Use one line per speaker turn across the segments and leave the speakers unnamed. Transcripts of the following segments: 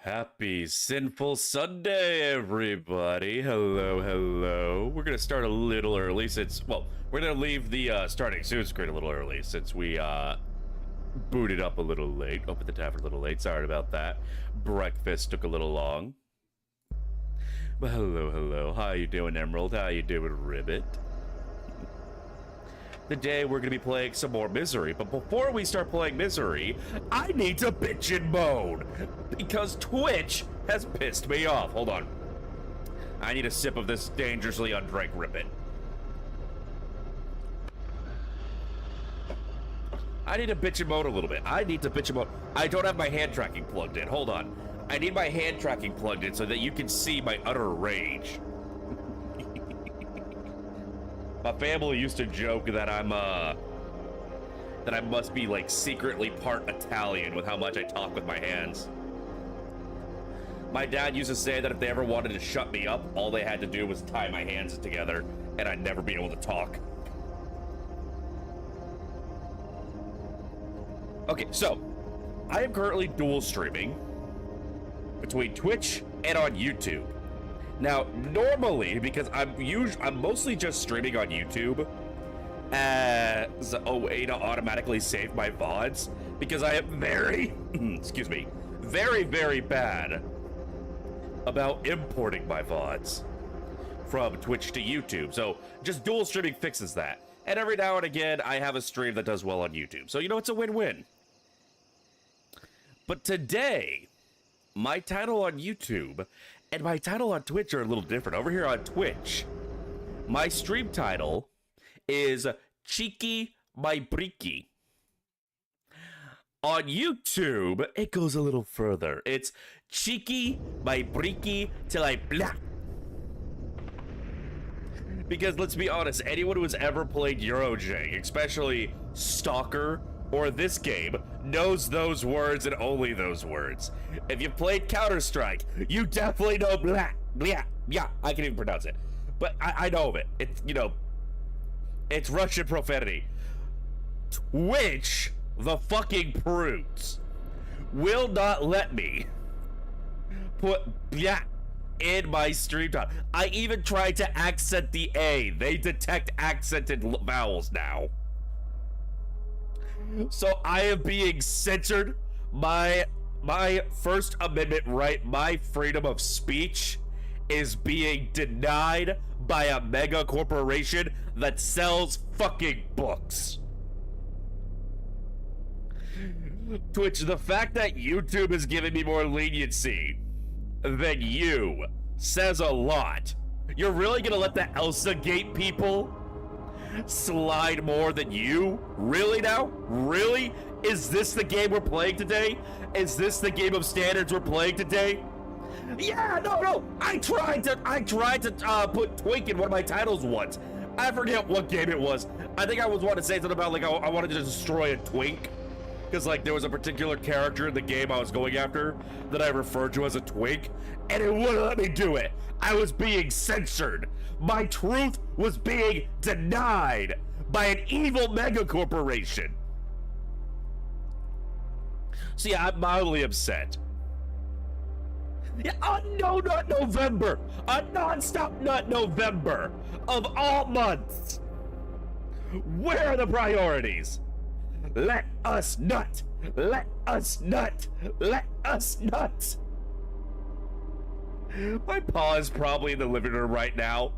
Happy Sinful Sunday, everybody. Hello, hello. We're going to start a little early since, well, we're going to leave the starting soon screen a little early since we booted up a little late. Opened the tavern a little late. Sorry about that. Breakfast took a little long. But hello, hello. How you doing, Emerald? How you doing, Ribbit? Today we're going to be playing some more Misery, but before we start playing Misery, I need to bitch and moan, because Twitch has pissed me off. Hold on. I need a sip of this dangerously undrank Ribbit. I need to bitch and moan a little bit. I need to bitch and moan. I don't have my hand tracking plugged in. Hold on. I need my hand tracking plugged in so that you can see my utter rage. My family used to joke that that I must be like secretly part Italian with how much I talk with my hands. My dad used to say that if they ever wanted to shut me up, all they had to do was tie my hands together and I'd never be able to talk. Okay, so I am currently dual streaming between Twitch and on YouTube. Now, normally, because I'm mostly just streaming on YouTube as a way to automatically save my VODs, because I am very, excuse me, very, very bad about importing my VODs from Twitch to YouTube. So just dual streaming fixes that. And every now and again, I have a stream that does well on YouTube. So, you know, it's a win-win. But today, my title on YouTube and my title on Twitch are a little different. Over here on Twitch, my stream title is Cheeki Breeki. On YouTube, it goes a little further. It's Cheeki Breeki till I Blyat. Because let's be honest, anyone who has ever played Eurojang, especially Stalker or this game, knows those words and only those words. If you've played Counter-Strike, you definitely know blah, blah, yeah, I can even pronounce it. But I know of it. It's, you know, it's Russian profanity. Twitch, the fucking prudes, will not let me put blah in my stream time. I even tried to accent the A. They detect accented vowels now. So I am being censored. My First Amendment right, my freedom of speech, is being denied by a mega corporation that sells fucking books. Twitch, the fact that YouTube is giving me more leniency than you says a lot. You're really gonna let the Elsa Gate people slide more than you? Really now? Really? Is this the game we're playing today? Is this the game of standards we're playing today? Yeah, no. I tried to put Twink in one of my titles once. I forget what game it was. I think I was wanting to say something about like I wanted to destroy a Twink. Because like there was a particular character in the game I was going after that I referred to as a twink, and it wouldn't let me do it. I was being censored. My truth was being denied by an evil mega corporation. So yeah, I'm mildly upset. Yeah, a no nut November, a non-stop nut November of all months. Where are the priorities? Let us nut! Let us nut! Let us nut! My pa is probably in the living room right now,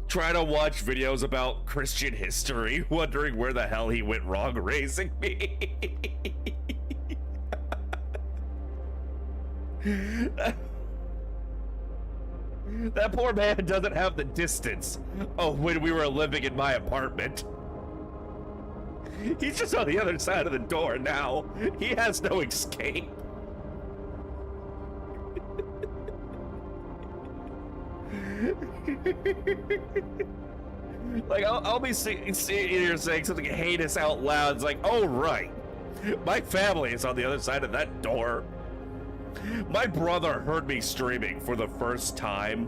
trying to watch videos about Christian history, wondering where the hell he went wrong raising me. That poor man doesn't have the distance of when we were living in my apartment. He's just on the other side of the door now. He has no escape. Like, I'll be sitting here saying something heinous out loud. It's like, oh, right. My family is on the other side of that door. My brother heard me streaming for the first time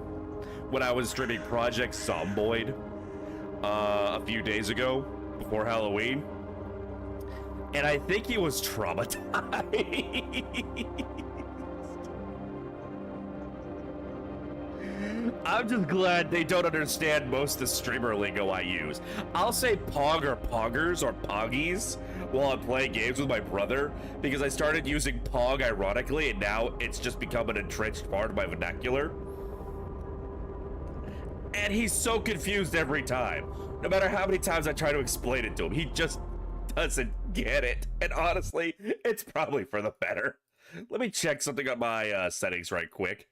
when I was streaming Project Zomboid a few days ago before Halloween. And I think he was traumatized. I'm just glad they don't understand most of the streamer lingo I use. I'll say pog or poggers or poggies while I'm playing games with my brother because I started using pog ironically and now it's just become an entrenched part of my vernacular. And he's so confused every time. No matter how many times I try to explain it to him, he just doesn't get it. And honestly, it's probably for the better. Let me check something on my settings right quick.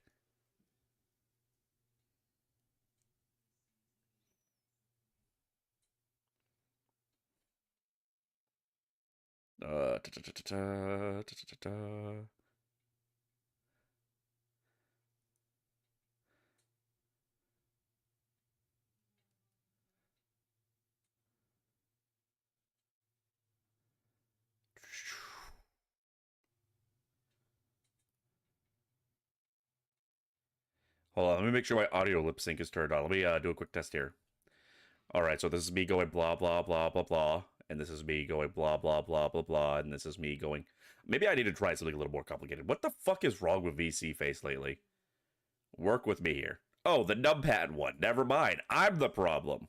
Hold on, let me make sure my audio lip sync is turned on. Let me do a quick test here. All right, so this is me going blah, blah, blah, blah, blah. And this is me going blah, blah, blah, blah, blah. And this is me going... Maybe I need to try something a little more complicated. What the fuck is wrong with VC Face lately? Work with me here. Oh, the numpad one. Never mind. I'm the problem.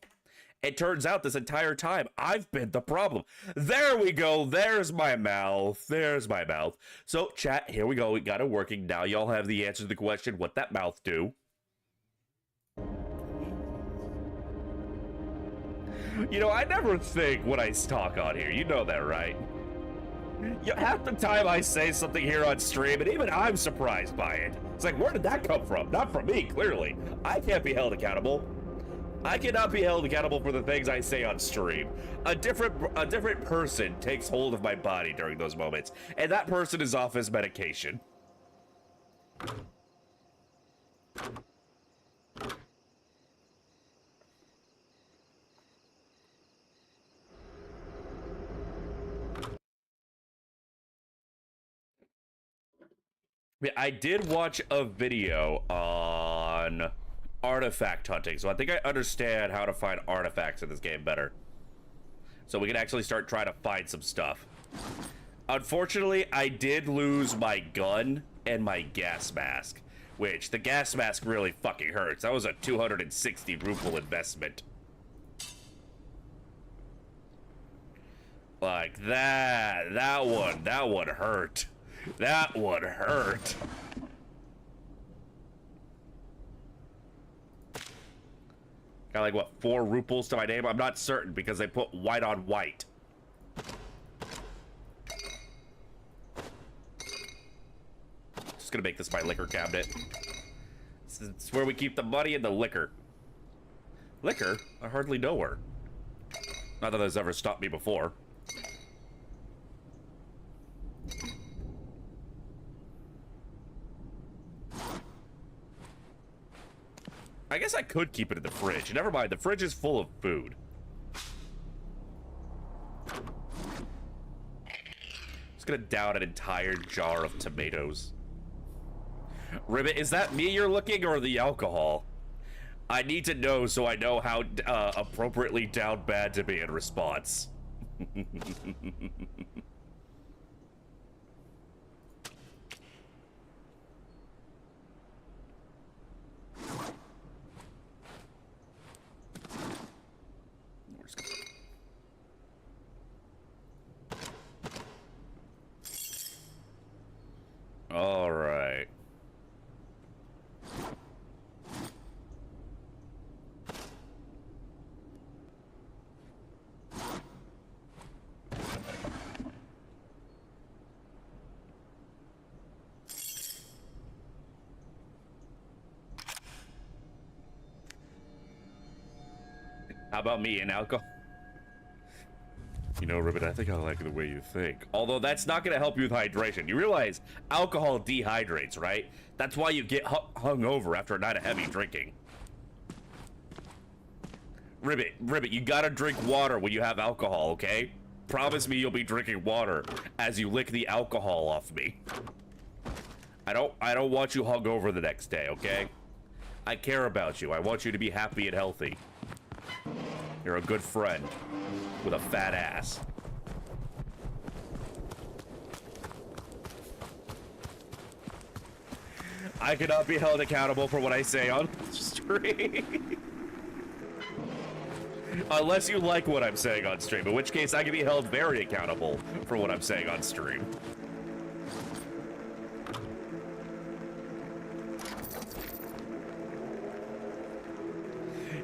It turns out this entire time, I've been the problem. There we go. There's my mouth. There's my mouth. So, chat, here we go. We got it working. Now y'all have the answer to the question, what that mouth do? You know, I never think when I talk on here. You know that, right? Half the time I say something here on stream, and even I'm surprised by it. It's like, where did that come from? Not from me, clearly. I can't be held accountable. I cannot be held accountable for the things I say on stream. A different person takes hold of my body during those moments, and that person is off his medication. I did watch a video on artifact hunting, so I think I understand how to find artifacts in this game better. So we can actually start trying to find some stuff. Unfortunately, I did lose my gun and my gas mask, which the gas mask really fucking hurts. That was a 260 ruble investment. Like that one hurt. That one hurt. Got like, what, 4 ruples to my name? I'm not certain because they put white on white. Just gonna make this my liquor cabinet. It's where we keep the money and the liquor. Liquor? I hardly know her. Not that that's ever stopped me before. I guess I could keep it in the fridge. Never mind, the fridge is full of food. Just gonna down an entire jar of tomatoes. Ribbit, is that me you're looking or the alcohol? I need to know so I know how appropriately down bad to be in response. All right. How about me and alcohol? You know, Ribbit, I think I like the way you think. Although that's not going to help you with hydration. You realize alcohol dehydrates, right? That's why you get hungover after a night of heavy drinking. Ribbit, you gotta drink water when you have alcohol, okay? Promise me you'll be drinking water as you lick the alcohol off me. I don't want you hungover the next day, okay? I care about you. I want you to be happy and healthy. You're a good friend with a fat ass. I cannot be held accountable for what I say on stream. Unless you like what I'm saying on stream, in which case I can be held very accountable for what I'm saying on stream.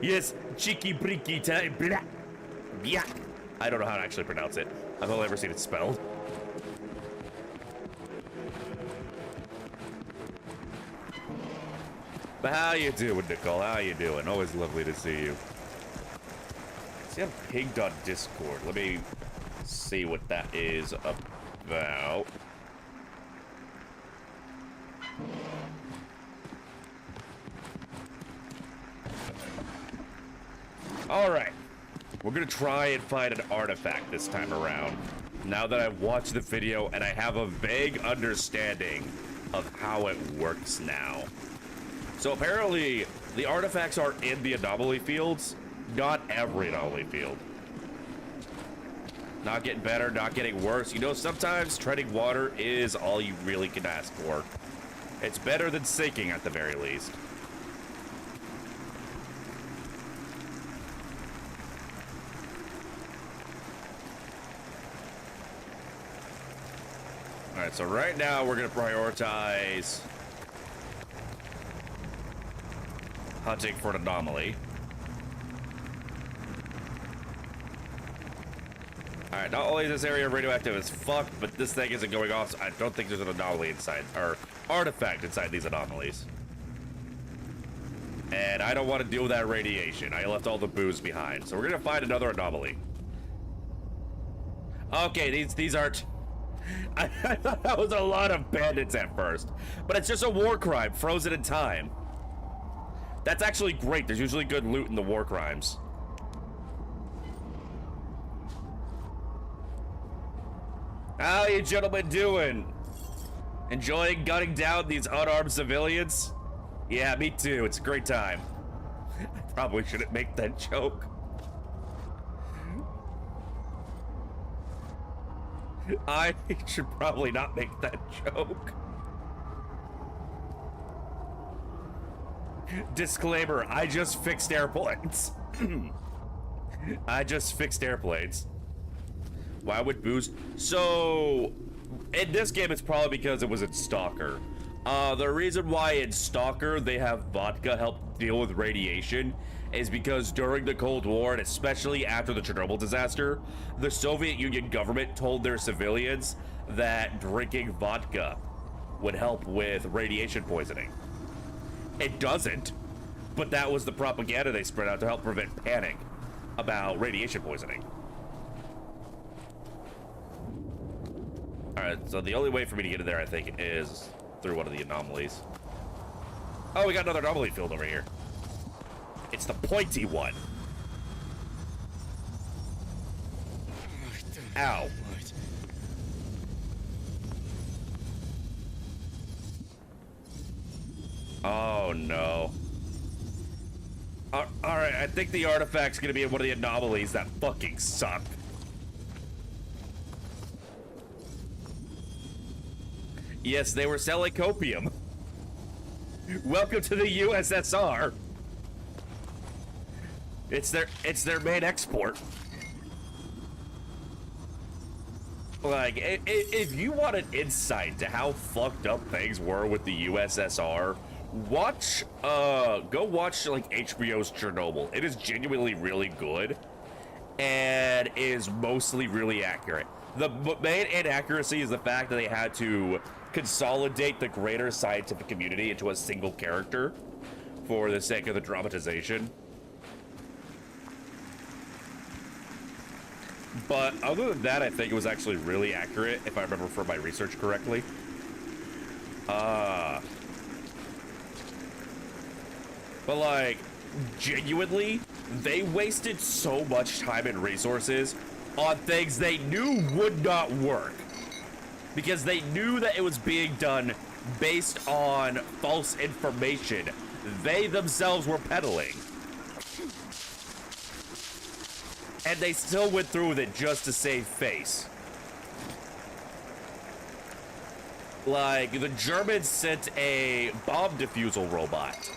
Yes, Cheeki Breeki time. Blyat. I don't know how to actually pronounce it. I've only ever seen it spelled. But how you doing, Nicole? How you doing? Always lovely to see you. See, I'm pinged on Discord. Let me see what that is about. Alright. We're gonna try and find an artifact this time around. Now that I've watched the video and I have a vague understanding of how it works now. So apparently, the artifacts are in the anomaly fields, not every anomaly field. Not getting better, not getting worse. You know, sometimes treading water is all you really can ask for. It's better than sinking at the very least. Alright, so right now we're gonna prioritize hunting for an anomaly. Alright, not only is this area radioactive as fuck, but this thing isn't going off, so I don't think there's an anomaly inside, or artifact inside these anomalies. And I don't want to deal with that radiation. I left all the booze behind, so we're gonna find another anomaly. Okay, these aren't... I thought that was a lot of bandits at first, but it's just a war crime frozen in time. That's actually great. There's usually good loot in the war crimes. How you gentlemen doing? Enjoying gunning down these unarmed civilians? Yeah, me too. It's a great time. I probably shouldn't make that joke. I should probably not make that joke. Disclaimer, I just fixed airplanes. I just fixed airplanes. Why would booze? So, in this game, it's probably because it was in Stalker. The reason why in Stalker they have vodka help deal with radiation is because during the Cold War, and especially after the Chernobyl disaster, the Soviet Union government told their civilians that drinking vodka would help with radiation poisoning. It doesn't, but that was the propaganda they spread out to help prevent panic about radiation poisoning. Alright, so the only way for me to get in there, I think, is through one of the anomalies. Oh, we got another anomaly field over here. It's the pointy one. Ow. Oh no. Alright, I think the artifact's gonna be in one of the anomalies that fucking suck. Yes, they were selling copium. Welcome to the USSR. It's their main export. Like, if you want an insight to how fucked up things were with the USSR, go watch like HBO's Chernobyl. It is genuinely really good and is mostly really accurate. The main inaccuracy is the fact that they had to consolidate the greater scientific community into a single character for the sake of the dramatization. But other than that, I think it was actually really accurate, if I remember from my research correctly. But like, genuinely, they wasted so much time and resources on things they knew would not work. Because they knew that it was being done based on false information they themselves were peddling. And they still went through with it just to save face. Like, the Germans sent a bomb defusal robot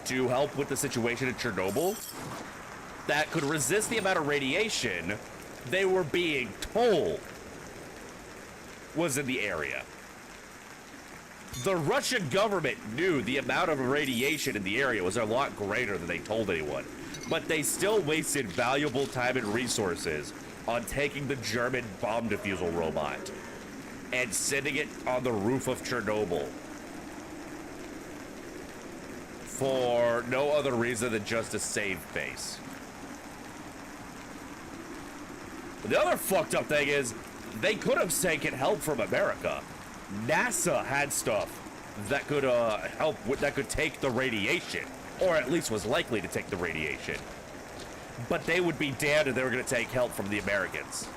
to help with the situation in Chernobyl that could resist the amount of radiation they were being told was in the area. The Russian government knew the amount of radiation in the area was a lot greater than they told anyone, but they still wasted valuable time and resources on taking the German bomb defusal robot and sending it on the roof of Chernobyl for no other reason than just to save face. The other fucked up thing is, they could have taken help from America. NASA had stuff that could help with, that could take the radiation, or at least was likely to take the radiation. But they would be damned if they were going to take help from the Americans.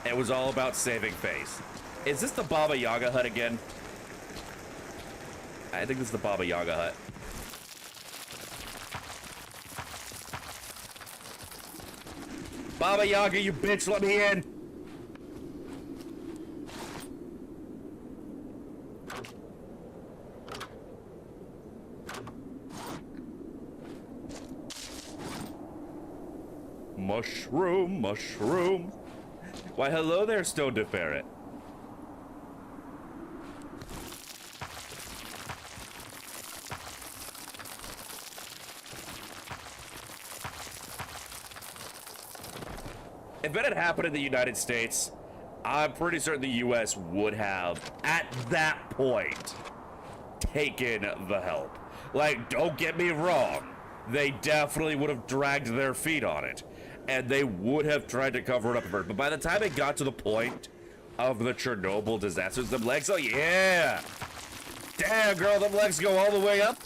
It was all about saving face. Is this the Baba Yaga hut again? I think this is the Baba Yaga hut. Baba Yaga, you bitch, let me in! Mushroom, mushroom. Why, hello there, Stone to Ferret. If it had happened in the United States, I'm pretty certain the US would have, at that point, taken the help. Like, don't get me wrong, they definitely would have dragged their feet on it, and they would have tried to cover it up. But by the time it got to the point of the Chernobyl disasters, them legs, oh yeah! Damn, girl, them legs go all the way up.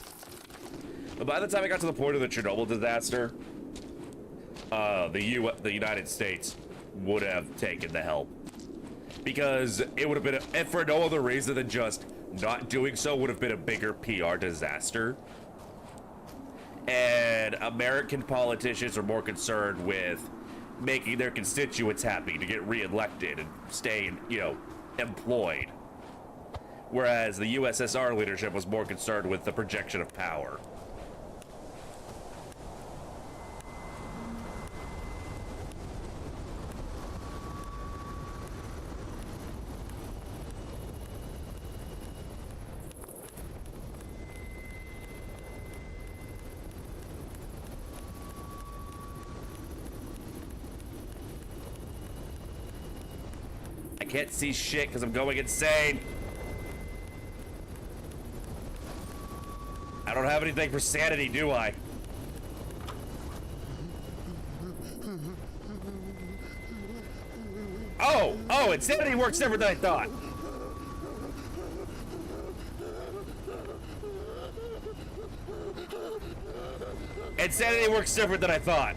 But by the time it got to the point of the Chernobyl disaster, the United States would have taken the help. Because it would have been, and for no other reason than just not doing so would have been a bigger PR disaster. And American politicians are more concerned with making their constituents happy to get reelected and stay, you know, employed. Whereas the USSR leadership was more concerned with the projection of power. I can't see shit because I'm going insane. I don't have anything for sanity, do I? Oh, insanity works different than I thought. Insanity works different than I thought.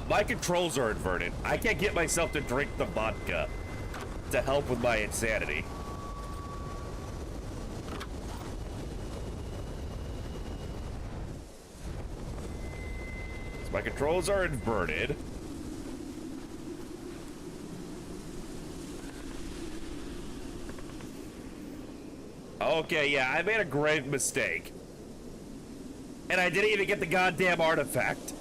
My controls are inverted. I can't get myself to drink the vodka to help with my insanity. So my controls are inverted. Okay, yeah, I made a grave mistake. And I didn't even get the goddamn artifact.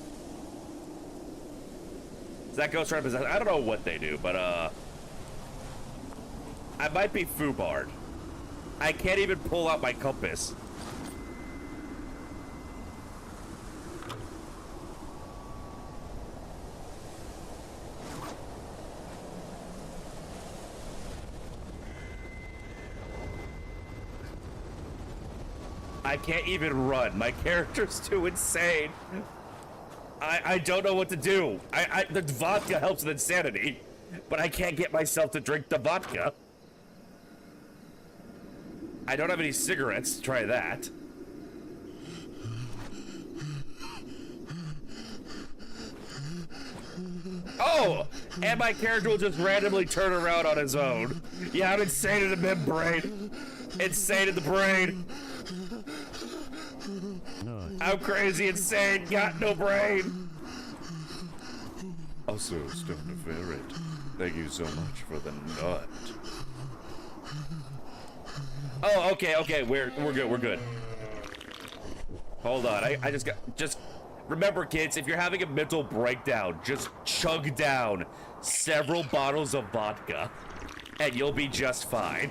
Does that ghost represent? I don't know what they do, but I might be foobarred. I can't even pull out my compass. I can't even run. My character's too insane. I don't know what to do. The vodka helps with insanity, but I can't get myself to drink the vodka. I don't have any cigarettes. Try that. Oh, and my character will just randomly turn around on his own. Yeah, I'm insane in the membrane. Insane in the brain. I'm crazy, insane, got no brain. Also, Stone to Ferret, thank you so much for the nut. Oh, okay, we're good. Hold on, I just remember, kids, if you're having a mental breakdown, just chug down several bottles of vodka, and you'll be just fine.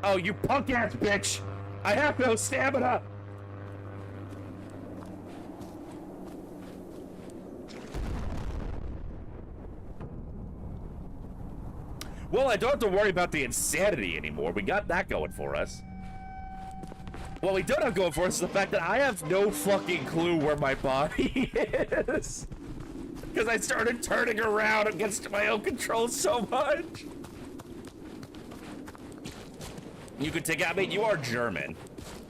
Oh, you punk-ass bitch! I have no stamina! Well, I don't have to worry about the insanity anymore. We got that going for us. What we don't have going for us is the fact that I have no fucking clue where my body is. Because I started turning around against my own control so much. You could take it. I mean, you are German.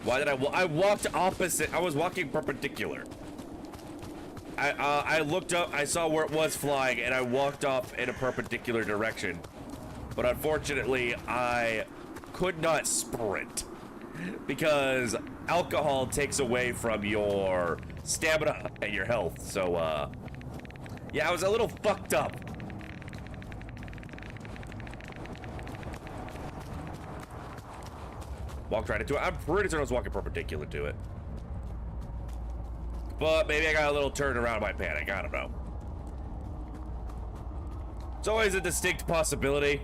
Why did I walked opposite. I was walking perpendicular. I looked up, I saw where it was flying, and I walked off in a perpendicular direction. But unfortunately, I could not sprint. Because alcohol takes away from your stamina and your health. So, yeah, I was a little fucked up. Walked right into it. I'm pretty sure I was walking perpendicular to it. But maybe I got a little turned around by panic. I don't know. It's always a distinct possibility.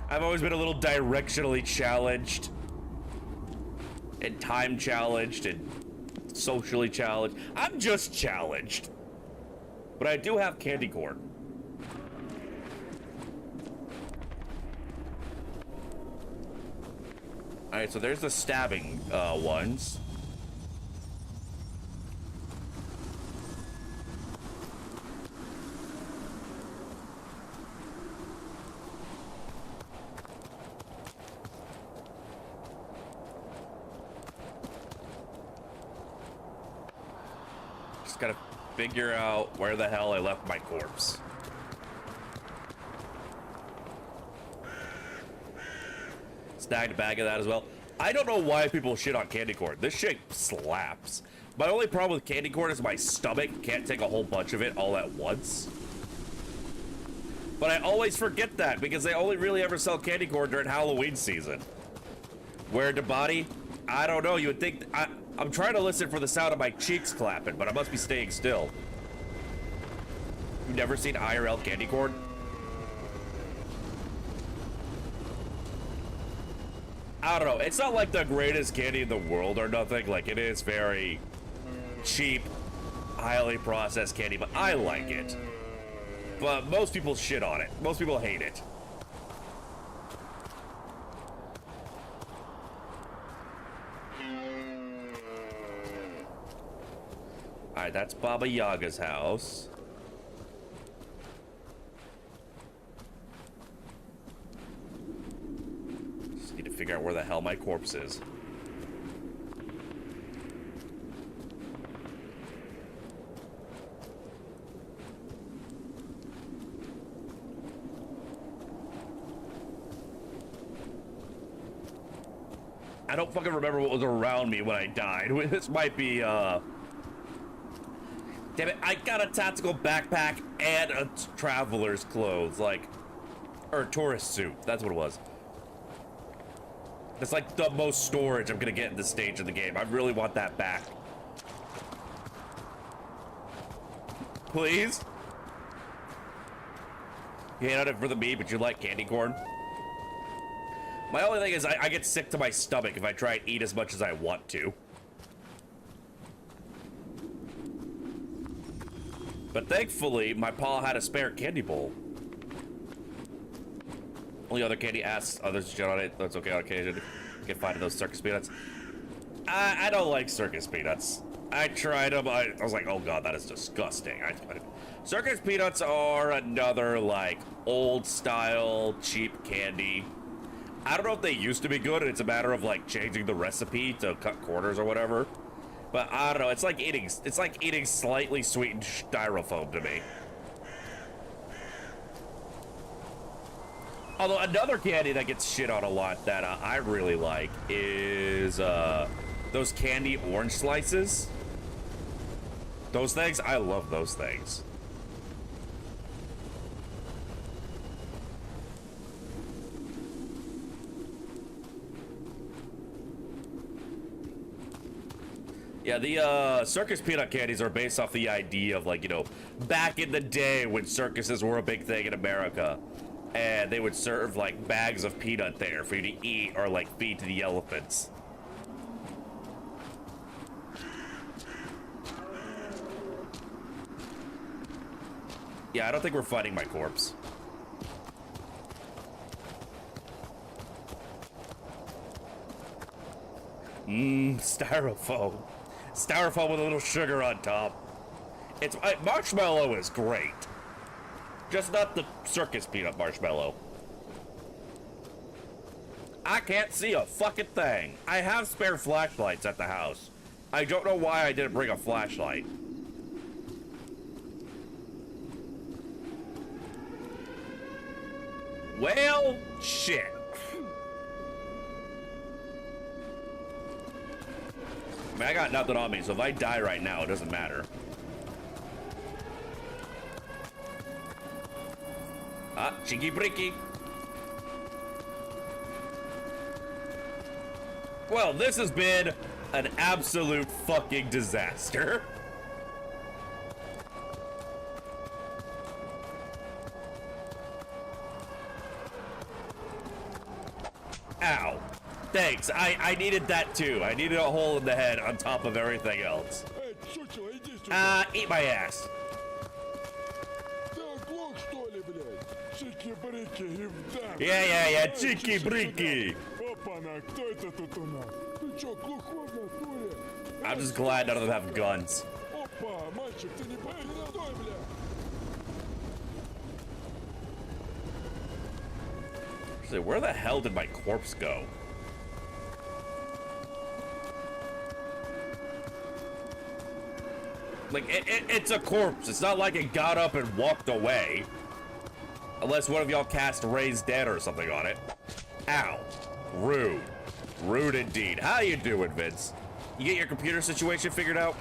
I've always been a little directionally challenged. And time challenged. And socially challenged. I'm just challenged. But I do have candy corn. Alright, so there's the stabbing ones. Just gotta figure out where the hell I left my corpse. Snagged a bag of that as well. I don't know why people shit on candy corn. This shit slaps. My only problem with candy corn is my stomach can't take a whole bunch of it all at once. But I always forget that because they only really ever sell candy corn during Halloween season. Where the body? I don't know. You would think... I'm trying to listen for the sound of my cheeks clapping, but I must be staying still. You've never seen IRL candy corn? I don't know. It's not like the greatest candy in the world or nothing. Like, it is very cheap, highly processed candy, but I like it. But most people shit on it. Most people hate it. Alright, that's Baba Yaga's house. Need to figure out where the hell my corpse is. I don't fucking remember what was around me when I died. This might be, damn it, I got a tactical backpack and a traveler's clothes, like, or a tourist suit. That's what it was. It's like the most storage I'm gonna get in this stage of the game. I really want that back. Please? You ain't on it for the meat, but you like candy corn? My only thing is I get sick to my stomach if I try and eat as much as I want to. But thankfully, my pa had a spare candy bowl. Only other candy asks others to shit on it. That's okay on occasion. You can find those circus peanuts. I don't like circus peanuts. I tried them. I was like, oh god, that is disgusting. Circus peanuts are another, like, old style, cheap candy. I don't know if they used to be good, and it's a matter of like changing the recipe to cut corners or whatever. But I don't know. It's like eating slightly sweetened styrofoam to me. Although another candy that gets shit on a lot that I really like is those candy orange slices. Those things, I love those things. Yeah, the circus peanut candies are based off the idea of, like, you know, back in the day when circuses were a big thing in America, and they would serve like bags of peanut there for you to eat or like feed to the elephants. Yeah, I don't think we're fighting my corpse. Styrofoam. Styrofoam with a little sugar on top. It's marshmallow is great. Just not the circus peanut marshmallow. I can't see a fucking thing. I have spare flashlights at the house. I don't know why I didn't bring a flashlight. Well, shit. I mean, I got nothing on me, so if I die right now, it doesn't matter. Ah, Cheeki Breeki. Well, this has been an absolute fucking disaster. Ow. Thanks. I needed that too. I needed a hole in the head on top of everything else. Eat my ass. Yeah, Cheeki Breeki. I'm just glad none of them have guns. So where the hell did my corpse go? Like, it's a corpse. It's not like it got up and walked away. Unless one of y'all cast Raise Dead or something on it. Ow. Rude. Rude indeed. How you doing, Vince? You get your computer situation figured out?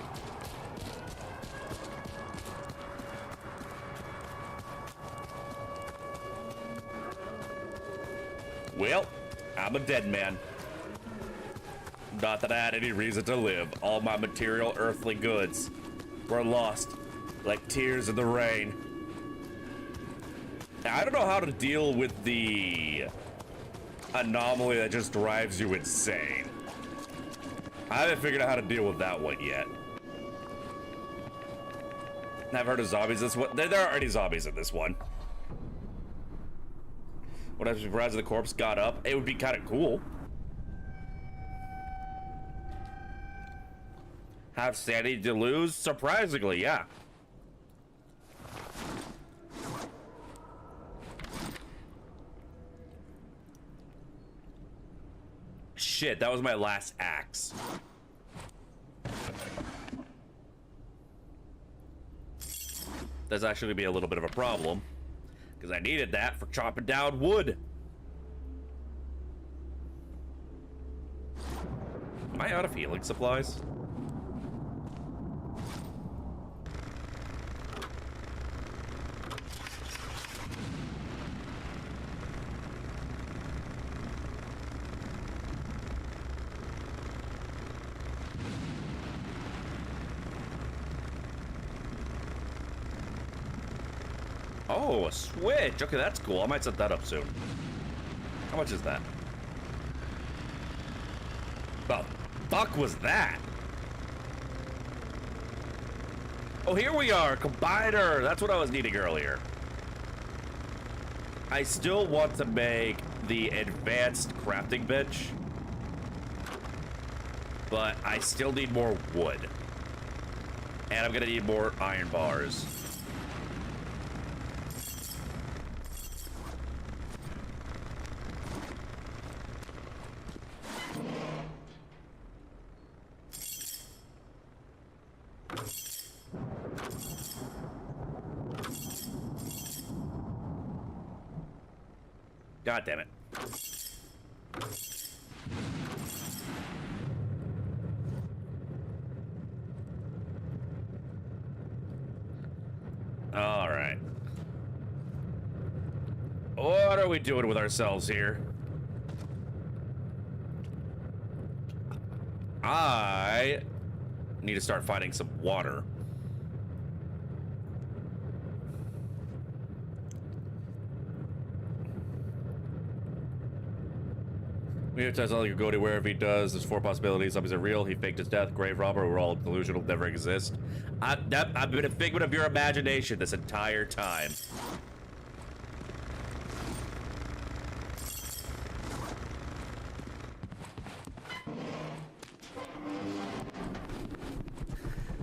Well, I'm a dead man. Not that I had any reason to live. All my material earthly goods were lost like tears in the rain. I don't know how to deal with the anomaly that just drives you insane. I haven't figured out how to deal with that one yet. I've heard of zombies this one. There are already zombies in this one. What if surprised the corpse got up? It would be kind of cool. Have sanity to lose? Surprisingly, yeah. Shit, that was my last axe. That's actually gonna be a little bit of a problem, because I needed that for chopping down wood. Am I out of healing supplies? Oh, a switch. Okay, that's cool. I might set that up soon. How much is that? The fuck was that? Oh, here we are. Combiner. That's what I was needing earlier. I still want to make the advanced crafting bench, but I still need more wood. And I'm gonna need more iron bars. God damn it. All right. What are we doing with ourselves here? I need to start finding some water. We have to tell you go to wherever he does. There's 4 possibilities. Zombies are real. He faked his death. Grave robber. We're all delusional. Never exist. I've been a figment of your imagination this entire time.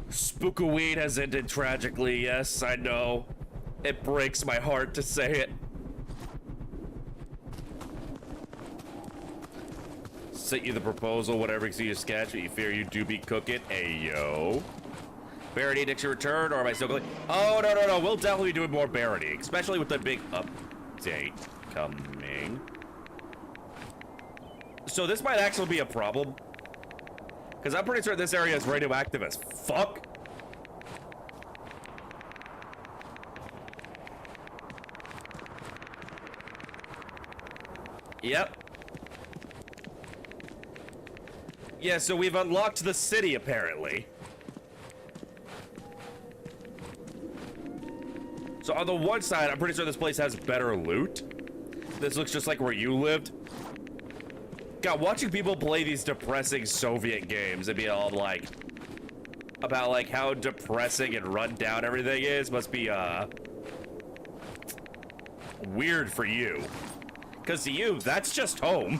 Spookaween has ended tragically. Yes, I know. It breaks my heart to say it. Sent you the proposal, whatever you see you sketch, but you fear you do be cooking. Ayo. Barony addiction return, or am I still going? Oh, no. We'll definitely be doing more Barony, especially with the big update coming. So this might actually be a problem. Because I'm pretty certain this area is radioactive as fuck. Yep. Yeah, so we've unlocked the city, apparently. So on the one side, I'm pretty sure this place has better loot. This looks just like where you lived. God, watching people play these depressing Soviet games and be all like, about like how depressing and run down everything is must be, weird for you. Because to you, that's just home.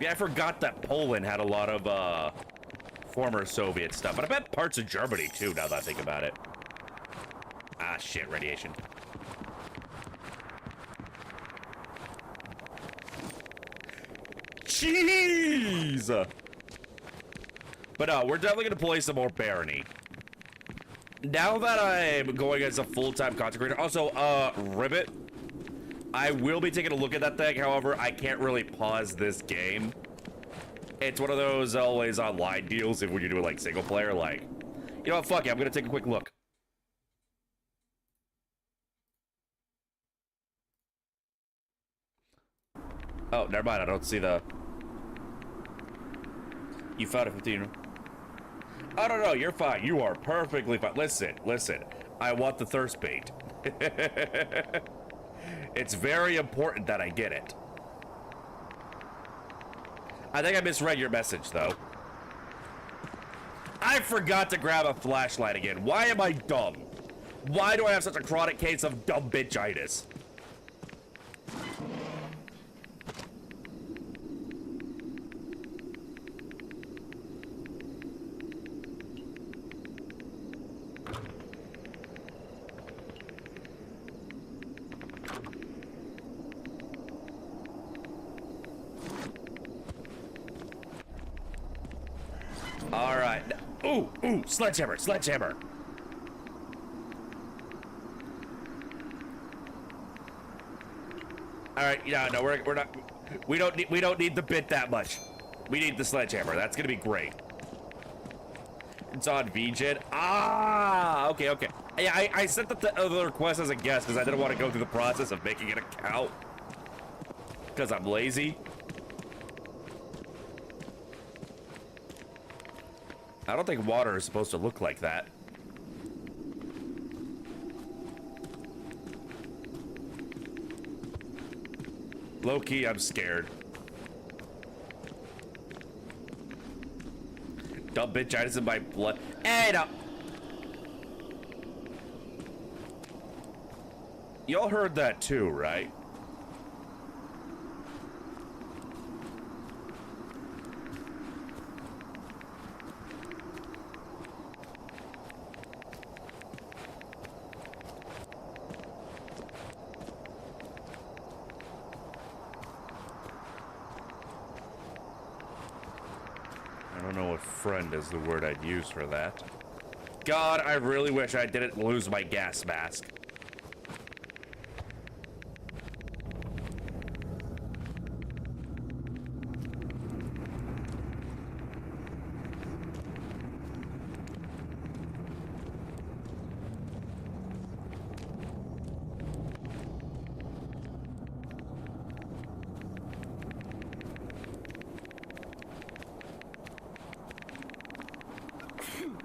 Yeah, I forgot that Poland had a lot of, former Soviet stuff. But I bet parts of Germany, too, now that I think about it. Ah, shit, radiation. Jeez! But no, we're definitely gonna play some more Barony. Now that I'm going as a full-time content creator, also, Ribbit, I will be taking a look at that thing. However, I can't really pause this game. It's one of those always online deals if when you're doing like single player, like, you know what, fuck it, I'm gonna take a quick look. Oh, never mind, I don't see the... You found a 15. Oh, no, you're fine. You are perfectly fine. Listen, I want the thirst bait. It's very important that I get it. I think I misread your message, though. I forgot to grab a flashlight again. Why am I dumb? Why do I have such a chronic case of dumb bitchitis? All right. Ooh, sledgehammer. All right, yeah, no, we're not. We don't need the bit that much. We need the sledgehammer. That's gonna be great. It's on VGen. Ah, okay. Yeah, I sent the other request as a guest because I didn't want to go through the process of making an account because I'm lazy. I don't think water is supposed to look like that. Low-key, I'm scared. Dumb bitchitis in my blood. Hey, no! Y'all heard that too, right? I don't know what friend is the word I'd use for that. God, I really wish I didn't lose my gas mask.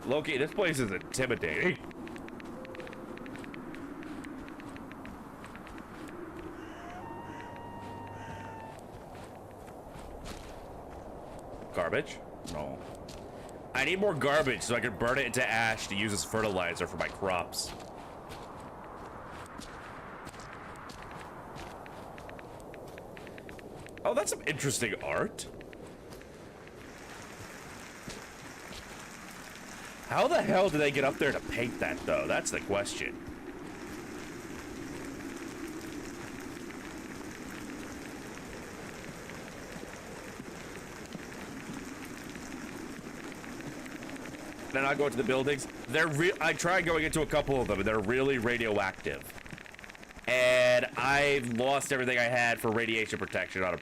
Loki, this place is intimidating. Garbage? No. I need more garbage so I can burn it into ash to use as fertilizer for my crops. Oh, that's some interesting art. How the hell did they get up there to paint that, though? That's the question. Then I go into the buildings. I tried going into a couple of them, and they're really radioactive. And I've lost everything I had for radiation protection on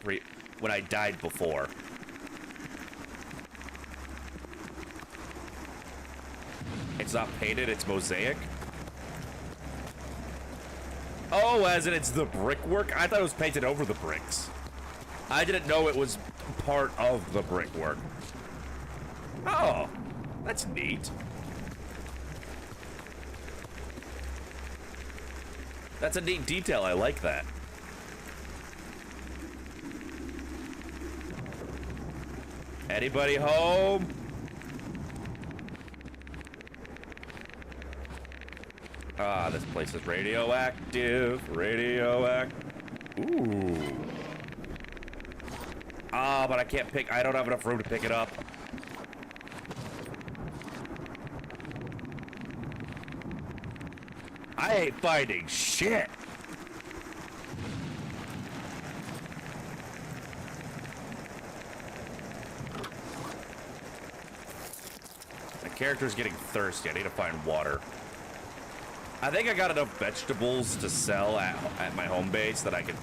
when I died before. It's not painted, it's mosaic. Oh, as in it's the brickwork? I thought it was painted over the bricks. I didn't know it was part of the brickwork. Oh, that's neat. That's a neat detail, I like that. Anybody home? Ah, this place is radioactive. Ooh. Ah, but I don't have enough room to pick it up. I ain't finding shit. My character's getting thirsty. I need to find water. I think I got enough vegetables to sell at my home base that I could...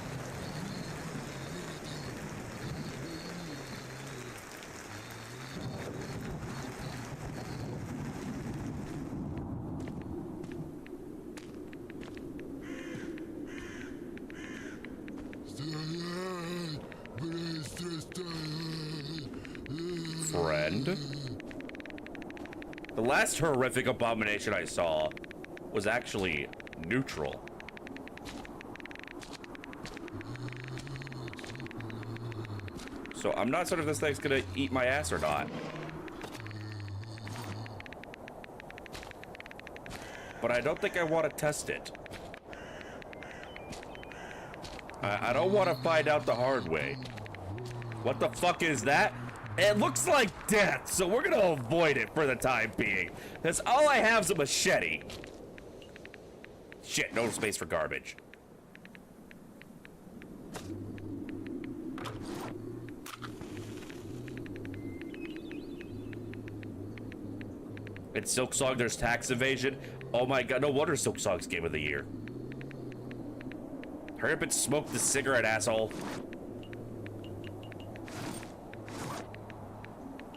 Friend? The last horrific abomination I saw was actually neutral. So I'm not certain if this thing's gonna eat my ass or not. But I don't think I want to test it. I don't want to find out the hard way. What the fuck is that? It looks like death, so we're gonna avoid it for the time being. Because all I have is a machete. Shit, no space for garbage. In Silksong, there's tax evasion. Oh my god, no wonder Silksong's Game of the Year. Hurry up and smoke the cigarette, asshole.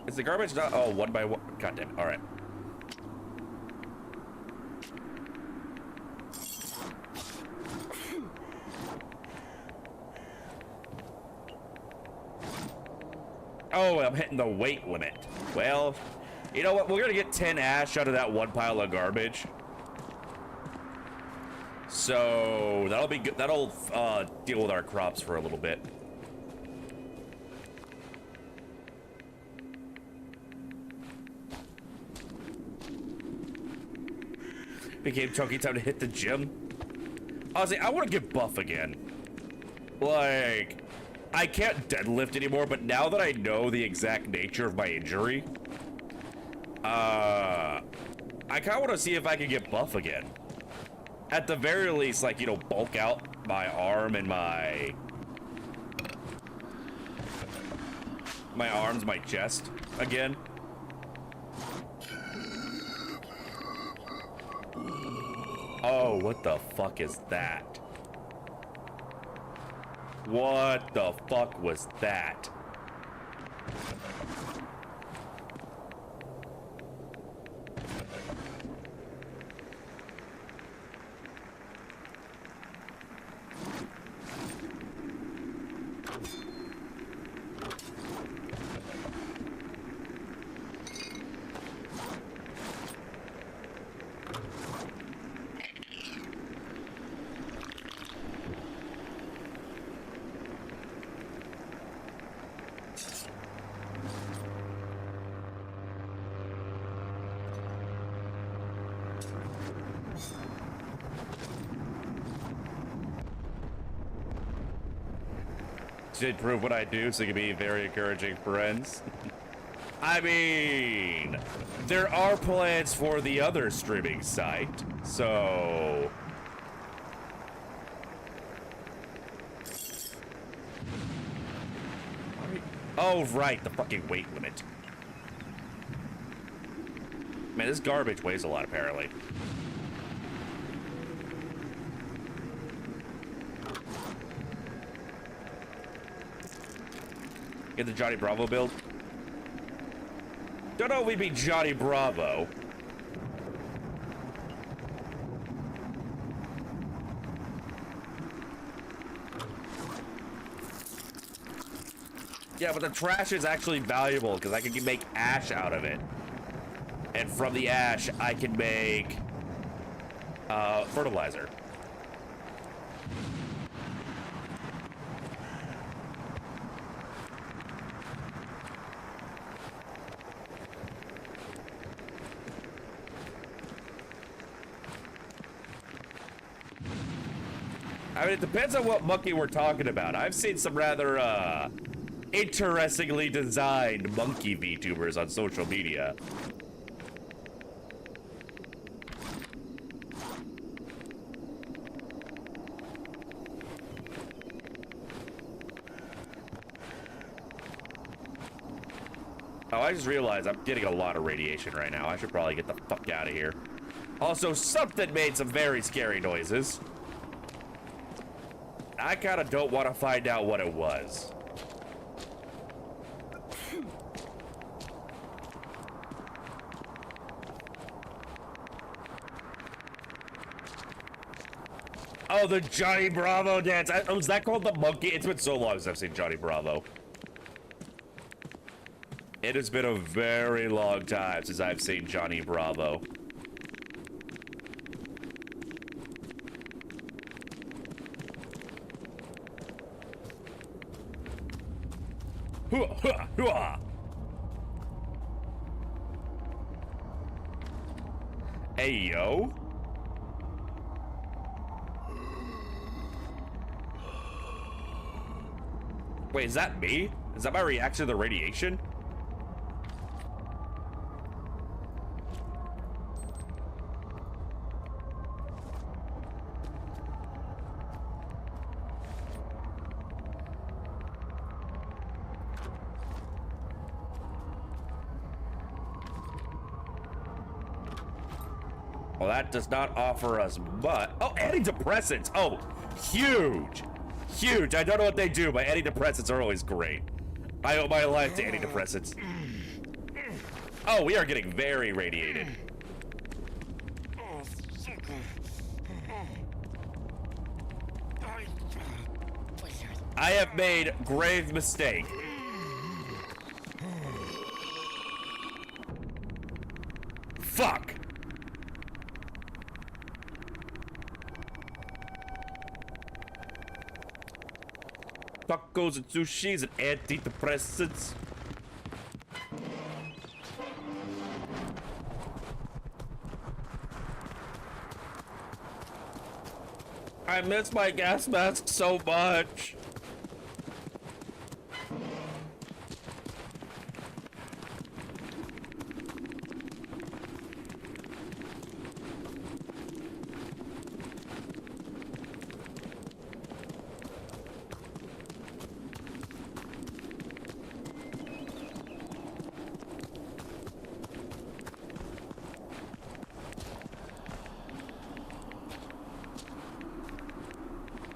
Is the garbage not? Oh, one by one. God damn it. All right. Oh, I'm hitting the weight limit. Well, you know what? We're gonna get 10 ash out of that one pile of garbage. So that'll be good. That'll deal with our crops for a little bit. Became chunky, time to hit the gym. Honestly, I want to get buff again. Like, I can't deadlift anymore, but now that I know the exact nature of my injury, I kind of want to see if I can get buff again. At the very least, like, you know, bulk out my arm and my arms, my chest again. Oh, what the fuck is that? What the fuck was that? Should prove what I do so you can be very encouraging friends. I mean, there are plans for the other streaming site, so... Oh, right, the fucking weight limit. Man, this garbage weighs a lot, apparently. Get the Johnny Bravo build. Don't know if we'd be Johnny Bravo. Yeah, but the trash is actually valuable because I can make ash out of it. And from the ash, I can make fertilizer. I mean, it depends on what monkey we're talking about. I've seen some rather, interestingly designed monkey VTubers on social media. Oh, I just realized I'm getting a lot of radiation right now. I should probably get the fuck out of here. Also, something made some very scary noises. I kind of don't want to find out what it was. Oh, the Johnny Bravo dance. Was that called the monkey? It's been so long since I've seen Johnny Bravo. It has been a very long time since I've seen Johnny Bravo. Hey, yo. Wait, is that me? Is that my reaction to the radiation? Well, that does not offer us much. Oh, antidepressants. Oh, huge. Huge. I don't know what they do, but antidepressants are always great. I owe my life to antidepressants. Oh, we are getting very radiated. I have made grave mistake. Fuck. Tacos and sushis and antidepressants. I miss my gas mask so much.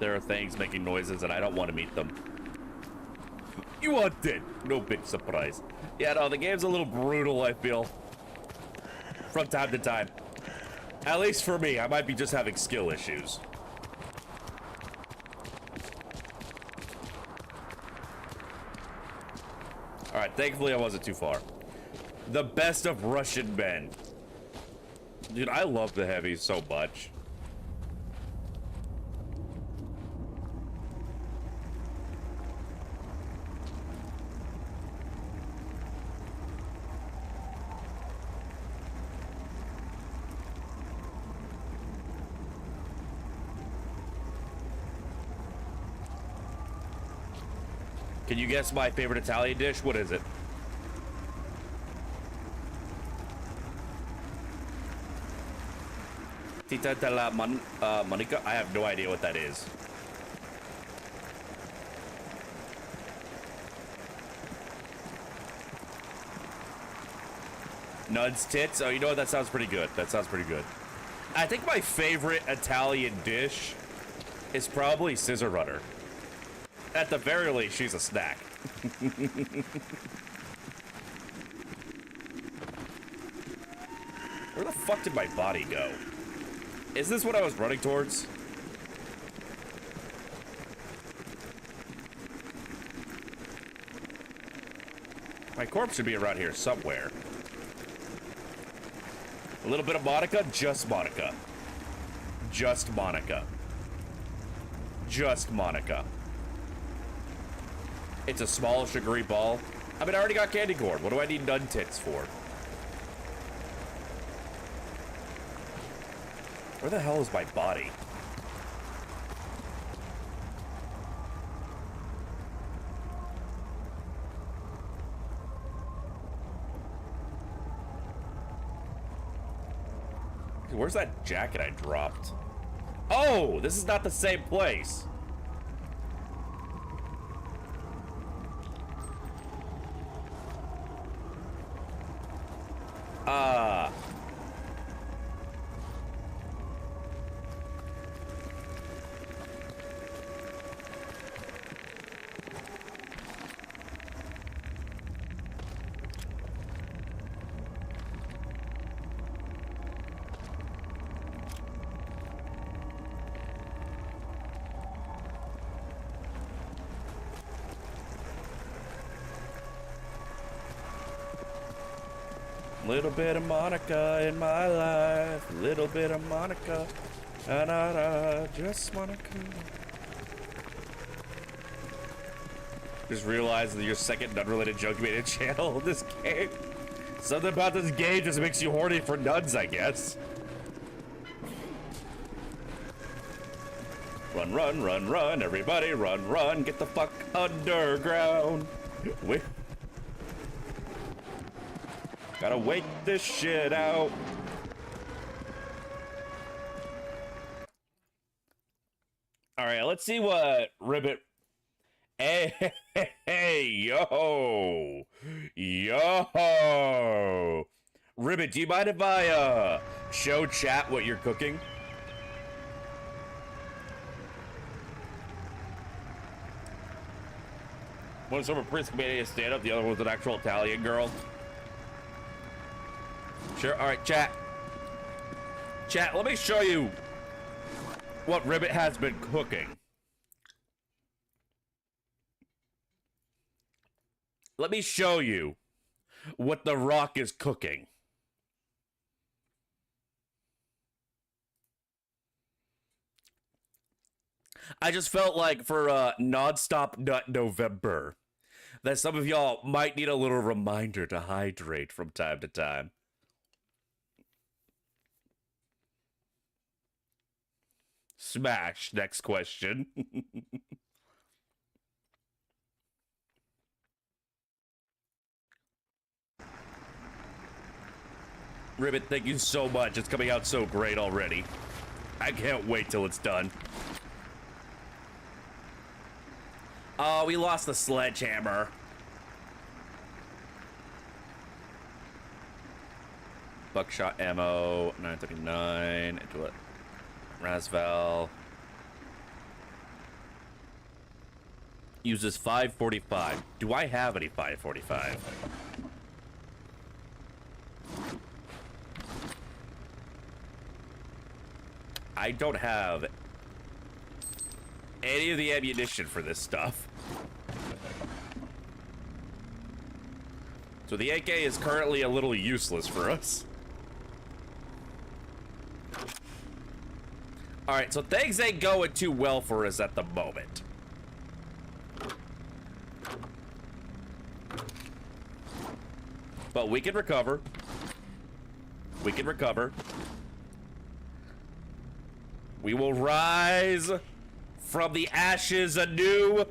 there are things making noises and I don't want to meet them. You are dead. No big surprise. Yeah, no, the game's a little brutal, I feel. From time to time. At least for me, I might be just having skill issues. Alright, thankfully I wasn't too far. The best of Russian men. Dude, I love the heavies so much. Can you guess my favorite Italian dish? What is it? Tita della Monica? I have no idea what that is. Nuns tits? Oh, you know what? That sounds pretty good. That sounds pretty good. I think my favorite Italian dish is probably Scissor Runner. At the very least, she's a snack. Where the fuck did my body go? Is this what I was running towards? My corpse should be around here somewhere. A little bit of Monica, just Monica. Just Monica. Just Monica. It's a small sugary ball. I mean, I already got candy corn. What do I need nun tits for? Where the hell is my body? Where's that jacket I dropped? Oh, this is not the same place. Little bit of Monica in my life, little bit of Monica, just Monica. Just realized that your second nun-related joke made a channel in this game. Something about this game just makes you horny for nuns, I guess. Run, run, run, run, everybody run, run, get the fuck underground. Wait. Gotta wait this shit out. All right, let's see what Ribbit. Hey, yo, yo. Ribbit, do you mind if I show chat what you're cooking? One's from a Prince Comedian stand-up, the other one's an actual Italian girl. Sure, all right, chat. Chat, let me show you what Ribbit has been cooking. Let me show you what The Rock is cooking. I just felt like for Non-Stop Nut November that some of y'all might need a little reminder to hydrate from time to time. Smash. Next question. Ribbit, thank you so much. It's coming out so great already. I can't wait till it's done. Oh, we lost the sledgehammer. Buckshot ammo, 939, into it. Rasval. Uses 545. Do I have any 545? I don't have any of the ammunition for this stuff. So the AK is currently a little useless for us. Alright, so things ain't going too well for us at the moment. But we can recover. We can recover. We will rise from the ashes anew.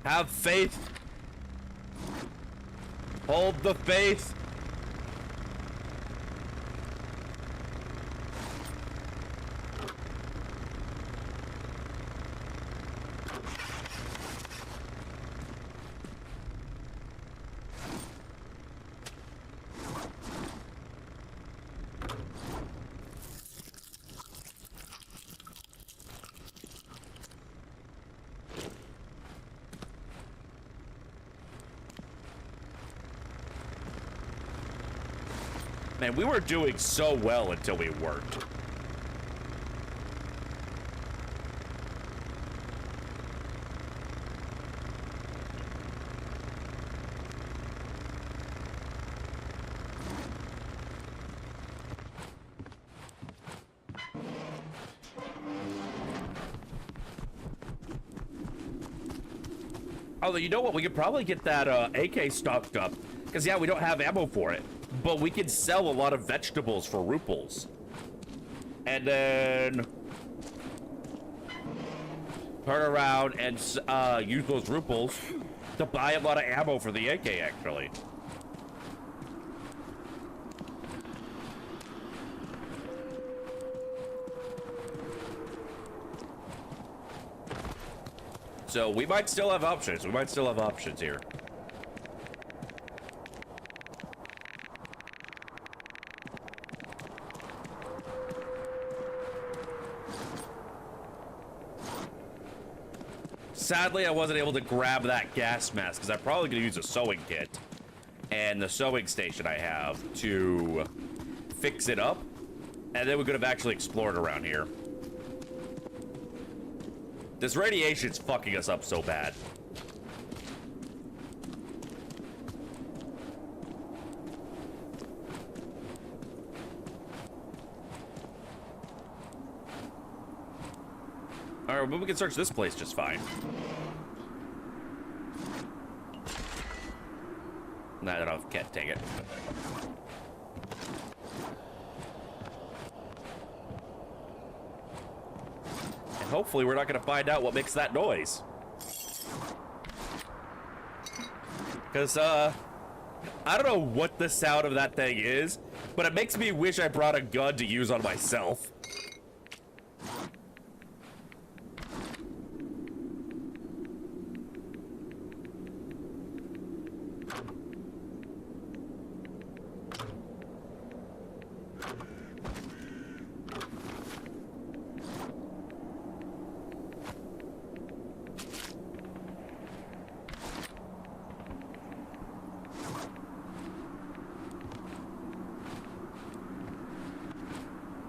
Have faith. Hold the faith. Man, we were doing so well until we weren't. Although, you know what? We could probably get that AK stocked up. Because, yeah, we don't have ammo for it. But we can sell a lot of vegetables for ruples. And then turn around and use those ruples to buy a lot of ammo for the AK, actually. So we might still have options. We might still have options here. Sadly, I wasn't able to grab that gas mask because I'm probably going to use a sewing kit and the sewing station I have to fix it up, and then we could have actually explored around here. This radiation's fucking us up so bad. Alright, but we can search this place just fine. Nah, no, can't take it. And hopefully we're not gonna find out what makes that noise. Because, I don't know what the sound of that thing is, but it makes me wish I brought a gun to use on myself.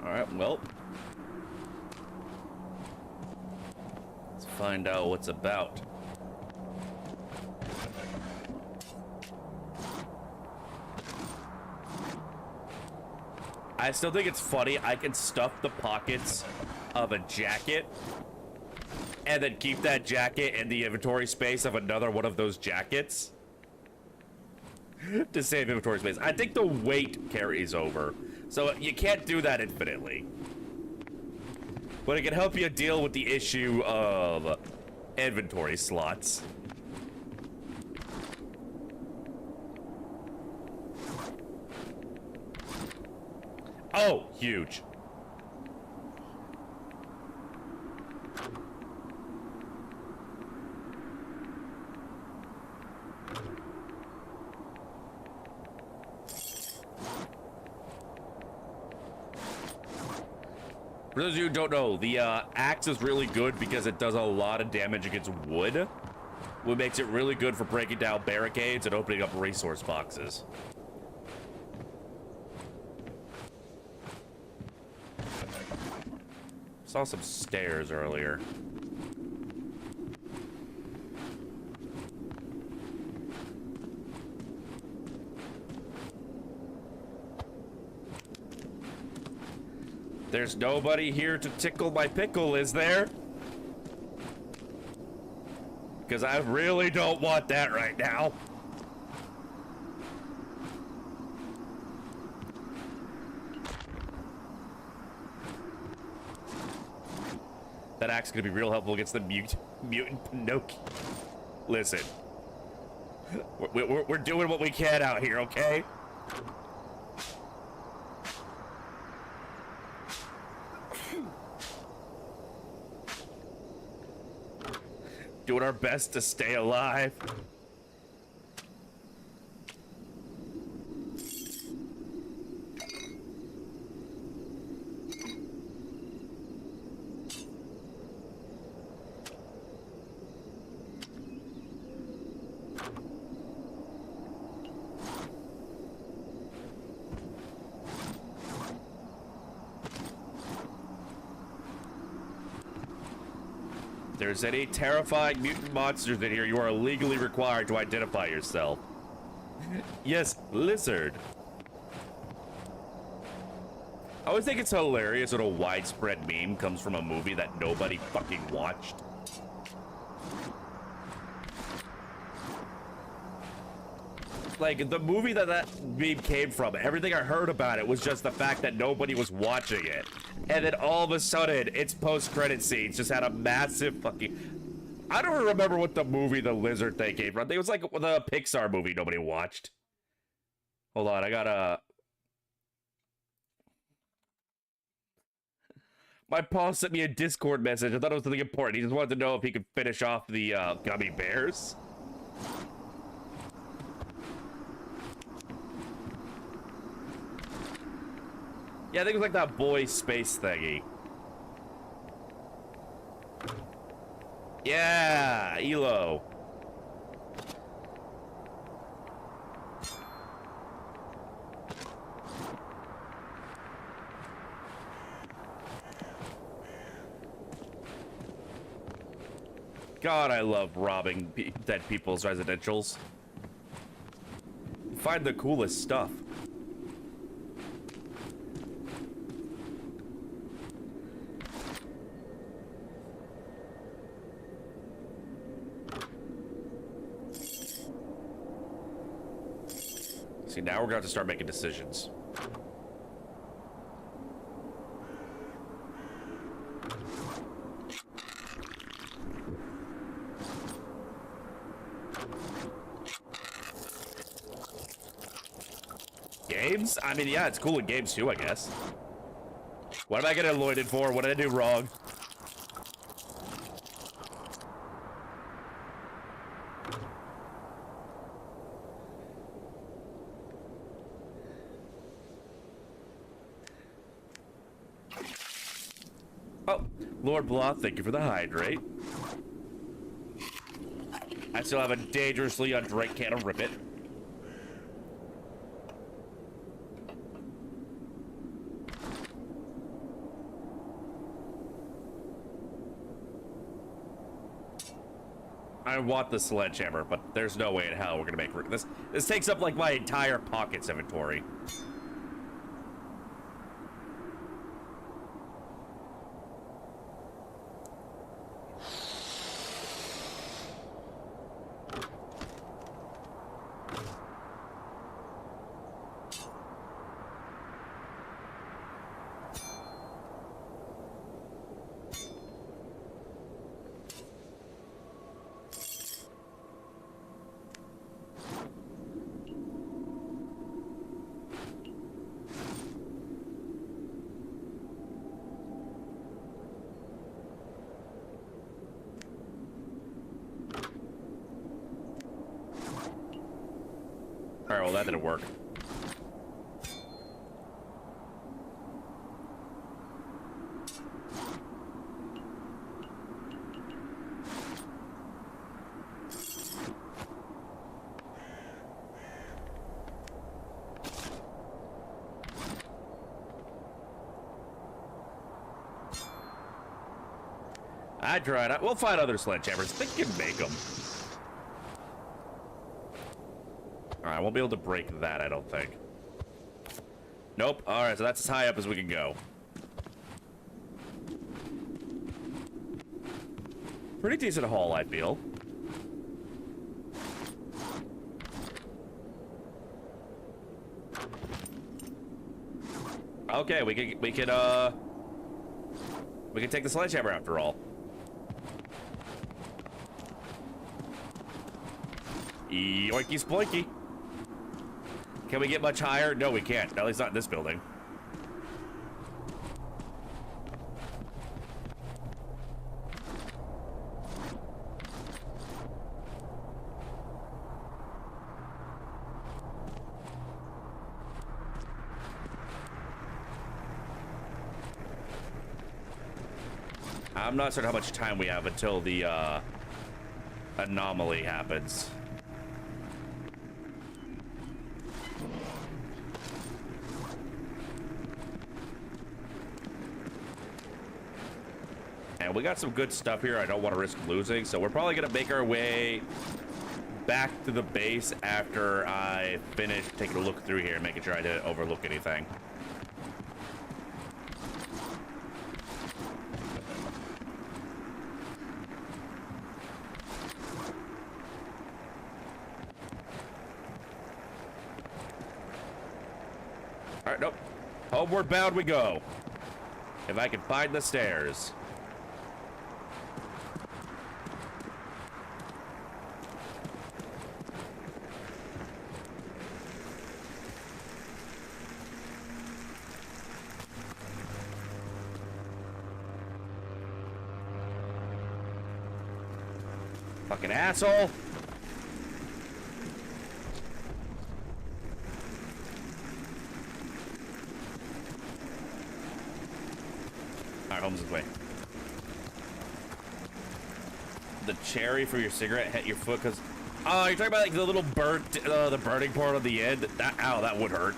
Alright, well. Let's find out what's about. I still think it's funny I can stuff the pockets of a jacket and then keep that jacket in the inventory space of another one of those jackets to save inventory space. I think the weight carries over. So you can't do that infinitely. But it can help you deal with the issue of inventory slots. Oh, huge. For those of you who don't know, the axe is really good because it does a lot of damage against wood, which makes it really good for breaking down barricades and opening up resource boxes. Saw some stairs earlier. There's nobody here to tickle my pickle, is there? Because I really don't want that right now. That axe is going to be real helpful against the mutant Pinocchio. Listen. We're doing what we can out here, okay? Doing our best to stay alive. If there's any terrifying mutant monsters in here, you are legally required to identify yourself. Yes, lizard. I always think it's hilarious when a widespread meme comes from a movie that nobody fucking watched. Like, the movie that meme came from, everything I heard about it was just the fact that nobody was watching it. And then all of a sudden, its post-credit scenes just had a massive fucking... I don't remember what the movie the lizard thing came from. I think it was like the Pixar movie nobody watched. Hold on, I gotta... My pa sent me a Discord message. I thought it was something important. He just wanted to know if he could finish off the gummy bears. Yeah, I think it was like that boy space thingy. Yeah, Elo. God, I love robbing dead people's residentials. Find the coolest stuff. See, now we're going to have to start making decisions. Games? I mean, yeah, it's cool in games too, I guess. What am I getting anointed for? What did I do wrong? Oh, Lord Blyat, thank you for the hydrate. I still have a dangerously undrank can of Ribbit. I want the sledgehammer, but there's no way in hell we're gonna make this. This takes up like my entire pockets inventory. Alright, well that didn't work. I tried. We'll find other sledgehammers. I think you can make them. All right, I won't be able to break that, I don't think. Nope. All right, so that's as high up as we can go. Pretty decent haul, I feel. Okay, we can take the sledgehammer after all. Yoinky sploinky. Can we get much higher? No, we can't. At least not in this building. I'm not certain how much time we have until the anomaly happens. And we got some good stuff here I don't want to risk losing, so we're probably gonna make our way back to the base after I finish taking a look through here, making sure I didn't overlook anything. All right, nope. Homeward bound we go. If I can find the stairs. Fucking asshole. Alright, Holmes is way. The cherry for your cigarette hit your foot because... Oh, you're talking about like the little burnt, the burning part on the end? Ow, that would hurt.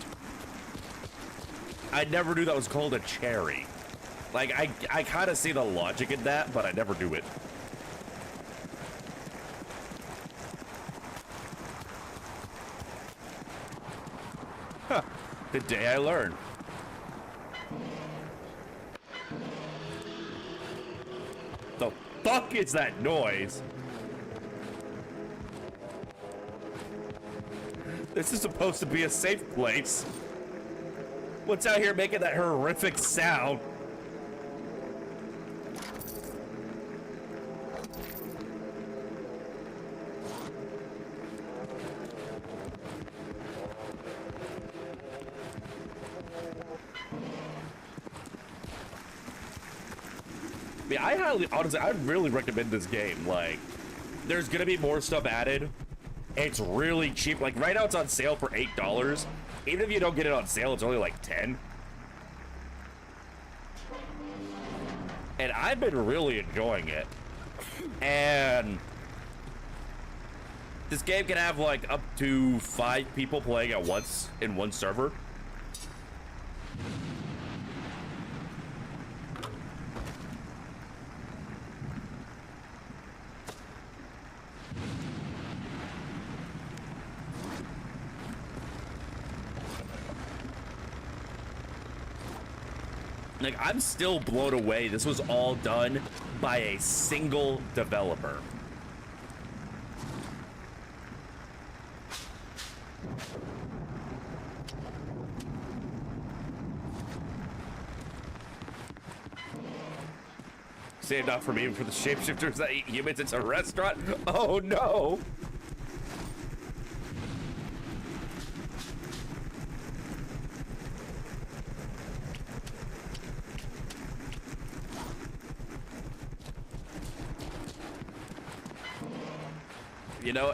I never knew that was called a cherry. Like, I kind of see the logic in that, but I never do it. Huh. The day I learned. The fuck is that noise? This is supposed to be a safe place. What's out here making that horrific sound? Yeah, honestly, I'd really recommend this game. Like, there's gonna be more stuff added. It's really cheap. Like, right now it's on sale for $8. Even if you don't get it on sale, it's only like 10. And I've been really enjoying it. And this game can have like up to 5 people playing at once in one server. Like, I'm still blown away. This was all done by a single developer. Saved off from even for the shapeshifters that eat humans. It's a restaurant. Oh no. You know,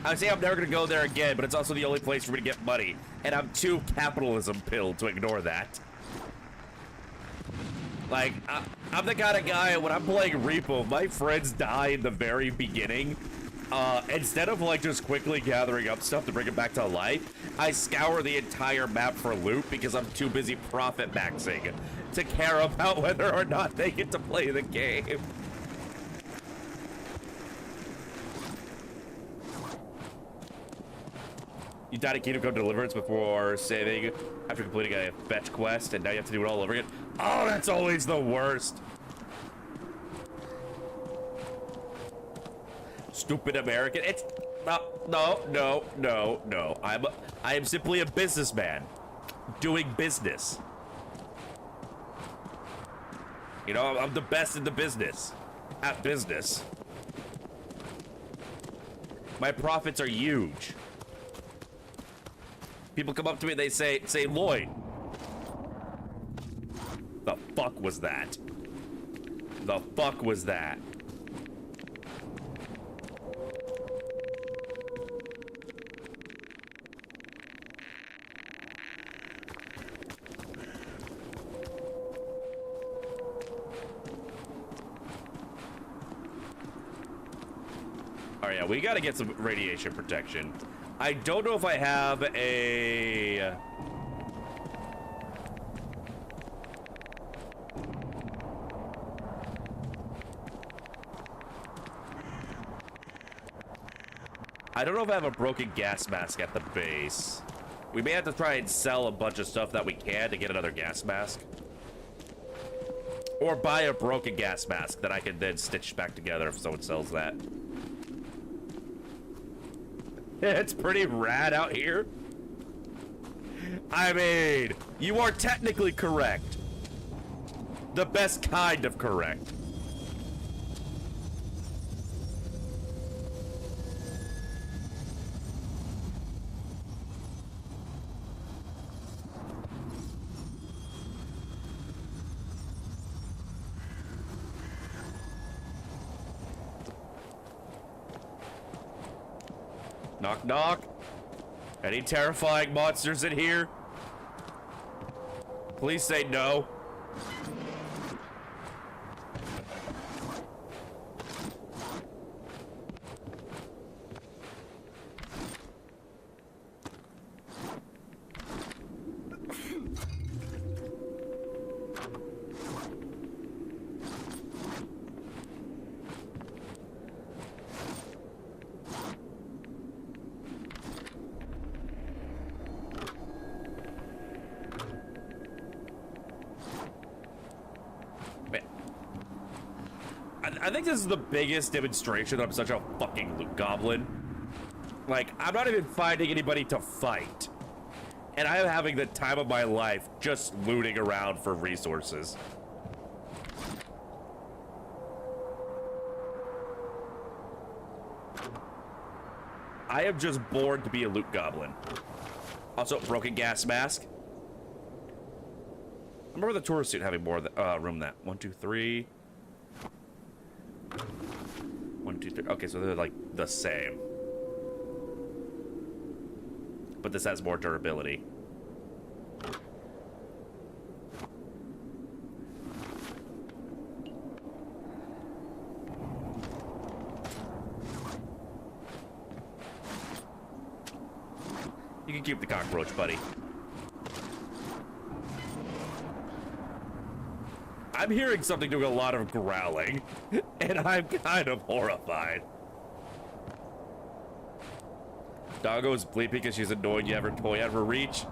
I say I'm never gonna go there again, but it's also the only place for me to get money, and I'm too capitalism pilled to ignore that. Like, I'm the kind of guy, when I'm playing Repo, my friends die in the very beginning, instead of like just quickly gathering up stuff to bring it back to life, I scour the entire map for loot because I'm too busy profit maxing to care about whether or not they get to play the game. You died at Kingdom Come Deliverance before saving after completing a fetch quest, and now you have to do it all over again. Oh, that's always the worst. Stupid American. It's no. I am simply a businessman doing business. You know, I'm the best in the business. At business. My profits are huge. People come up to me and they say, Lloyd. The fuck was that? The fuck was that? Oh yeah, we gotta get some radiation protection. I don't know if I have a... I don't know if I have a broken gas mask at the base. We may have to try and sell a bunch of stuff that we can to get another gas mask. Or buy a broken gas mask that I can then stitch back together if someone sells that. It's pretty rad out here. I mean, you are technically correct. The best kind of correct. Knock, knock. Any terrifying monsters in here? Please say no. I think this is the biggest demonstration that I'm such a fucking loot goblin. Like, I'm not even finding anybody to fight. And I am having the time of my life just looting around for resources. I am just born to be a loot goblin. Also, broken gas mask. I remember the tourist suit having more room than that. 1, 2, 3. 1, 2, 3. Okay, so they're like the same. But this has more durability. You can keep the cockroach, buddy. I'm hearing something doing a lot of growling, and I'm kind of horrified. Doggo's bleeping because she's annoyed you have her toy out of her reach.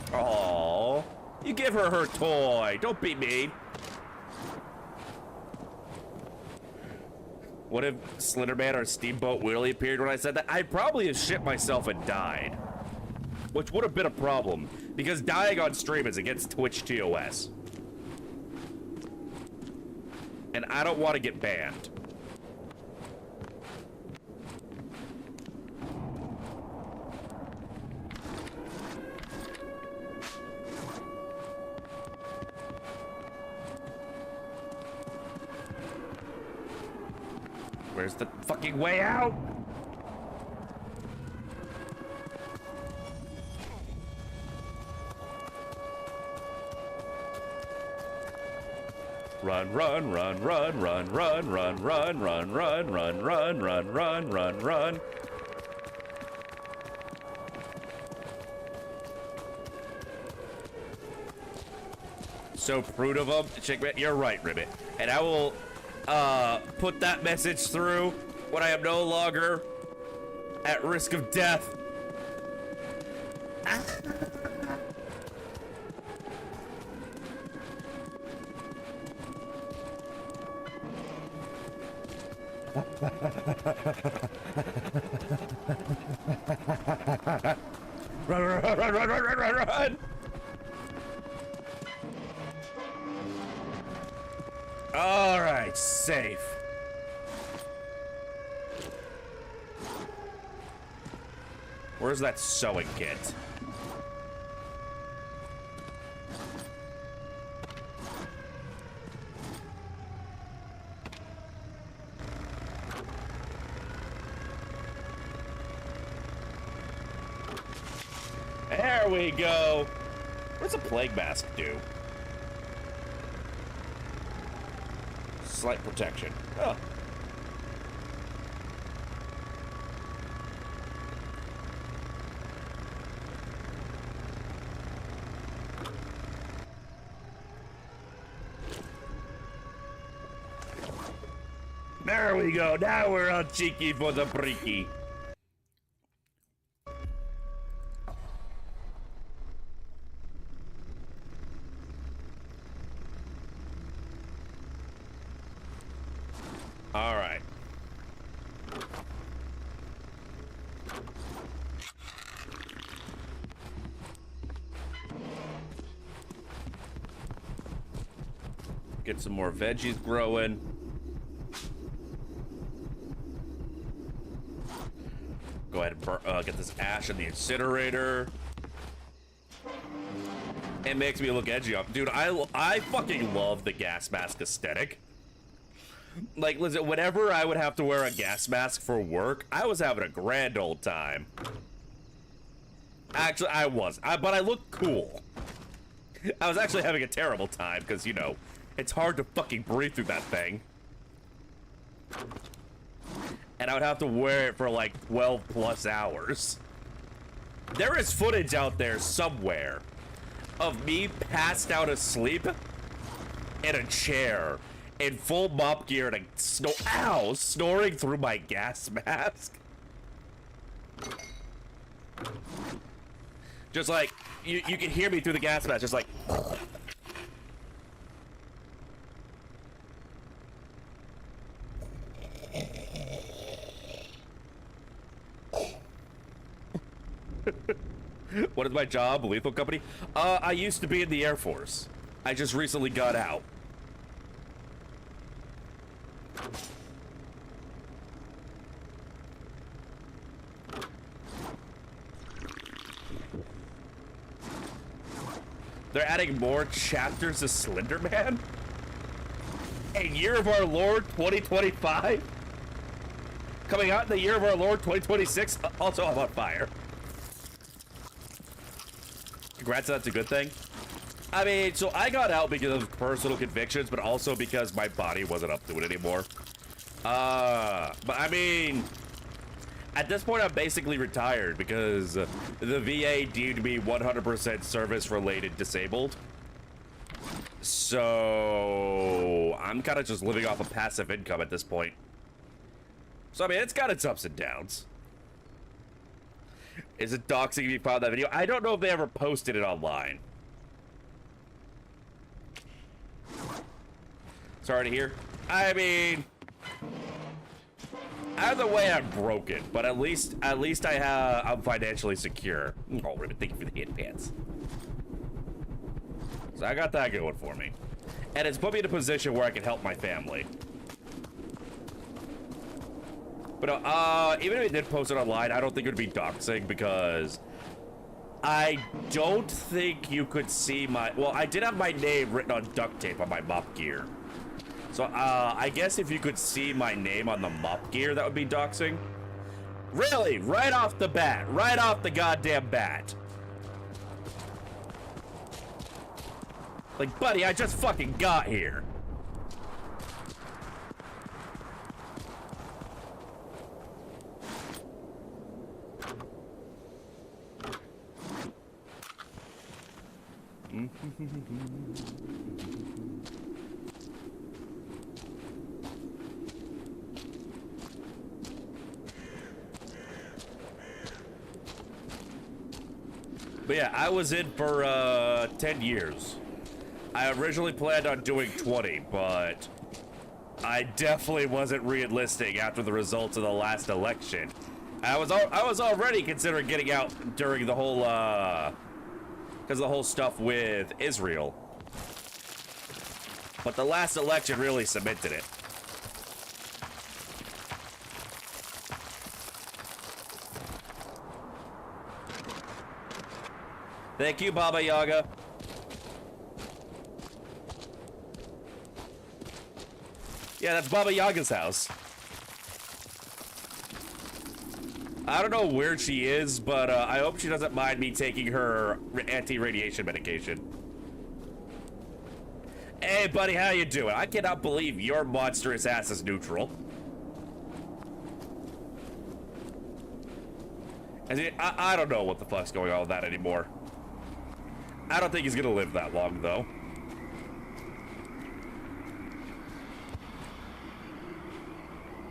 Aww. You give her her toy. Don't be mean. What if Slenderman or Steamboat Willie appeared when I said that? I probably have shit myself and died. Which would have been a problem, because dying on stream is against Twitch TOS. And I don't want to get banned. Where's the fucking way out? Run, run, run, run, run, run, run, run, run, run, run, run, run, run, run, run. So prude of them. You're right, Ribbit. And I will put that message through when I am no longer at risk of death. Run, run, run, run, run, run, run, run! All right, safe. Where's that sewing kit? There we go. What does a plague mask do? Slight protection. Oh. There we go. Now we're on Cheeki Breeki. All right. Get some more veggies growing. Go ahead and get this ash in the incinerator. It makes me look edgy up. Dude, I fucking love the gas mask aesthetic. Like, listen, whenever I would have to wear a gas mask for work, I was having a grand old time. Actually, I was. But I looked cool. I was actually having a terrible time, because, you know, it's hard to fucking breathe through that thing. And I would have to wear it for, like, 12 plus hours. There is footage out there somewhere of me passed out asleep in a chair in full mop gear and snoring through my gas mask. Just like, you can hear me through the gas mask, just like. What is my job? Lethal Company? I used to be in the Air Force. I just recently got out. They're adding more chapters of Slender Man? A year of our Lord 2025? Coming out in the year of our Lord 2026? Also, I'm on fire. Congrats, that's a good thing. I mean, so I got out because of personal convictions, but also because my body wasn't up to it anymore. But I mean, at this point, I'm basically retired because the VA deemed me 100% service-related disabled. So I'm kind of just living off of passive income at this point. So, I mean, it's got its ups and downs. Is it doxing if you found that video? I don't know if they ever posted it online. Sorry to hear. I mean, either way, I'm broken, but at least I'm financially secure. Oh, Ribbit, thank you for the hit pants. So I got that going for me, and it's put me in a position where I can help my family. But even if it did post it online, I don't think it would be doxing because I don't think you could see my. Well, I did have my name written on duct tape on my mop gear. So, I guess if you could see my name on the mop gear, that would be doxing. Really? Right off the bat. Right off the goddamn bat. Like, buddy, I just fucking got here. But yeah, I was in for 10 years. I originally planned on doing 20, but I definitely wasn't re-enlisting after the results of the last election. I was already considering getting out during the whole because of the whole stuff with Israel. But the last election really cemented it. Thank you, Baba Yaga. Yeah, that's Baba Yaga's house. I don't know where she is, but I hope she doesn't mind me taking her anti-radiation medication. Hey, buddy, how you doing? I cannot believe your monstrous ass is neutral. I don't know what the fuck's going on with that anymore. I don't think he's gonna live that long, though.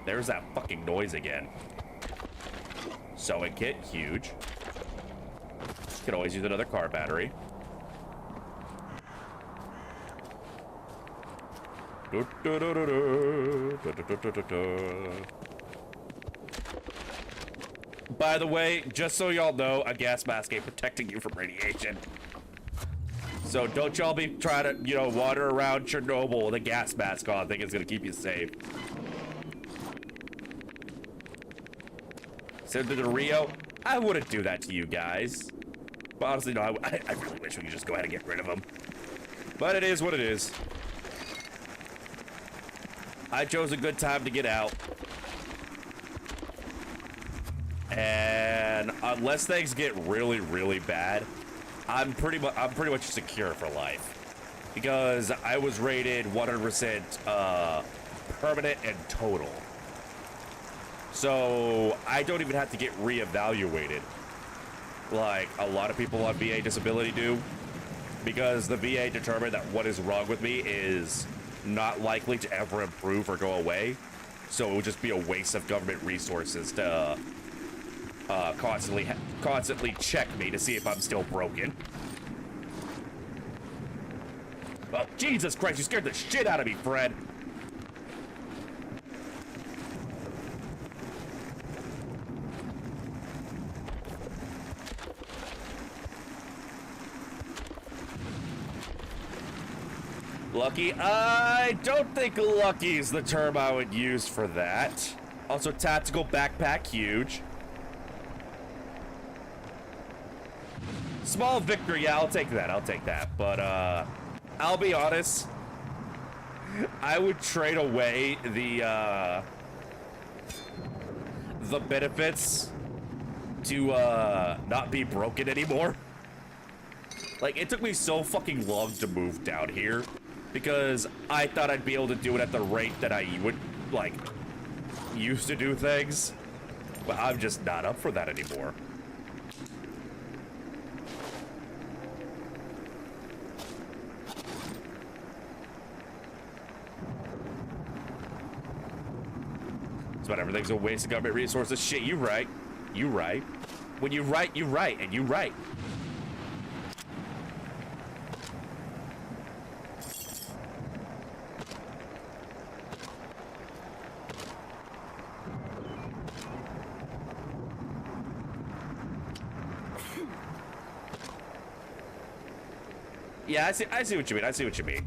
There's that fucking noise again. Sewing kit, huge. Could always use another car battery. By the way, just so y'all know, a gas mask ain't protecting you from radiation. So don't y'all be trying to, you know, wander around Chernobyl with a gas mask on, think it's gonna keep you safe. Send it to Rio? I wouldn't do that to you guys. But honestly, no, I really wish we could just go ahead and get rid of them. But it is what it is. I chose a good time to get out. And unless things get really, really bad, I'm pretty much secure for life. Because I was rated 100% permanent and total. So I don't even have to get reevaluated like a lot of people on VA disability do, because the VA determined that what is wrong with me is not likely to ever improve or go away. So it would just be a waste of government resources to constantly check me to see if I'm still broken. Oh, Jesus Christ, you scared the shit out of me, Fred. Lucky? I don't think lucky is the term I would use for that. Also, tactical backpack, huge. Small victory, yeah, I'll take that. But, I'll be honest. I would trade away the benefits to, not be broken anymore. Like, it took me so fucking long to move down here, because I thought I'd be able to do it at the rate that I would, like, used to do things. But I'm just not up for that anymore. So but everything's a waste of government resources. Shit, you right. You right. When you right, you right, and you right. Yeah, I see what you mean. I see what you mean.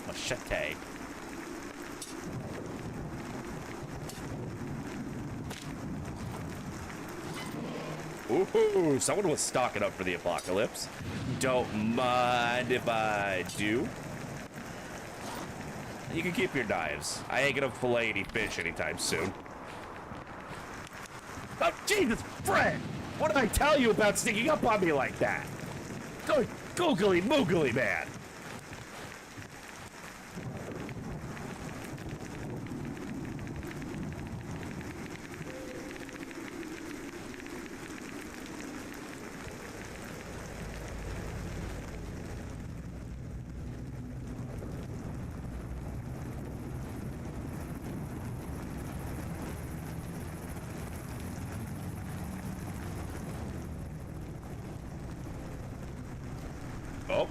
Machete. Ooh, someone was stocking up for the apocalypse. Don't mind if I do. You can keep your knives. I ain't gonna fillet any fish anytime soon. Oh, Jesus, Fred! What did I tell you about sneaking up on me like that? Go, googly moogly, man! Oh.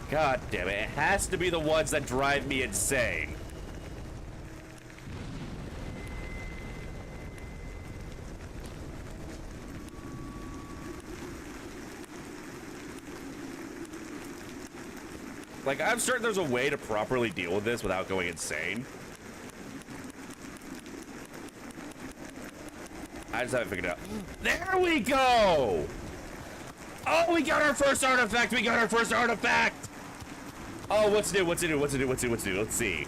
God damn it. It has to be the ones that drive me insane. Like, I'm certain there's a way to properly deal with this without going insane. I just haven't figured it out. There we go! Oh, we got our first artifact! We got our first artifact! Oh, what's new? What's new? What's new? What's new? What's new? Let's see.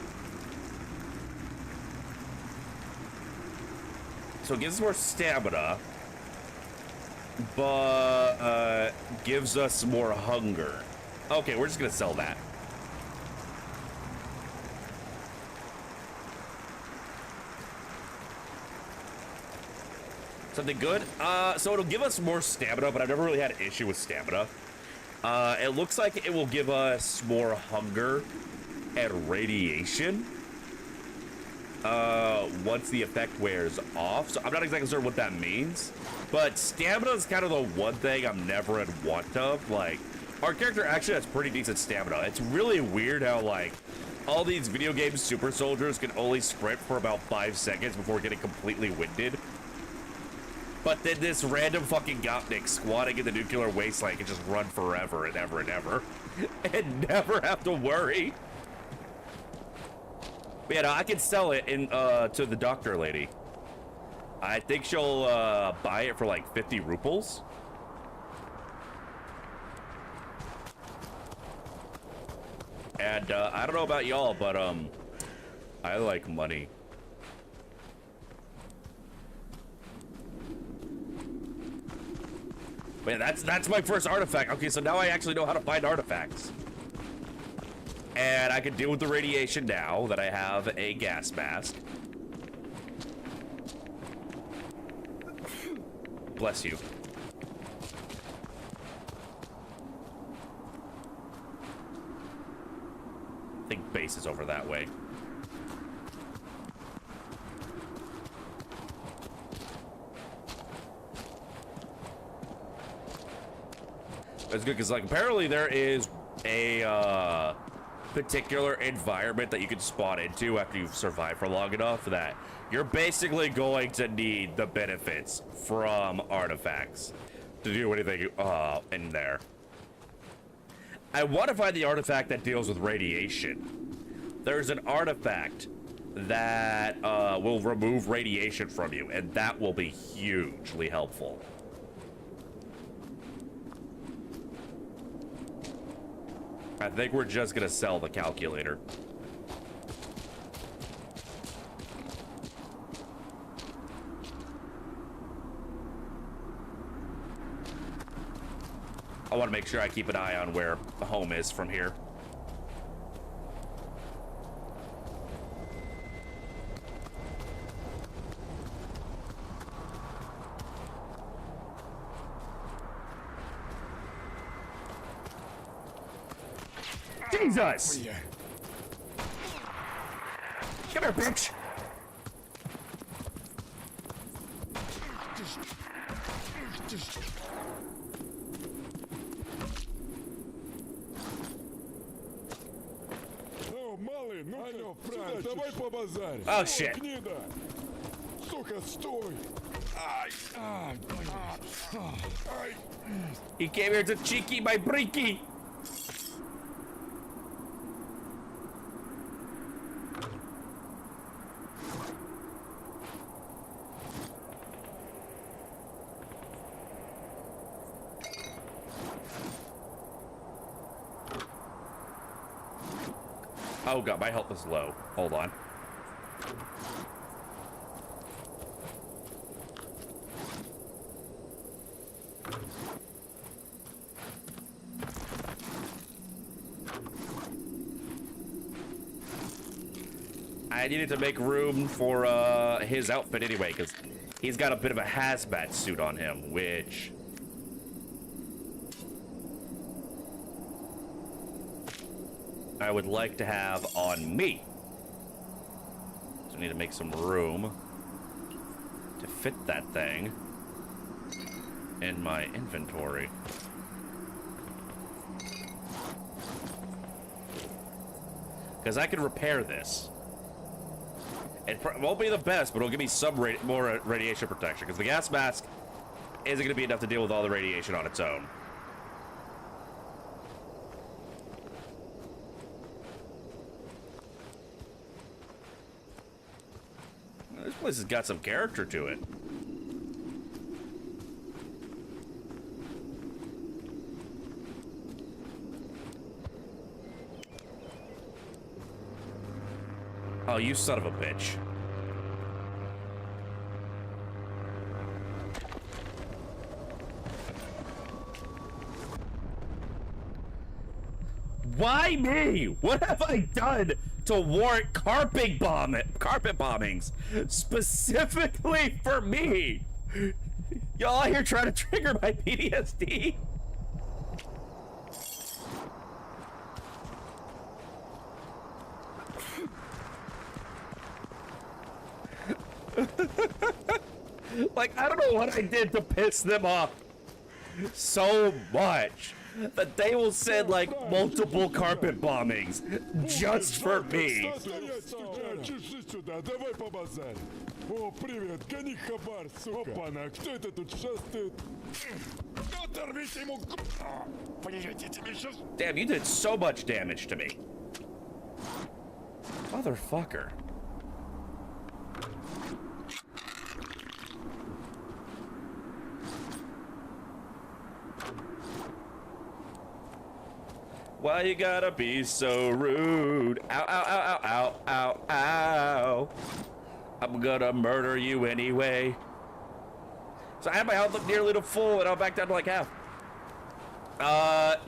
So it gives us more stamina, but gives us more hunger. Okay, we're just gonna sell that. Something good? So it'll give us more stamina, but I've never really had an issue with stamina. It looks like it will give us more hunger and radiation once the effect wears off. So I'm not exactly sure what that means, but stamina is kind of the one thing I'm never in want of. Like, our character actually has pretty decent stamina. It's really weird how, like, all these video game super soldiers can only sprint for about 5 seconds before getting completely winded. But then this random fucking Gopnik squatting in the nuclear wasteland can just run forever and ever and ever. And never have to worry. But yeah, no, I can sell it in to the doctor lady. I think she'll buy it for like 50 ruples. And I don't know about y'all, but I like money. Man, that's my first artifact. Okay, so now I actually know how to find artifacts. And I can deal with the radiation now that I have a gas mask. Bless you. I think base is over that way. That's good, because, like, apparently there is a particular environment that you can spawn into after you've survived for long enough that you're basically going to need the benefits from artifacts to do anything in there. I want to find the artifact that deals with radiation. There's an artifact that will remove radiation from you, and that will be hugely helpful. I think we're just gonna sell the calculator. I want to make sure I keep an eye on where home is from here. Jesus! Come here, bitch! Oh shit! He came here to Cheeki Breeki! Oh god, my health is low. Hold on. I needed to make room for his outfit anyway, because he's got a bit of a hazmat suit on him, which... I would like to have on me. So I need to make some room to fit that thing in my inventory. Because I can repair this. It won't be the best, but it'll give me some more radiation protection, because the gas mask isn't going to be enough to deal with all the radiation on its own. This place has got some character to it. Oh, you son of a bitch. Why me? What have I done to warrant carpet bombings? Specifically for me? Y'all here trying to trigger my PTSD? Like, I don't know what I did to piss them off so much that they will send, like, multiple carpet bombings just for me. Damn, you did so much damage to me. Motherfucker. Why you gotta be so rude? Ow, ow, ow, ow, ow, ow, ow. I'm gonna murder you anyway. So I had my health up nearly to full, and I'm back down to like half.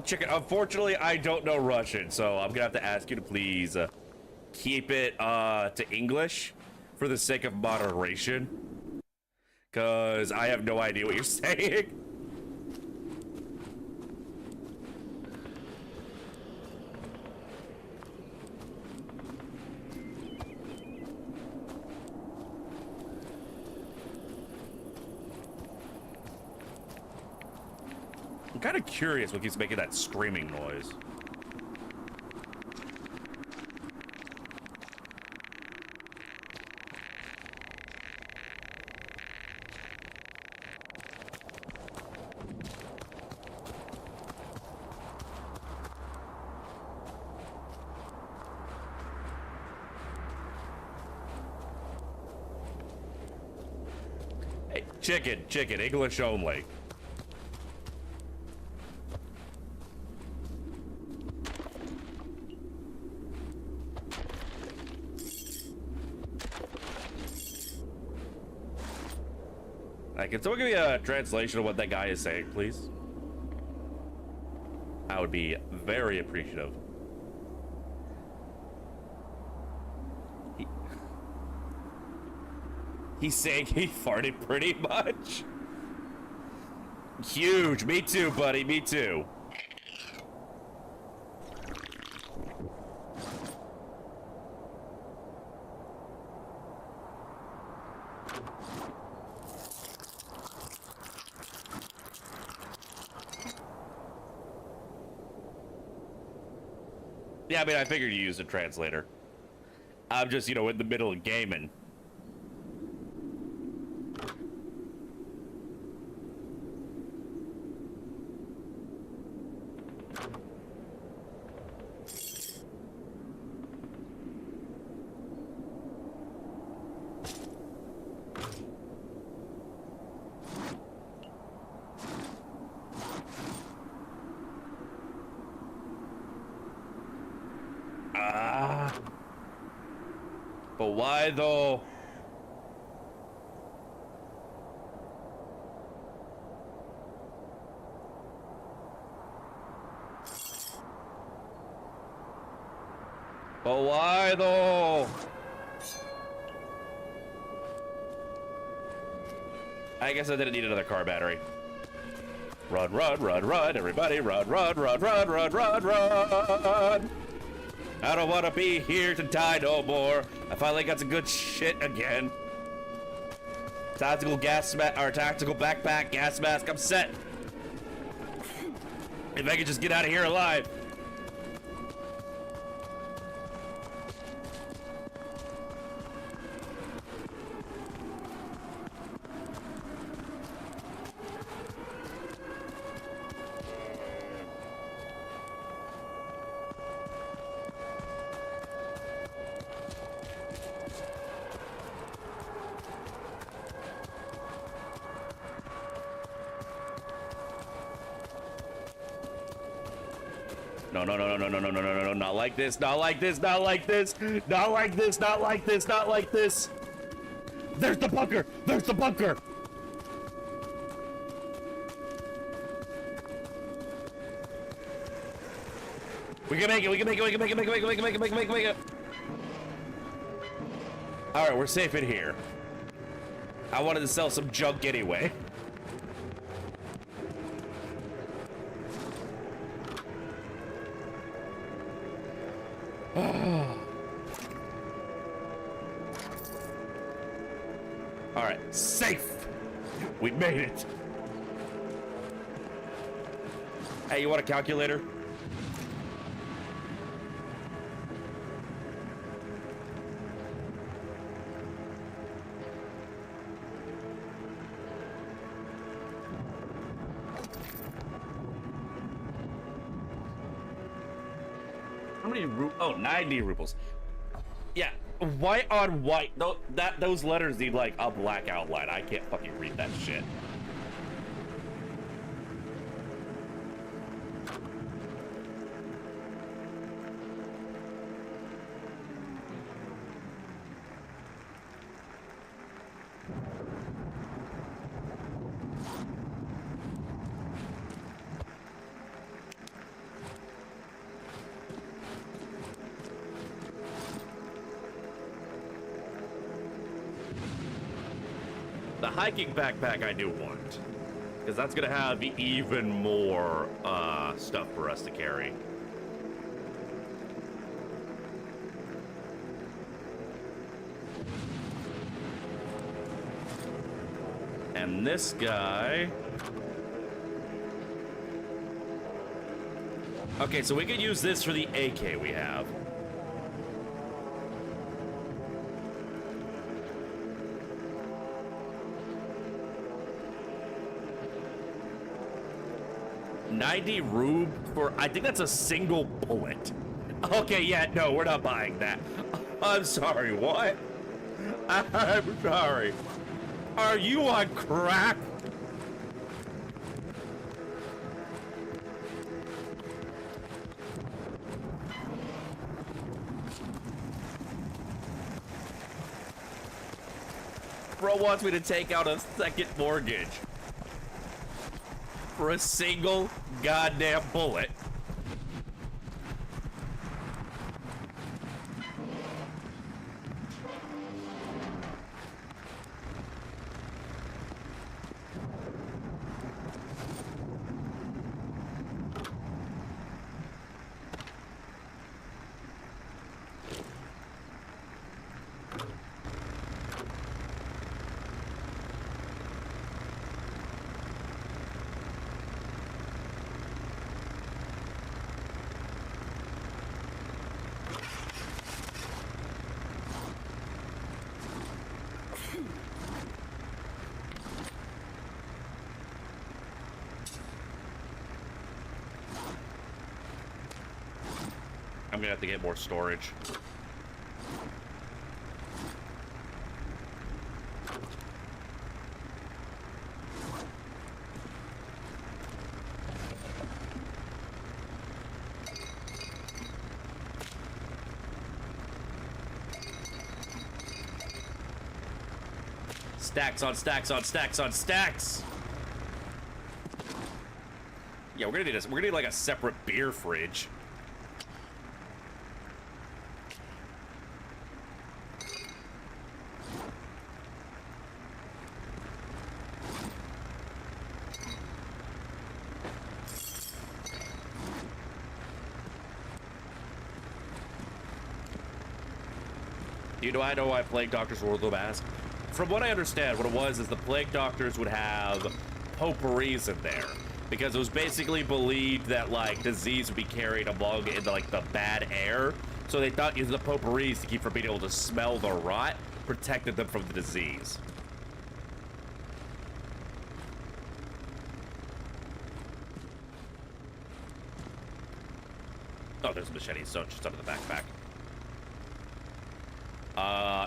Chicken, unfortunately, I don't know Russian, so I'm gonna have to ask you to please keep it to English for the sake of moderation. Because I have no idea what you're saying. I'm kind of curious what keeps making that screaming noise. Hey, chicken, English only. Can someone give me a translation of what that guy is saying, please? I would be very appreciative. He's saying he farted pretty much. Huge. Me too, buddy. Me too. Yeah, I mean, I figured you used a translator. I'm just, you know, in the middle of gaming. But why though? But why though? I guess I didn't need another car battery. Run, run, run, run, everybody run, run, run, run, run, run, run. I don't want to be here to die no more. I finally got some good shit again. Tactical gas mask, or tactical backpack, gas mask, I'm set. If I could just get out of here alive. No, no, no, no, no, no, no, no, no, no, not like this, not like this, not like this, not like this, not like this, not like this. There's the bunker! There's the bunker! We can make it, we can make it, we can make it, make it, make it, make it, make it, make it, make it, make it. Alright, we're safe in here. I wanted to sell some junk anyway. Alright, safe! We made it! Hey, you want a calculator? How many oh, 90 rubles. Yeah, white on white. Those letters need like a black outline. I can't fucking read that shit. The hiking backpack I do want, because that's gonna have even more stuff for us to carry. And this guy. Okay, so we could use this for the AK we have. $90 rube for, I think that's a single bullet. Okay, yeah, no, we're not buying that. I'm sorry, what? I'm sorry. Are you on crack? Bro wants me to take out a second mortgage for a single goddamn bullet. I'm gonna have to get more storage. Stacks on stacks on stacks on stacks. Yeah, we're gonna need we're gonna need like a separate beer fridge. You know, I know why plague doctors wore the mask. From what I understand, what it was is the plague doctors would have potpourris in there because it was basically believed that like disease would be carried among in like the bad air. So they thought using the potpourris to keep from being able to smell the rot protected them from the disease. Oh, there's a machete, so just under the backpack.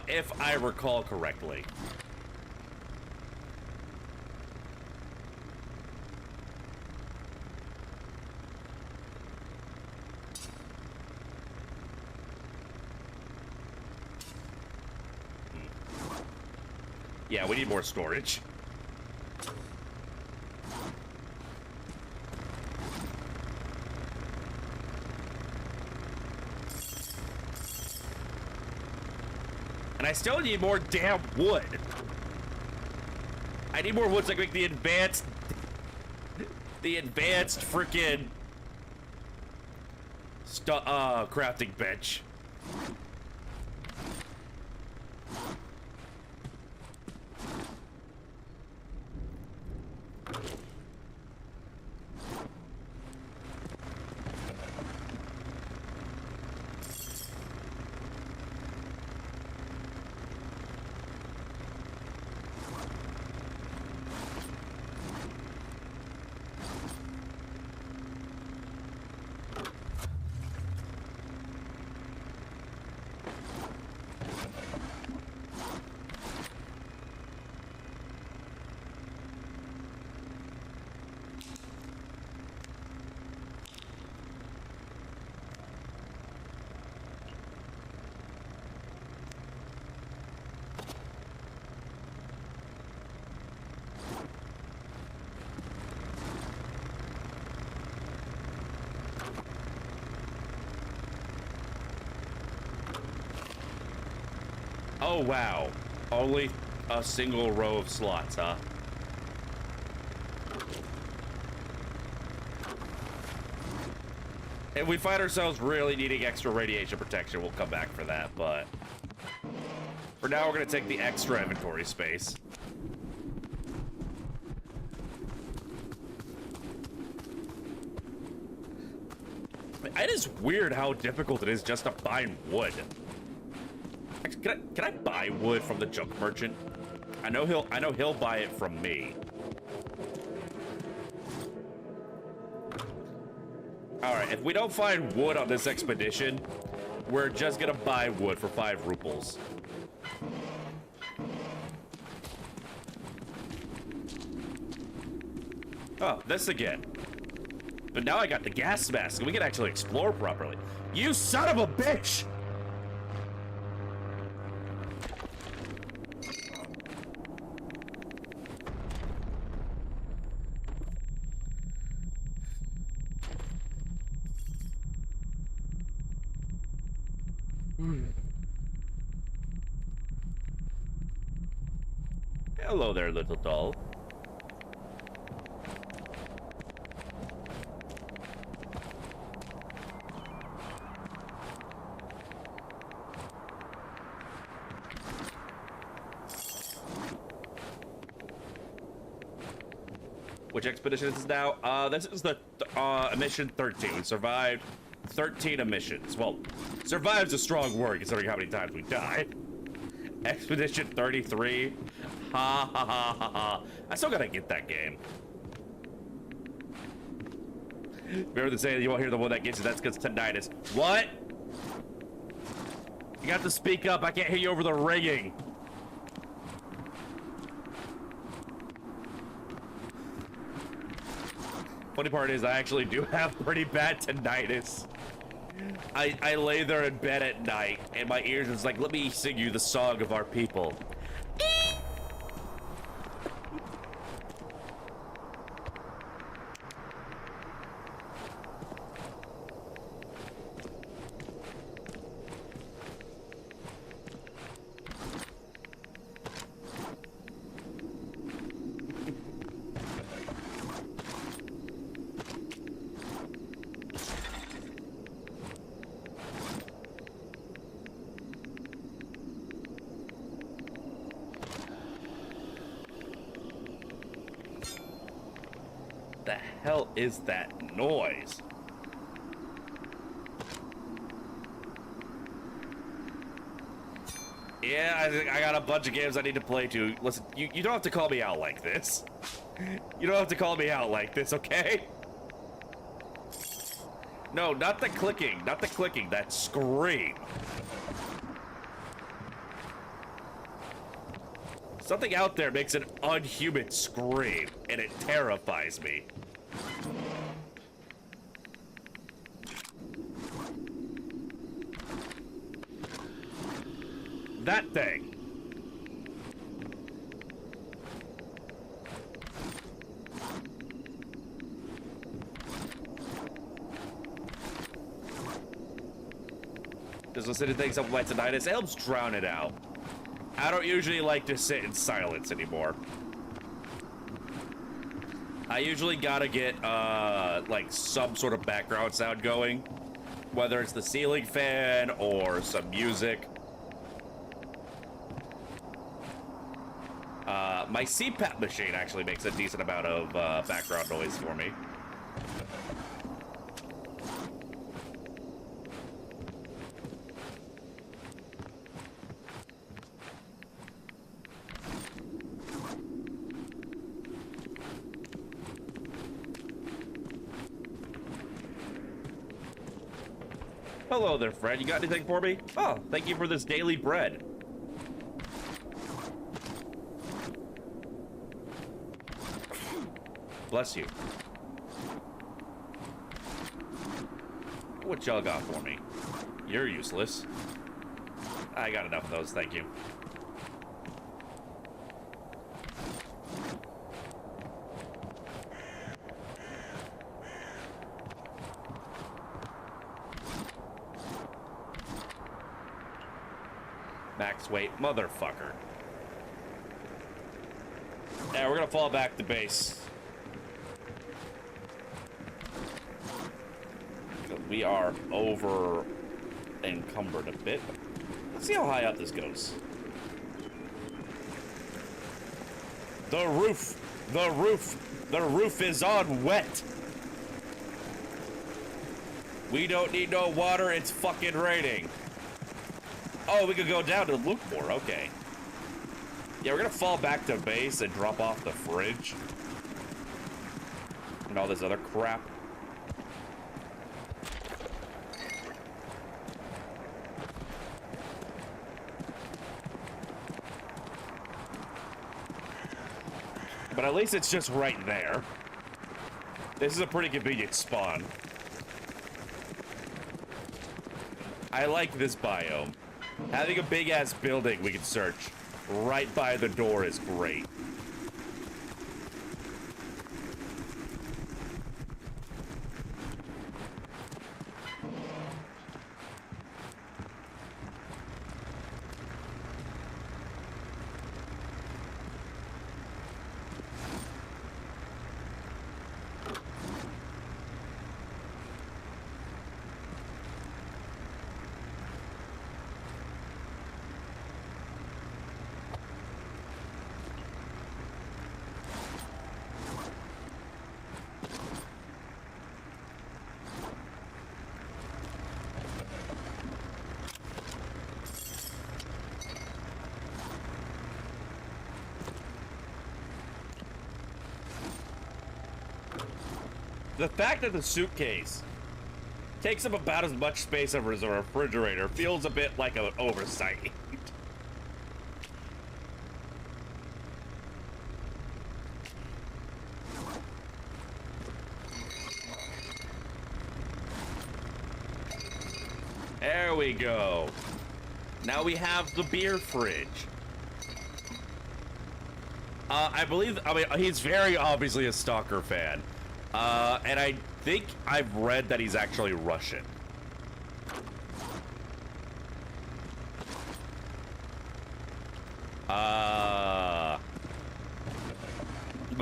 If I recall correctly. Yeah, we need more storage. And I still need more damn wood. I need more wood so I can make the advanced freaking crafting bench. Oh, wow. Only a single row of slots, huh? If we find ourselves really needing extra radiation protection, we'll come back for that, but for now, we're gonna take the extra inventory space. It is weird how difficult it is just to find wood. Can I buy wood from the junk merchant? I know he'll buy it from me. All right, if we don't find wood on this expedition, we're just gonna buy wood for 5 rubles. Oh, this again. But now I got the gas mask, and we can actually explore properly. You son of a bitch! Hello there, little doll. Which expedition is this now? This is the mission 13. We survived 13 emissions. Well, survived's a strong word considering how many times we died. Expedition 33. Ha ha ha ha ha. I still gotta get that game. Remember the saying, you won't hear the one that gets you, that's because tinnitus. What? You got to speak up, I can't hear you over the ringing. Funny part is I actually do have pretty bad tinnitus. I lay there in bed at night and my ears is like, let me sing you the song of our people. hell is that noise? Yeah, I got a bunch of games I need to play too. Listen, you don't have to call me out like this. You don't have to call me out like this, okay? No, not the clicking. Not the clicking. That scream. Something out there makes an unhuman scream, and it terrifies me. That thing. Just listening to things up my tinnitus. It helps drown it out. I don't usually like to sit in silence anymore. I usually gotta get, like, some sort of background sound going. Whether it's the ceiling fan or some music. My CPAP machine actually makes a decent amount of, background noise for me. Hello there, Fred. You got anything for me? Oh, thank you for this daily bread. Bless you. What y'all got for me? You're useless. I got enough of those, thank you. Max weight, motherfucker. Yeah, we're gonna fall back to base. We are over encumbered a bit. Let's see how high up this goes. The roof is on wet. We don't need no water, it's fucking raining. Oh, we could go down to look more, okay. Yeah, we're gonna fall back to base and drop off the fridge. And all this other crap. But at least it's just right there. This is a pretty convenient spawn. I like this biome. Having a big-ass building we can search right by the door is great. The fact that the suitcase takes up about as much space as a refrigerator feels a bit like an oversight. There we go. Now we have the beer fridge. I mean, he's very obviously a Stalker fan. And I think I've read that he's actually Russian. But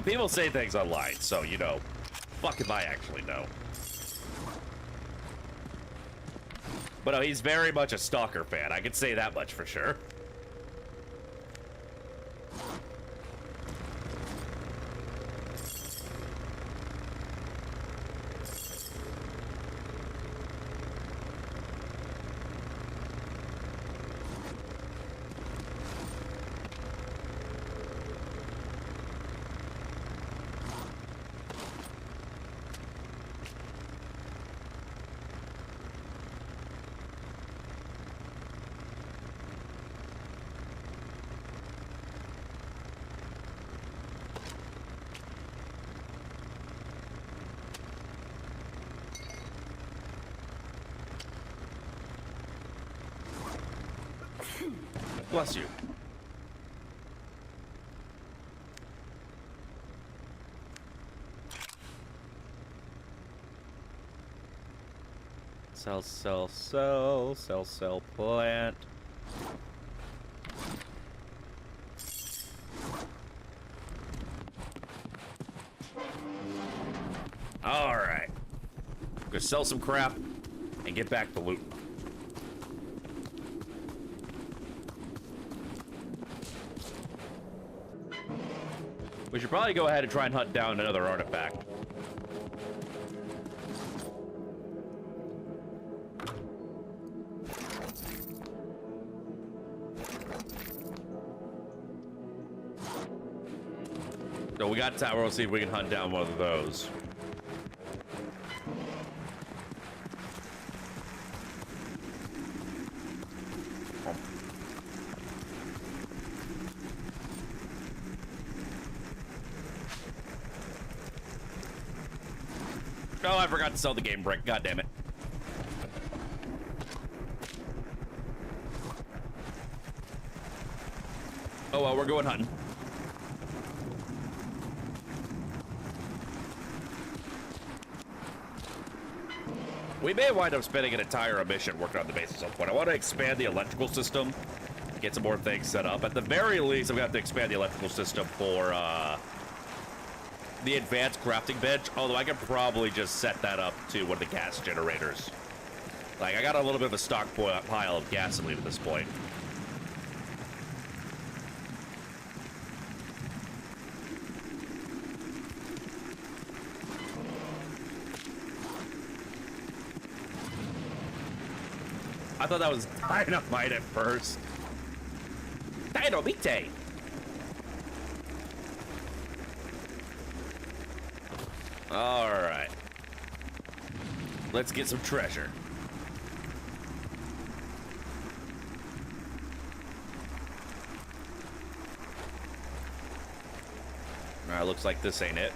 people say things online, so, you know, fuck if I actually know. But no, he's very much a Stalker fan. I can say that much for sure. Bless you. Sell, sell, sell, sell, sell, plant. Alright. Go sell some crap and get back to loot. We should probably go ahead and try and hunt down another artifact. So we got tower. We'll see if we can hunt down one of those. Oh, I forgot to sell the game brick. God damn it. Oh well, we're going hunting. We may wind up spending an entire mission working on the base at some point. I want to expand the electrical system, get some more things set up. At the very least, I'm going to have to expand the electrical system for the advanced crafting bench, although I could probably just set that up to one of the gas generators. Like, I got a little bit of a stockpile of gasoline at this point. I thought that was dynamite at first. Dynamite! Alright. Let's get some treasure. Alright, looks like this ain't it.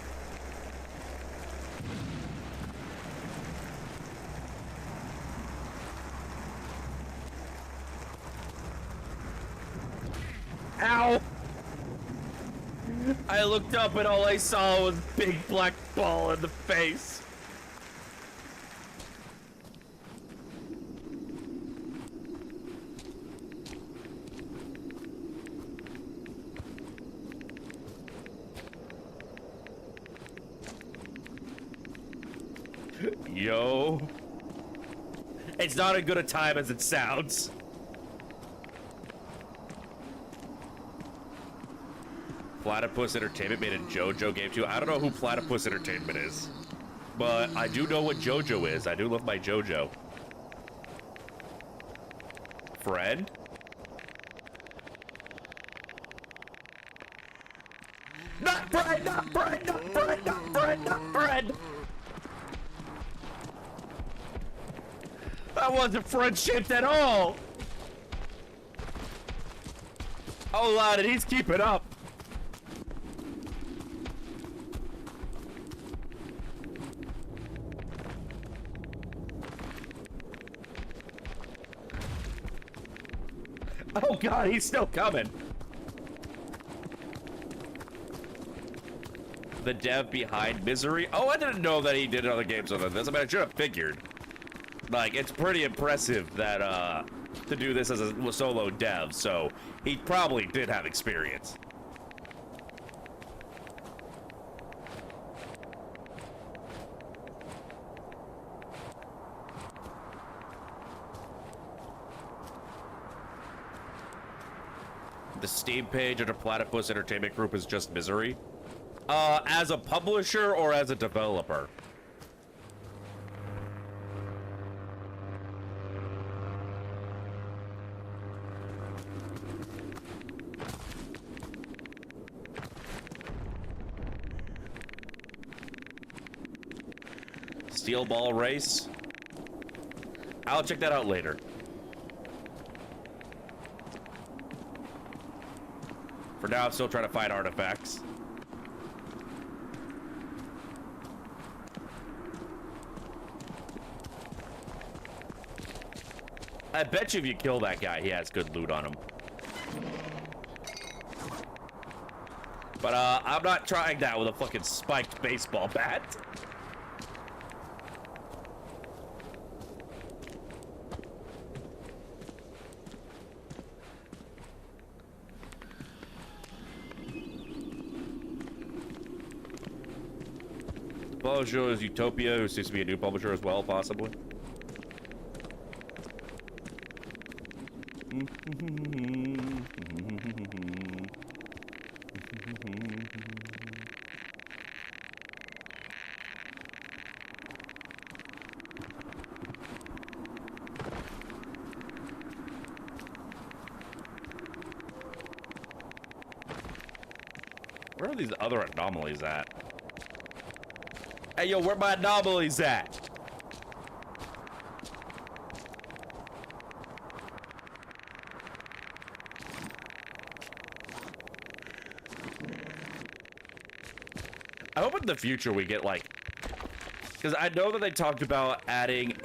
Ow! I looked up and all I saw was big black ball in the face. Yo. It's not as good a time as it sounds. Platypus Entertainment made a JoJo game too. I don't know who Platypus Entertainment is, but I do know what JoJo is. I do love my JoJo. Friend? Not friend, not friend, not friend, not friend, not friend! That wasn't friend-shaped at all! Oh, lad, and he's keeping up. Oh god, he's still coming. The dev behind Misery. Oh, I didn't know that he did other games other than this. I mean, I should have figured. Like, it's pretty impressive that, to do this as a solo dev, so he probably did have experience. The Steam page under Platypus Entertainment Group is just Misery. As a publisher or as a developer? Steel Ball Race? I'll check that out later. For now, I'm still trying to find artifacts. I bet you if you kill that guy, he has good loot on him. But I'm not trying that with a fucking spiked baseball bat. The publisher is Utopia, who seems to be a new publisher as well, possibly. Where are these other anomalies at? Hey, yo, where my anomalies at? I hope in the future we get, like... Because I know that they talked about adding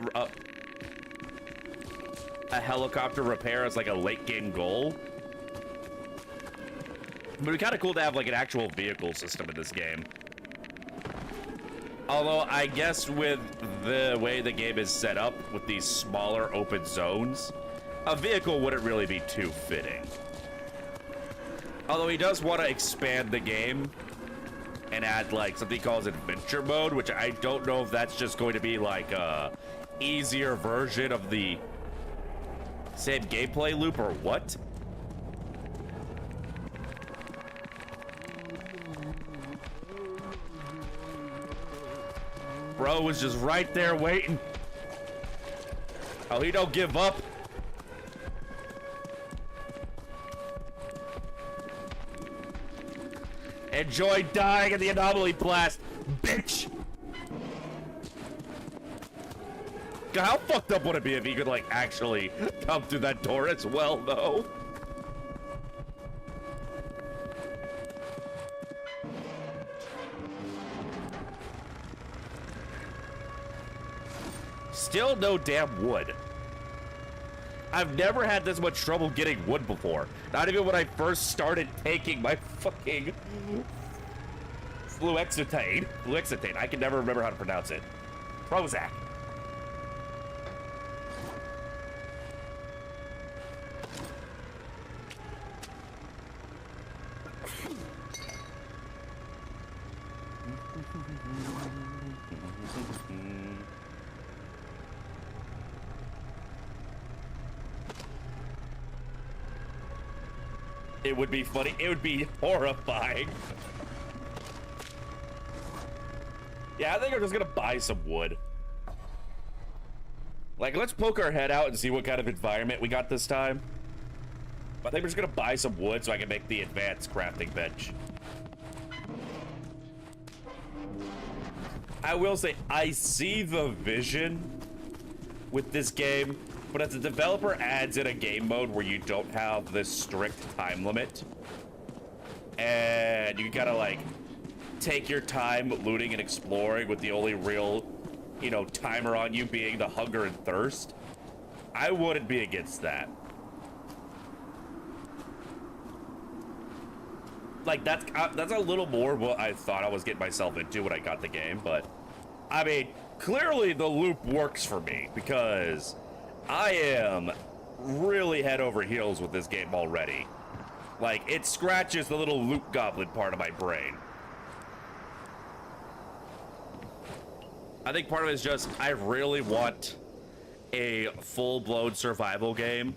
a helicopter repair as, like, a late-game goal. But it'd be kind of cool to have, like, an actual vehicle system in this game. Although, I guess with the way the game is set up, with these smaller open zones, a vehicle wouldn't really be too fitting. Although he does want to expand the game and add, like, something he calls adventure mode, which I don't know if that's just going to be, like, a easier version of the same gameplay loop or what. Bro was just right there waiting. Oh, he don't give up. Enjoy dying in the anomaly blast, bitch. God, how fucked up would it be if he could, like, actually come through that door as well, though? Still no damn wood. I've never had this much trouble getting wood before. Not even when I first started taking my fucking fluoxetine. Fluoxetine. I can never remember how to pronounce it. Prozac. It would be funny. It would be horrifying. Yeah, I think I'm just gonna buy some wood. Like, let's poke our head out and see what kind of environment we got this time. I think we're just gonna buy some wood so I can make the advanced crafting bench. I will say, I see the vision with this game. But as the developer adds in a game mode where you don't have this strict time limit, and you gotta, like, take your time looting and exploring with the only real, you know, timer on you being the hunger and thirst, I wouldn't be against that. Like, that's a little more what I thought I was getting myself into when I got the game, but, I mean, clearly the loop works for me, because I am really head over heels with this game already. Like, it scratches the little loot goblin part of my brain. I think part of it is just, I really want a full-blown survival game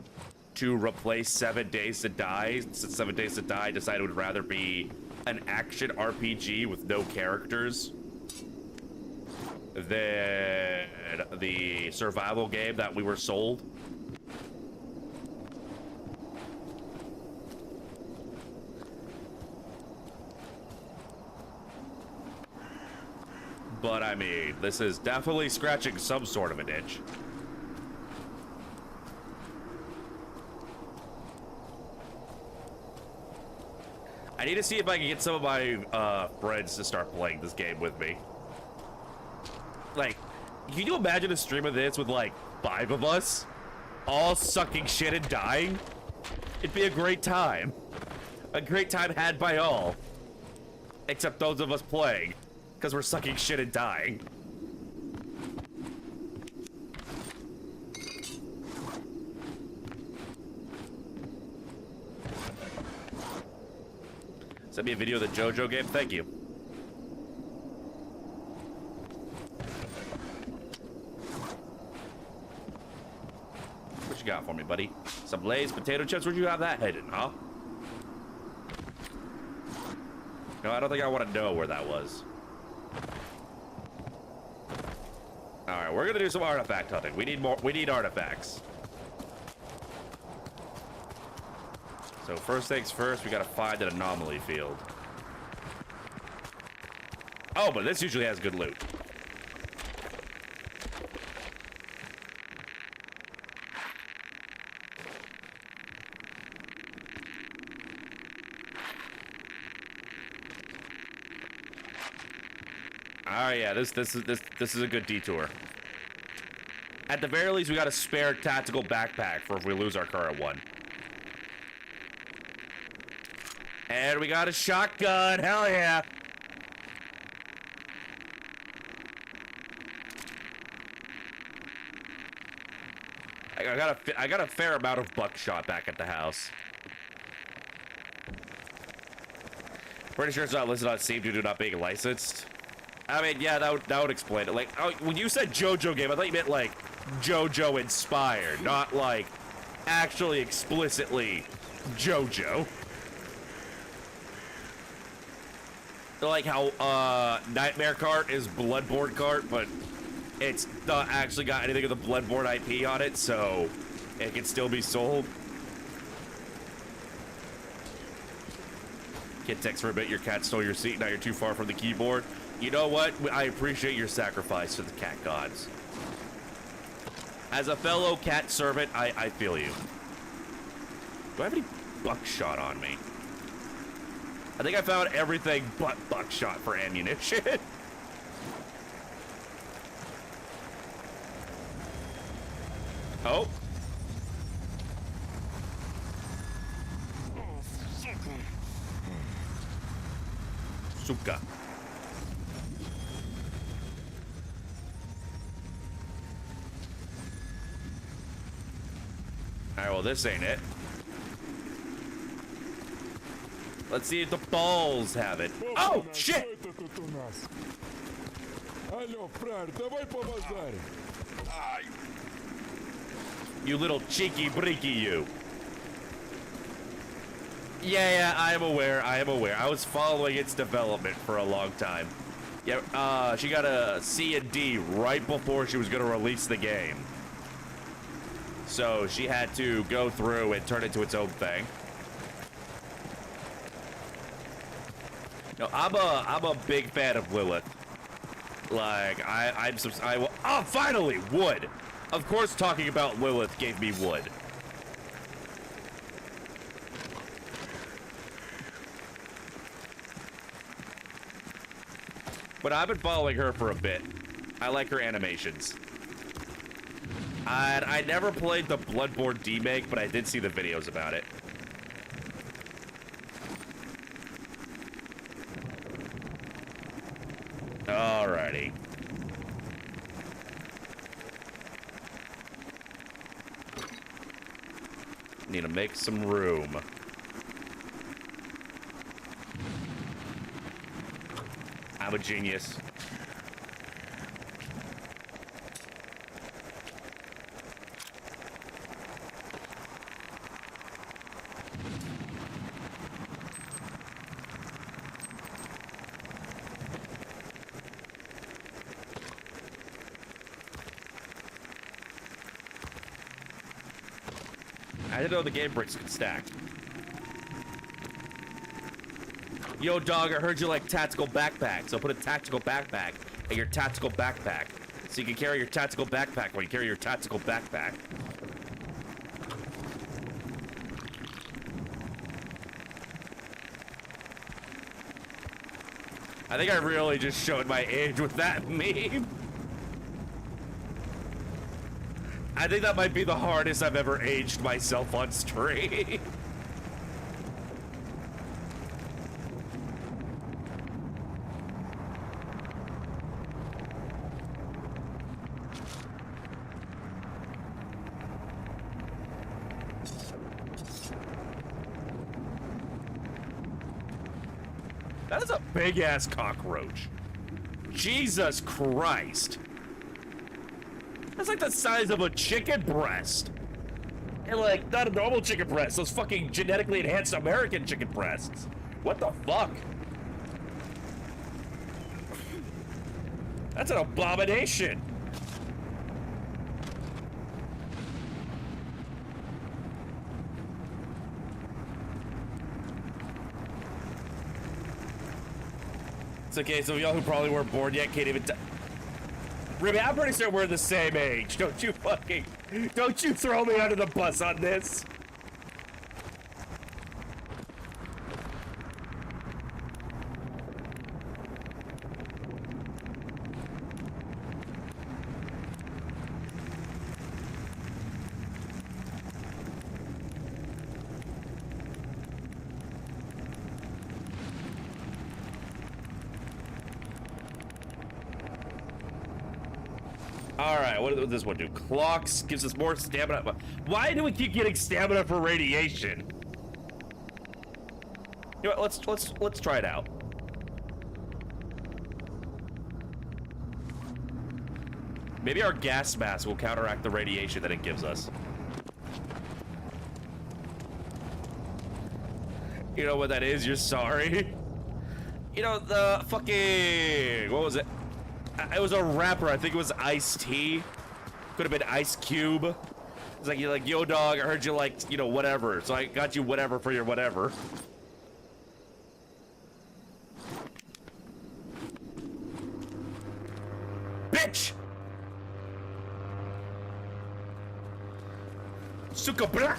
to replace 7 Days to Die, since 7 Days to Die decided it would rather be an action RPG with no characters than the survival game that we were sold. But I mean, this is definitely scratching some sort of an itch. I need to see if I can get some of my friends to start playing this game with me. Like, can you imagine a stream of this with, like, 5 of us? all sucking shit and dying, it'd be a great time. A great time had by all. Except those of us playing, because we're sucking shit and dying. Send me a video of the JoJo game. Thank you. What you got for me, buddy? Some Lay's potato chips? Where'd you have that hidden, huh? No, I don't think I want to know where that was. Alright, we're gonna do some artifact hunting. We need more. We need artifacts. So first things first, we gotta find an anomaly field. Oh, but this usually has good loot. Oh yeah, this is a good detour. At the very least, we got a spare tactical backpack for if we lose our current one. And we got a shotgun. Hell yeah. I got a fair amount of buckshot back at the house. Pretty sure it's not listed on Steam due to not being licensed. I mean, yeah, that would explain it. Like, oh, when you said JoJo game, I thought you meant like JoJo inspired, not like actually explicitly JoJo. Like how Nightmare Cart is Bloodborne Cart, but it's not actually got anything of the Bloodborne IP on it, so it can still be sold. Kid text for a bit, your cat stole your seat, now you're too far from the keyboard. You know what? I appreciate your sacrifice to the cat gods. As a fellow cat servant, I feel you. Do I have any buckshot on me? I think I found everything but buckshot for ammunition. Oh. Suka. Alright, well, this ain't it. Let's see if the balls have it. Oh, shit! You little Cheeki Breeki, you. Yeah, I am aware, I am aware. I was following its development for a long time. Yeah, she got a C and D right before she was gonna release the game. So she had to go through and turn it into its own thing. No, I'm a big fan of Lilith. Like, oh, finally, wood. Of course, talking about Lilith gave me wood. But I've been following her for a bit. I like her animations. I never played the Bloodborne demake, but I did see the videos about it. Alrighty. Need to make some room. I'm a genius. I didn't know the game bricks could stack. Yo, dog, I heard you like tactical backpacks. So put a tactical backpack in your tactical backpack. So you can carry your tactical backpack when you carry your tactical backpack. I think I really just showed my age with that meme. I think that might be the hardest I've ever aged myself on stream. That is a big-ass cockroach. Jesus Christ. That's like the size of a chicken breast. And like, not a normal chicken breast, those fucking genetically enhanced American chicken breasts. What the fuck? That's an abomination. It's okay, some of y'all who probably weren't born yet can't even Ribby, I'm pretty sure we're the same age. Don't you throw me under the bus on this. Alright, what does this one do? Clocks gives us more stamina. Why do we keep getting stamina for radiation? You know what, let's try it out. Maybe our gas mask will counteract the radiation that it gives us. You know what that is? You're sorry. You know, the fucking... What was it? It was a rapper. I think it was Ice-T. Could have been Ice Cube. It's like, you're like, yo, dog, I heard you like, you know, whatever. So I got you whatever for your whatever. Bitch! Suka blah!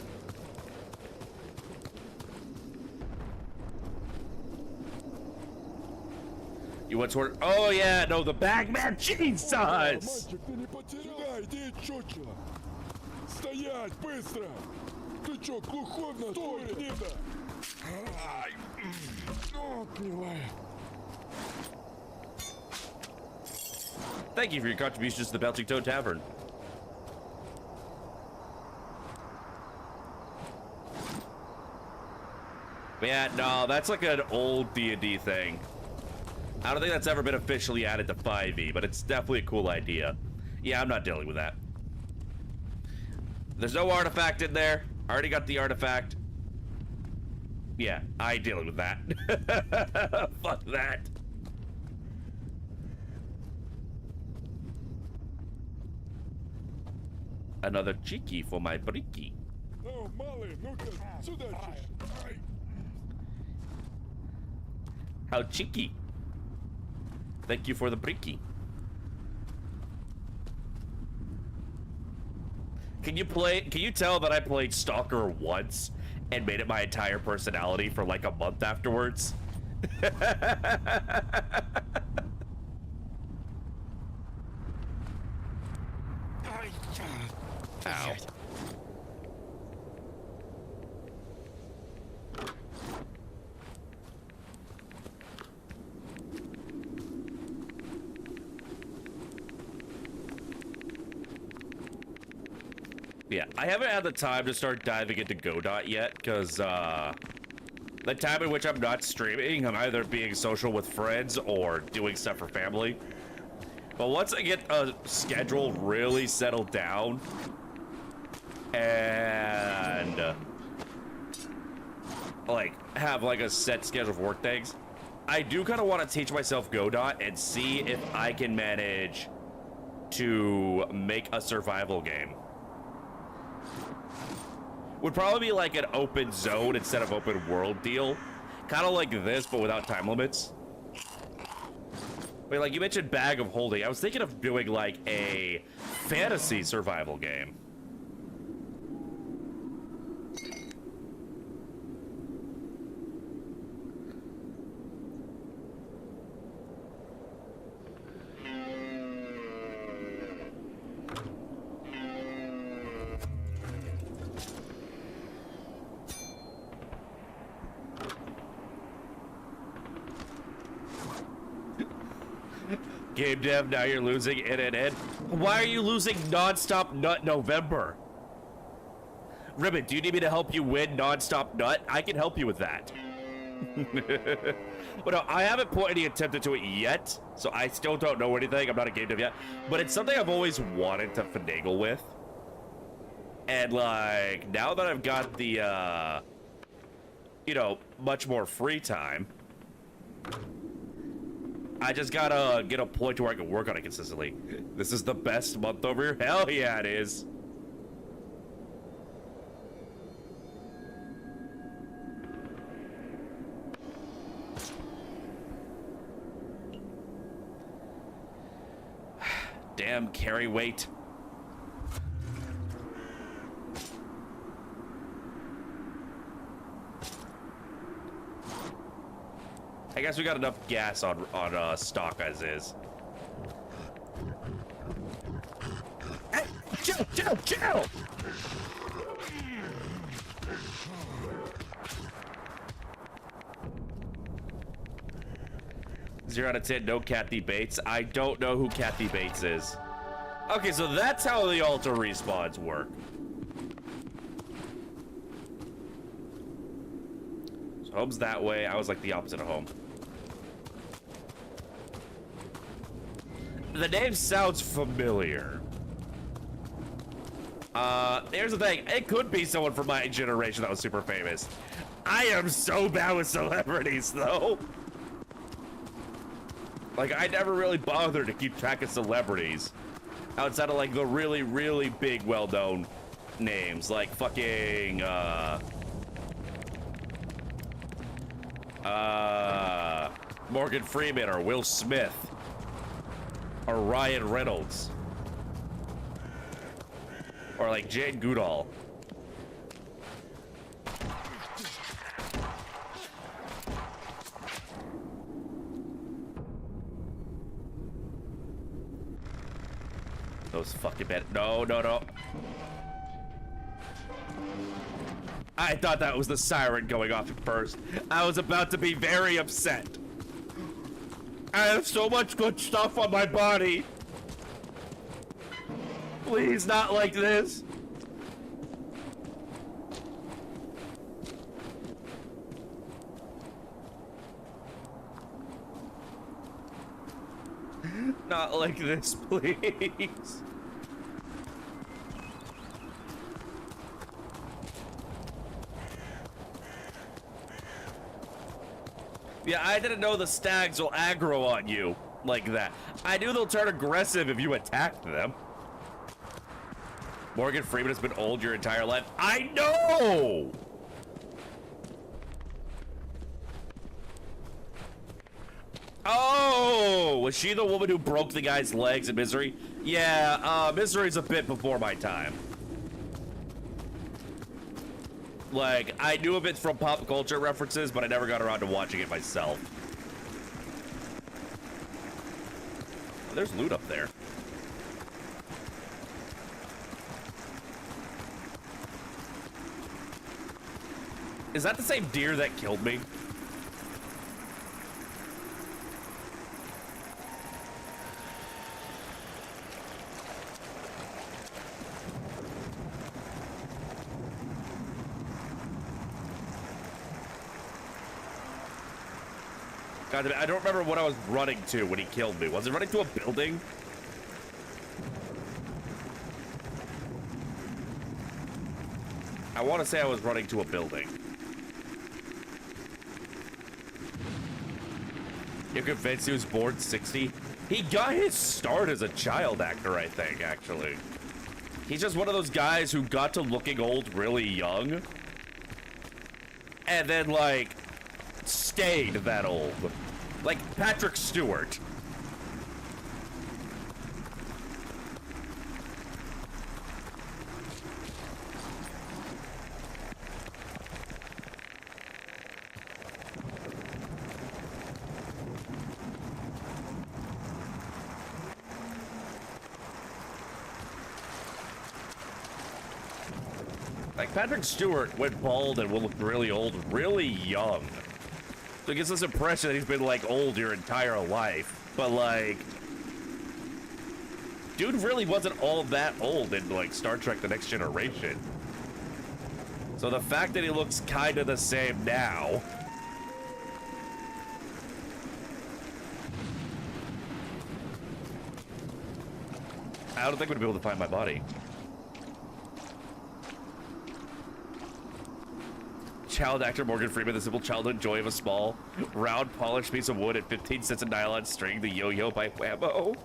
You want toward? Oh yeah, no, the bag man. Jesus!
Мальчик, ты не потеряй, иди, чучело! Стоять, быстро! Ты чё, глухой в натуре? Гнида! Ай! О, гнилая!
Thank you for your contributions to the Belching Toad Tavern. Yeah, no, that's like an old D&D thing. I don't think that's ever been officially added to 5e, but it's definitely a cool idea. Yeah, I'm not dealing with that. There's no artifact in there. I already got the artifact. Yeah, I ain't dealing with that. Fuck that. Another cheeky for my Breeki.
О, малый, ну-ка, сюда, чуть. Ай!
How cheeky. Thank you for the Breeki. Can you tell that I played Stalker once and made it my entire personality for like a month afterwards? Ow. Yeah, I haven't had the time to start diving into Godot yet, because, the time in which I'm not streaming, I'm either being social with friends or doing stuff for family. But once I get a schedule really settled down, and, like, have, like, a set schedule for work things, I do kind of want to teach myself Godot and see if I can manage to make a survival game. Would probably be like an open zone instead of open world deal. Kind of like this, but without time limits. Wait, like you mentioned Bag of Holding. I was thinking of doing like a fantasy survival game. game dev, now you're losing in. Why are you losing non-stop nut November? Ribbon, do you need me to help you win non-stop nut? I can help you with that. But no, I haven't put any attempt into it yet, so I still don't know anything. I'm not a game dev yet, but it's something I've always wanted to finagle with. And like, now that I've got the, you know, much more free time, I just gotta get a point to where I can work on it consistently. This is the best month over here. Hell yeah, it is. Damn carry weight. I guess we got enough gas on stock as is. Hey, chill! 0 out of 10, no Kathy Bates. I don't know who Kathy Bates is. Okay, so that's how the altar respawns work. So home's that way. I was like the opposite of home. The name sounds familiar. Here's the thing. It could be someone from my generation that was super famous. I am so bad with celebrities, though. Like, I never really bothered to keep track of celebrities outside of, like, the really, really big, well-known names. Like, fucking, Morgan Freeman or Will Smith or Ryan Reynolds or, like, Jane Goodall. Those fucking bad. No. I thought that was the siren going off at first. I was about to be very upset. I have so much good stuff on my body. Please, not like this. Not like this, please. Yeah, I didn't know the stags will aggro on you like that. I knew they'll turn aggressive if you attacked them. Morgan Freeman has been old your entire life. I know! Oh, was she the woman who broke the guy's legs in Misery? Yeah, Misery's a bit before my time. Like, I knew of it from pop culture references, but I never got around to watching it myself. Oh, there's loot up there. Is that the same deer that killed me? God damn it, I don't remember what I was running to when he killed me. Was it running to a building? I want to say I was running to a building. You're convinced he was born 60? He got his start as a child actor, I think, actually. He's just one of those guys who got to looking old really young. And then, like, stayed that old. Like Patrick Stewart. Like Patrick Stewart went bald and will look really old really young. So it gives this impression that he's been, like, old your entire life. But, like, dude really wasn't all that old in, like, Star Trek The Next Generation. So the fact that he looks kind of the same now... I don't think I'm gonna be able to find my body. Child actor Morgan Freeman, the simple childhood joy of a small, round, polished piece of wood and 15 cents of nylon string, the yo-yo by Whammo.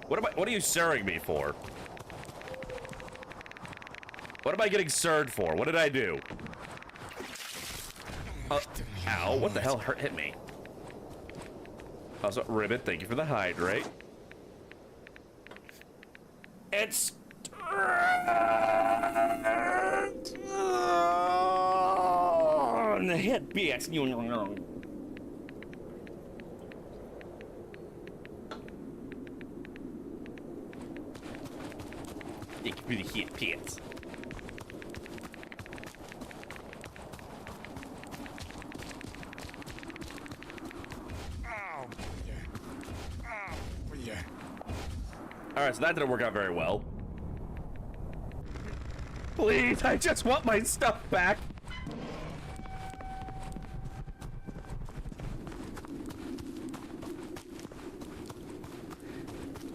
What are you sirring me for? What am I getting sirred for? What did I do? Ow, what the hell hit me? Also, Ribbit, thank you for the hydrate. It's... hit BS. You can really hit pits. Alright, so that didn't work out very well. Please, I just want my stuff back.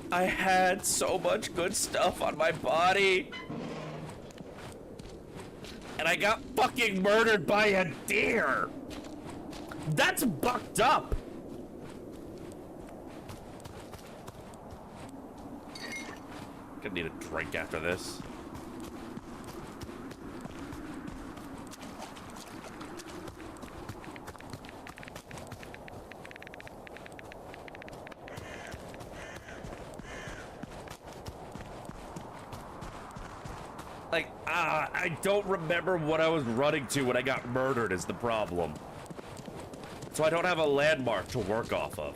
I had so much good stuff on my body. And I got fucking murdered by a deer. That's bucked up. Gonna need a drink after this. Like, I don't remember what I was running to when I got murdered is the problem. So I don't have a landmark to work off of.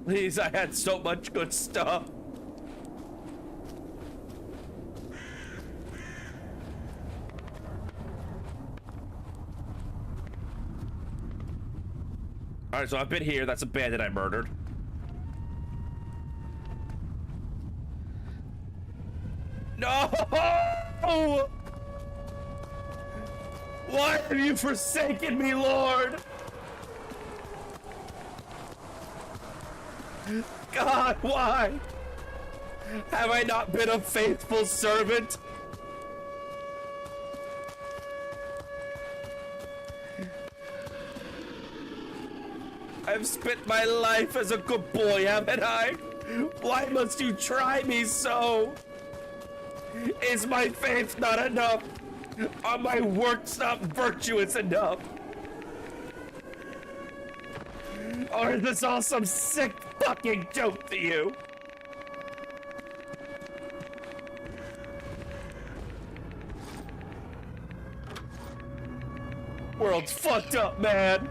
Please, I had so much good stuff. Alright, so I've been here. That's a bandit I murdered. No! Why have you forsaken me, Lord? God, why? Have I not been a faithful servant? I've spent my life as a good boy, haven't I? Why must you try me so? Is my faith not enough? Are my works not virtuous enough? Or is this all some sick fucking joke to you? World's fucked up, man.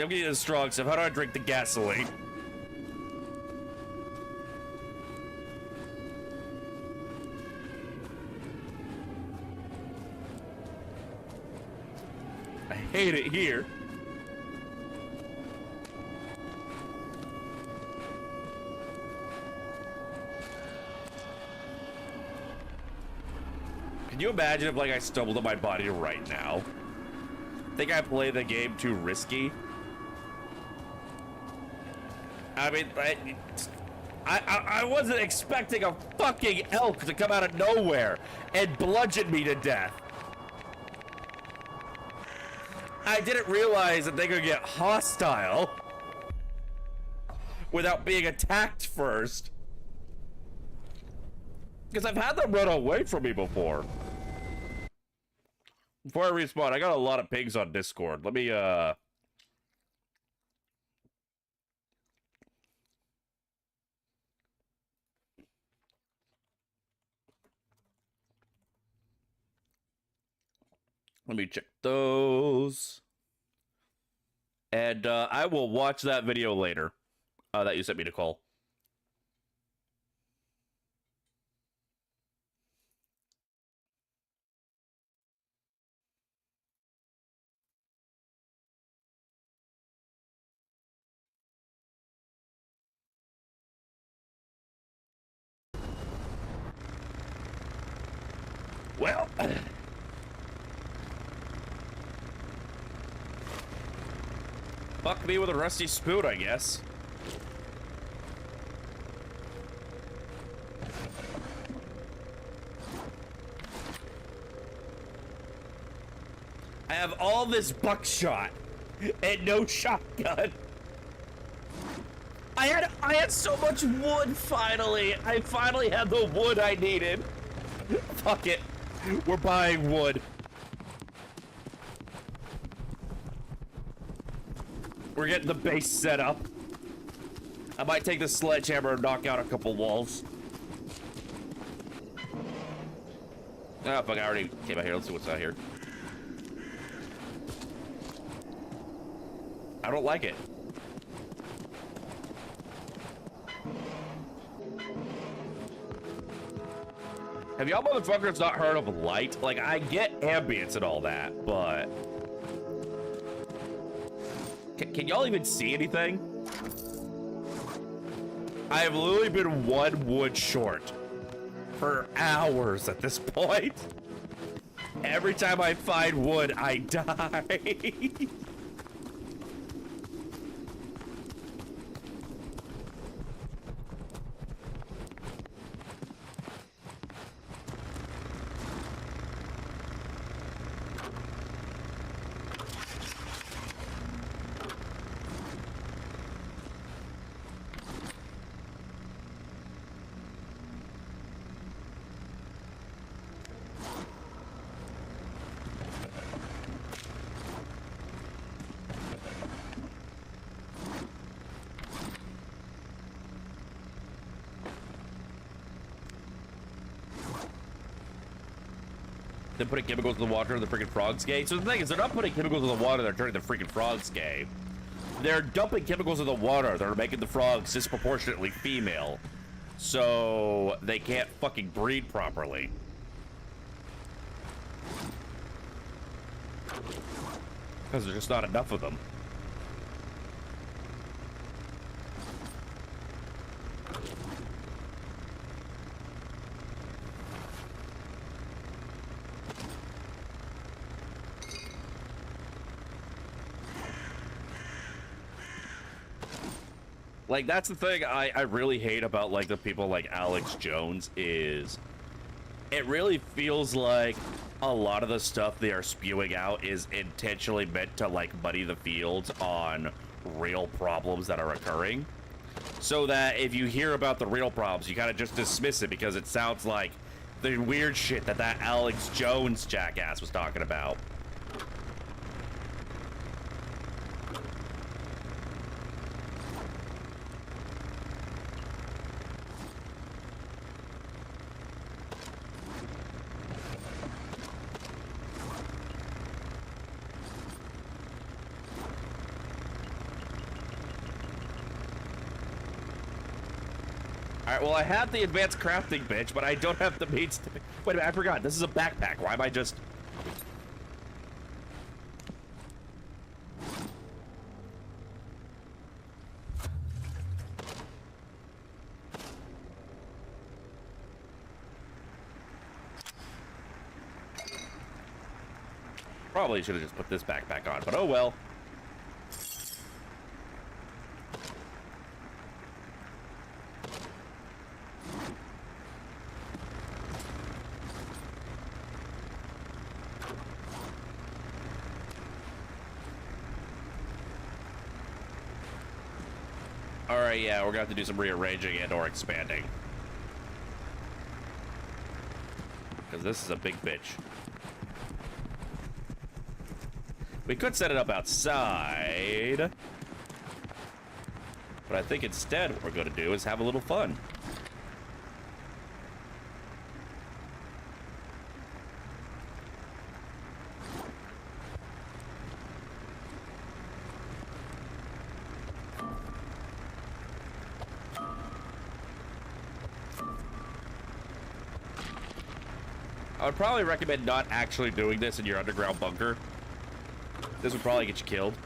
I'm getting a strong stuff. How do I drink the gasoline? I hate it here. Can you imagine if, like, I stumbled on my body right now? Think I play the game too risky? I mean, I wasn't expecting a fucking elk to come out of nowhere and bludgeon me to death. I didn't realize that they could get hostile without being attacked first. Because I've had them run away from me before. Before I respawn, I got a lot of pigs on Discord. Let me check those. And I will watch that video later that you sent me, Nicole. Well, fuck me with a rusty spoon, I guess. I have all this buckshot and no shotgun. I had so much wood finally. I finally had the wood I needed. Fuck it. We're buying wood. We're getting the base set up. I might take the sledgehammer and knock out a couple walls. Oh, fuck, I already came out here. Let's see what's out here. I don't like it. Have y'all motherfuckers not heard of light? Like, I get ambience and all that, but... Can y'all even see anything? I have literally been one wood short for hours at this point. Every time I find wood, I die. They're putting chemicals in the water, the freaking frogs gay. So the thing is, they're not putting chemicals in the water, they're turning the freaking frogs gay. They're dumping chemicals in the water that are making the frogs disproportionately female. So they can't fucking breed properly. Because there's just not enough of them. Like, that's the thing I really hate about, like, the people like Alex Jones is it really feels like a lot of the stuff they are spewing out is intentionally meant to, like, muddy the fields on real problems that are occurring. So that if you hear about the real problems, you kind of just dismiss it because it sounds like the weird shit that Alex Jones jackass was talking about. Alright, well, I have the advanced crafting bitch, but I don't have the means to... Wait a minute, I forgot. This is a backpack. Why am I just... Probably should have just put this backpack on, but oh well. Alright, yeah, we're gonna have to do some rearranging and or expanding. Because this is a big bitch. We could set it up outside. But I think instead what we're going to do is have a little fun. I would probably recommend not actually doing this in your underground bunker. This would probably get you killed.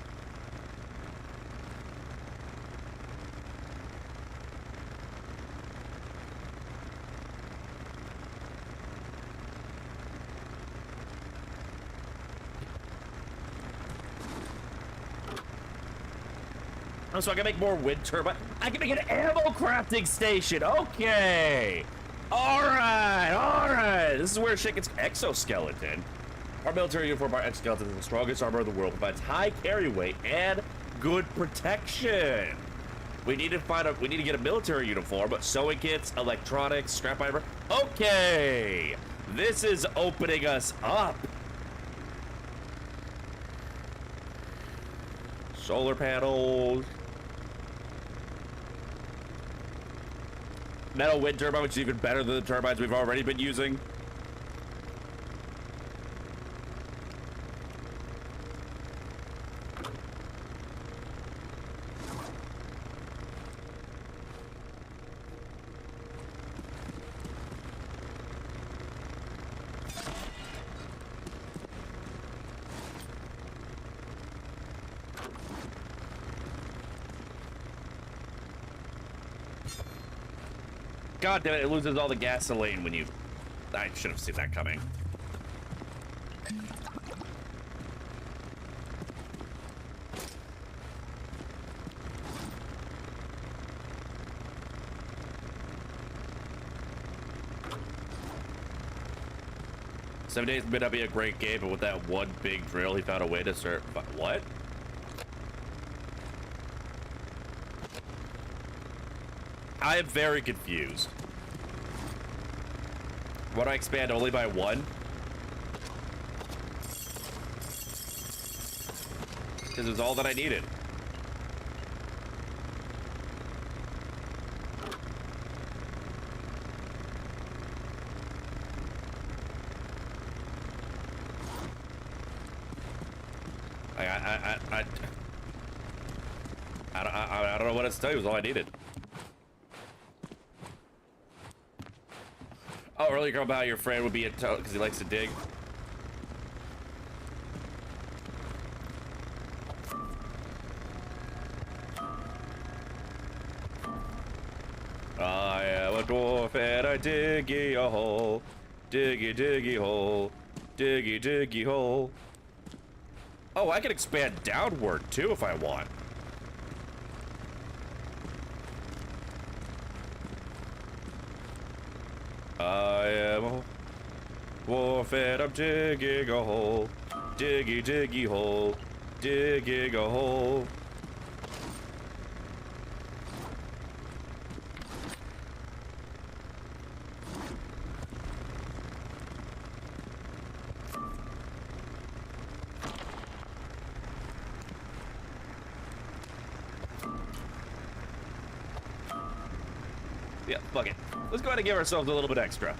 Oh, so I can make more wind turbine. I can make an ammo crafting station. Okay. All right. This is where shit gets exoskeleton. Our military uniform, our exoskeleton is the strongest armor in the world. Provides high carry weight and good protection. We need to get a military uniform, but sewing kits, electronics, scrap iron. Okay. This is opening us up. Solar panels. Metal wind turbine, which is even better than the turbines we've already been using. God damn it, it loses all the gasoline when you... I should have seen that coming. Seven Days may not be a great game, but with that one big drill, he found a way to start... What? I am very confused. Why do I expand only by one? Because it was all that I needed. I don't know what else to tell you. It was all I needed. Oh, earlier about your friend would be a toad because he likes to dig. I am a dwarf and I diggy a hole. Diggy, diggy hole. Diggy, diggy hole. Oh, I can expand downward too if I want. I am a dwarf and I'm digging a hole. Diggy, diggy hole. Digging a hole. Yeah, fuck it. Let's go ahead and give ourselves a little bit extra.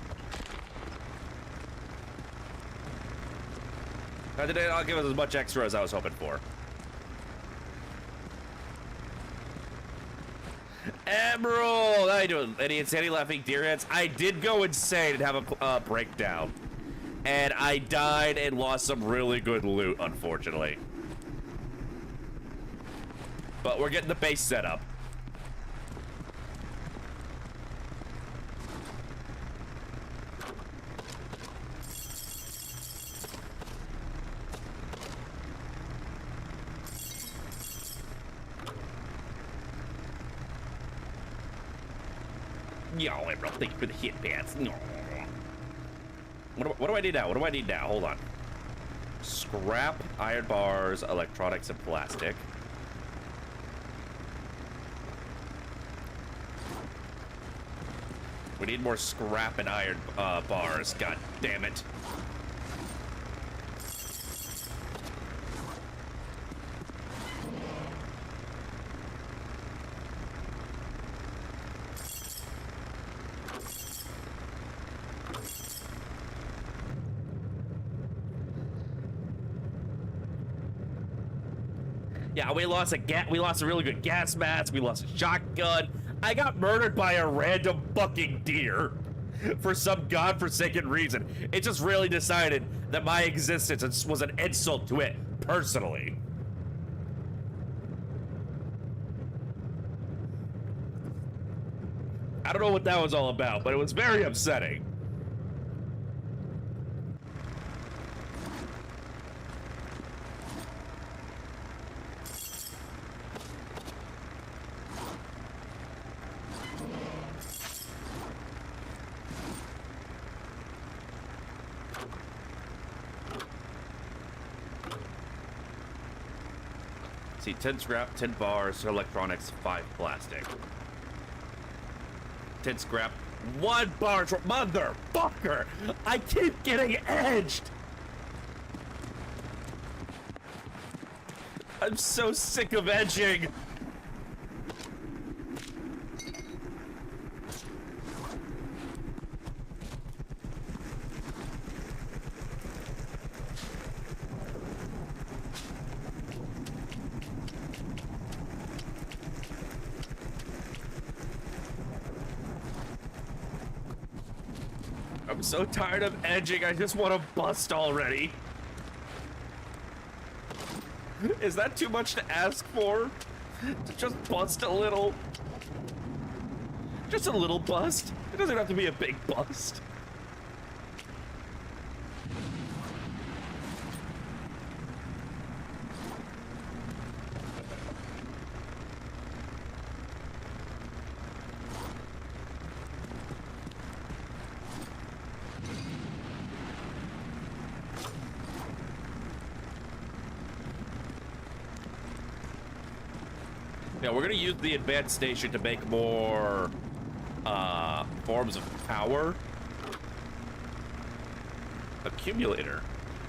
Now today, I'll give us as much extra as I was hoping for. Emerald! How you doing? Any insanity laughing deer heads? I did go insane and have a breakdown. And I died and lost some really good loot, unfortunately. But we're getting the base set up. Yo, Emerald, thank you for the hit pads. No. What do I need now? What do I need now? Hold on. Scrap, iron bars, electronics, and plastic. We need more scrap and iron bars. God damn it. Yeah, we lost a really good gas mask. We lost a shotgun. I got murdered by a random fucking deer for some godforsaken reason. It just really decided that my existence was an insult to it personally. I don't know what that was all about, but it was very upsetting. See, 10 scrap, 10 bars, electronics, 5 plastic. 10 scrap, 1 bar, motherfucker! I keep getting edged! I'm so sick of edging! I'm so tired of edging, I just want to bust already. Is that too much to ask for? To just bust a little? Just a little bust? It doesn't have to be a big bust. Yeah, we're gonna use the advanced station to make more forms of power. Accumulator.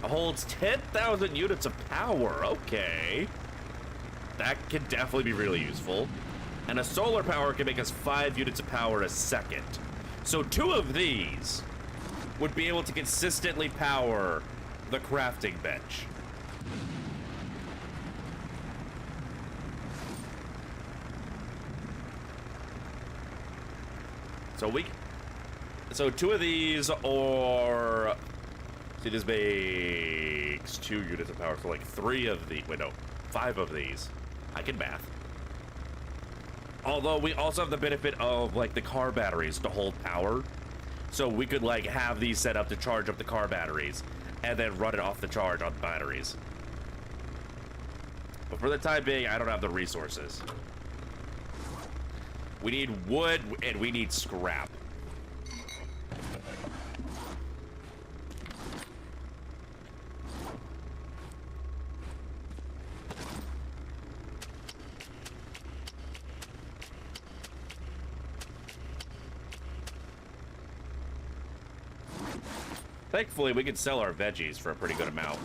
It holds 10,000 units of power. Okay. That can definitely be really useful. And a solar power can make us 5 units of power a second. So 2 of these would be able to consistently power the crafting bench. So 2 of these, or see, this makes 2 units of power. So like 3 of the, wait, no, 5 of these. I can math. Although we also have the benefit of like the car batteries to hold power, so we could like have these set up to charge up the car batteries and then run it off the charge on the batteries. But for the time being, I don't have the resources. We need wood and we need scrap. Thankfully, we can sell our veggies for a pretty good amount.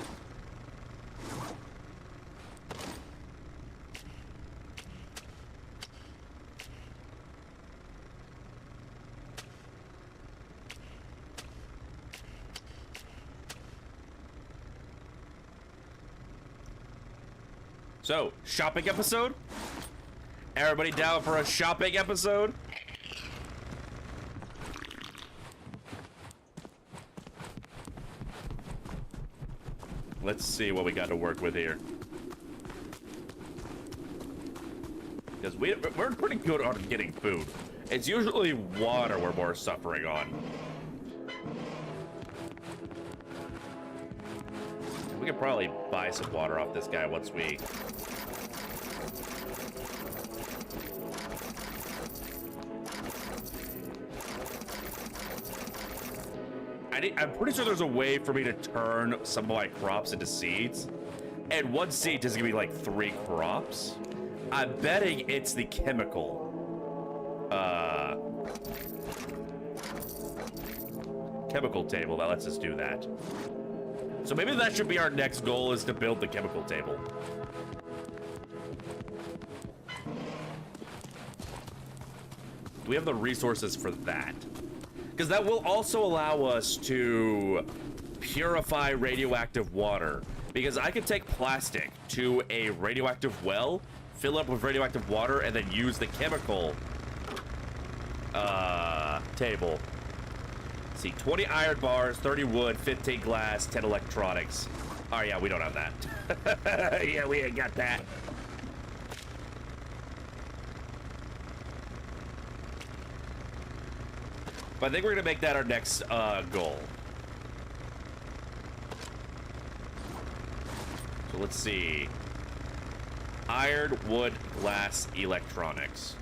So, shopping episode? Everybody down for a shopping episode? Let's see what we got to work with here. Because we're pretty good on getting food. It's usually water we're more suffering on. We could probably buy some water off this guy once we... I'm pretty sure there's a way for me to turn some of my crops into seeds. And 1 seed doesn't give me like 3 crops. I'm betting it's the chemical. Chemical table that lets us do that. So maybe that should be our next goal, is to build the chemical table. Do we have the resources for that? Because that will also allow us to purify radioactive water Because I could take plastic to a radioactive well, fill up with radioactive water, and then use the chemical table. Let's see, 20 iron bars, 30 wood, 15 glass, 10 electronics. Oh yeah, we don't have that. Yeah, we ain't got that. But I think we're gonna make that our next goal. So let's see. Iron, wood, glass, electronics.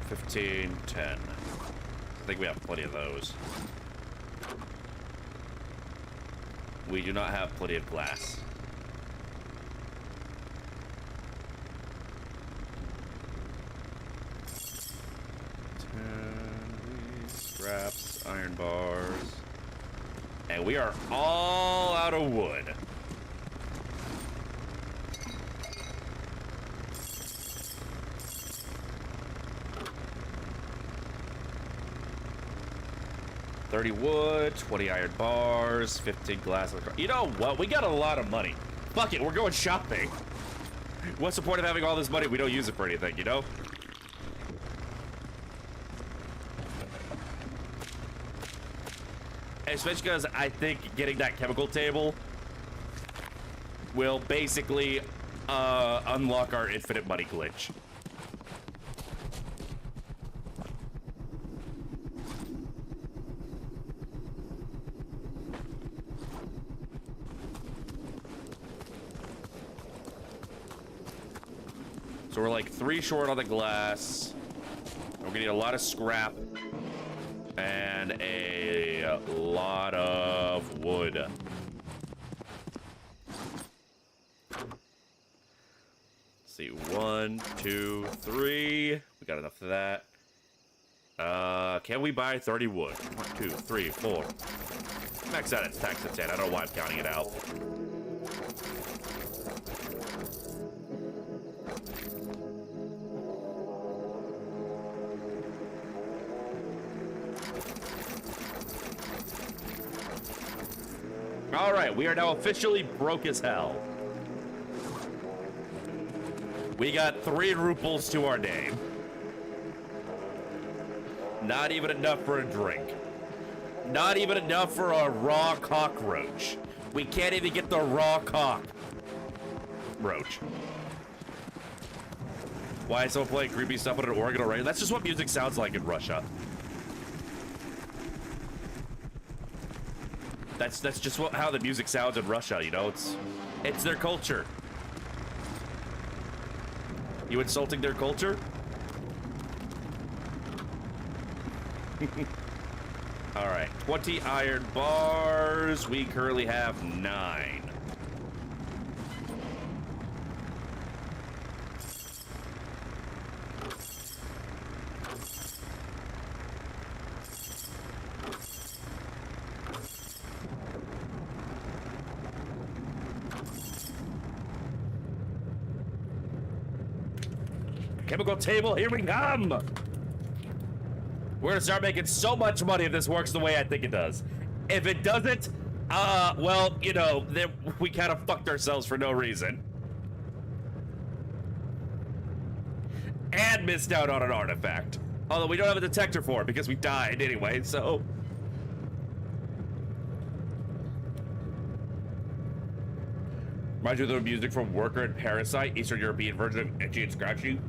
$15, $10. I think we have plenty of those. We do not have plenty of glass. Scraps, iron bars. And we are all out of wood. $30 wood, 20 iron bars, 15 glass. You know what? We got a lot of money. Fuck it, we're going shopping. What's the point of having all this money? We don't use it for anything, you know? Especially because I think getting that chemical table will basically unlock our infinite money glitch. So we're like 3 short on the glass. We're gonna need a lot of scrap and a lot of wood. Let's see, 1, 2, 3. We got enough of that. Can we buy 30 wood? 1, 2, 3, 4. Max out its tax at 10. I don't know why I'm counting it out. All right, we are now officially broke as hell. We got 3 ruples to our name. Not even enough for a drink. Not even enough for a raw cockroach. We can't even get the raw cockroach. Why is someone playing creepy stuff on an organ already? That's just what music sounds like in Russia. That's just how the music sounds in Russia, you know? It's their culture. You insulting their culture? All right, 20 iron bars. We currently have 9. Chemical table, here we come! We're gonna start making so much money if this works the way I think it does. If it doesn't, well, you know, then we kind of fucked ourselves for no reason. And missed out on an artifact. Although we don't have a detector for it because we died anyway, so... Reminds you of the music from Worker and Parasite, Eastern European version of Itchy and Scratchy.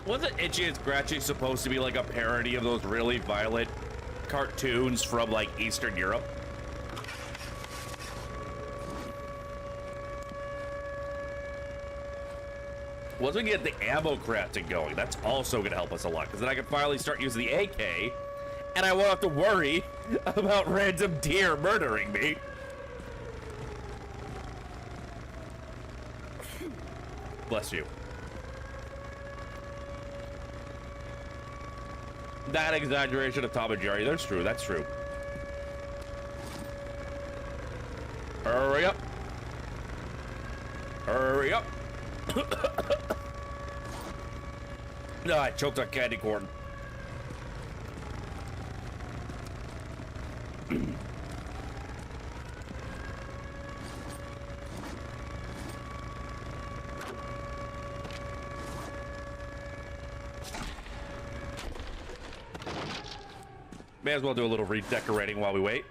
Wasn't Itchy and Scratchy supposed to be like a parody of those really violent cartoons from like Eastern Europe? Once we get the ammo crafting going, that's also gonna help us a lot, because then I can finally start using the AK, and I won't have to worry about random deer murdering me. Bless you. That exaggeration of Tom and Jerry, that's true, that's true. Hurry up. Hurry up. No, I choked on candy corn. May as well do a little redecorating while we wait.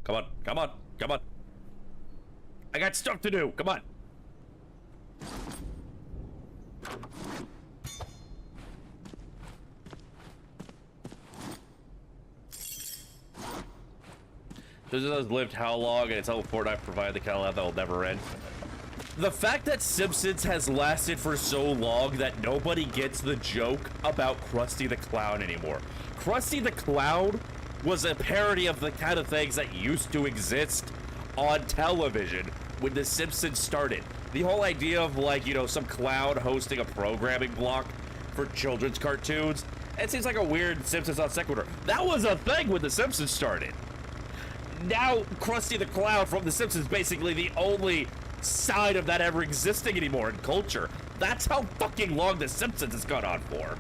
Come on, come on, come on. I got stuff to do, come on. This has lived how long, and it's how Fortnite provided the kind of life that will never end. The fact that Simpsons has lasted for so long that nobody gets the joke about Krusty the Clown anymore. Krusty the Clown was a parody of the kind of things that used to exist on television when The Simpsons started. The whole idea of, like, you know, some clown hosting a programming block for children's cartoons, it seems like a weird Simpsons non sequitur. That was a thing when The Simpsons started. Now, Krusty the Clown from The Simpsons is basically the only side of that ever existing anymore in culture. That's how fucking long The Simpsons has gone on for.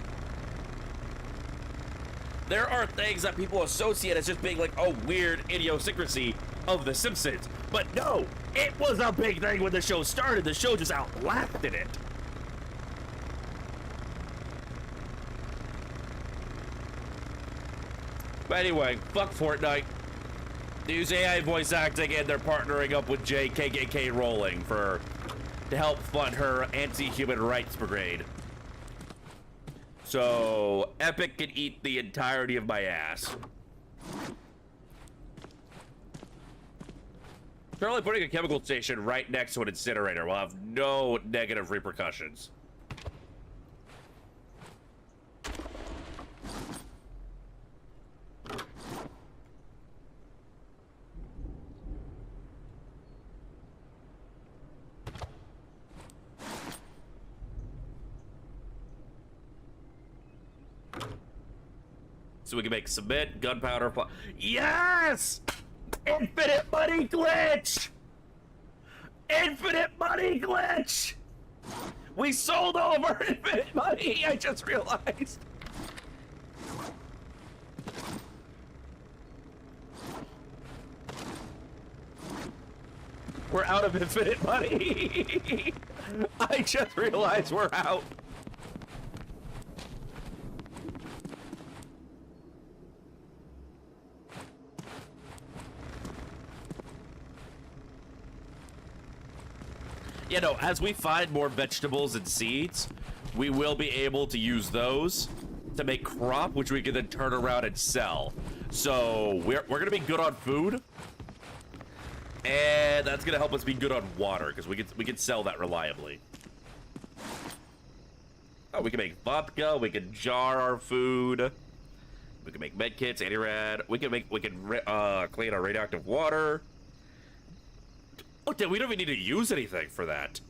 There are things that people associate as just being like, oh, weird idiosyncrasy of The Simpsons. But no, it was a big thing when the show started. The show just outlasted it. But anyway, fuck Fortnite. They use AI voice acting, and they're partnering up with KKK Rowling to help fund her anti-human rights brigade. So, Epic can eat the entirety of my ass. Apparently putting a chemical station right next to an incinerator will have no negative repercussions. So we can make cement, gunpowder, yes! Infinite money glitch! Infinite money glitch! We sold all of our infinite money, I just realized. We're out of infinite money. I just realized we're out. You know, as we find more vegetables and seeds, we will be able to use those to make crop, which we can then turn around and sell. So we're gonna be good on food, and that's gonna help us be good on water because we can sell that reliably. Oh, we can make vodka. We can jar our food. We can make med kits, anti-rad. We can clean our radioactive water. Oh, damn, we don't even need to use anything for that.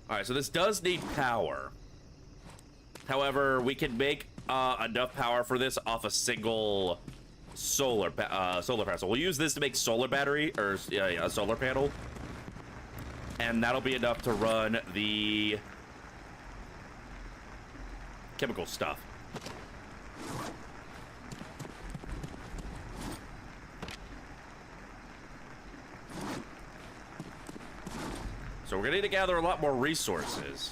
All right, so this does need power. However, we can make enough power for this off a single solar panel. So we'll use this to make solar battery, or a solar panel. And that'll be enough to run the chemical stuff. So we're gonna need to gather a lot more resources.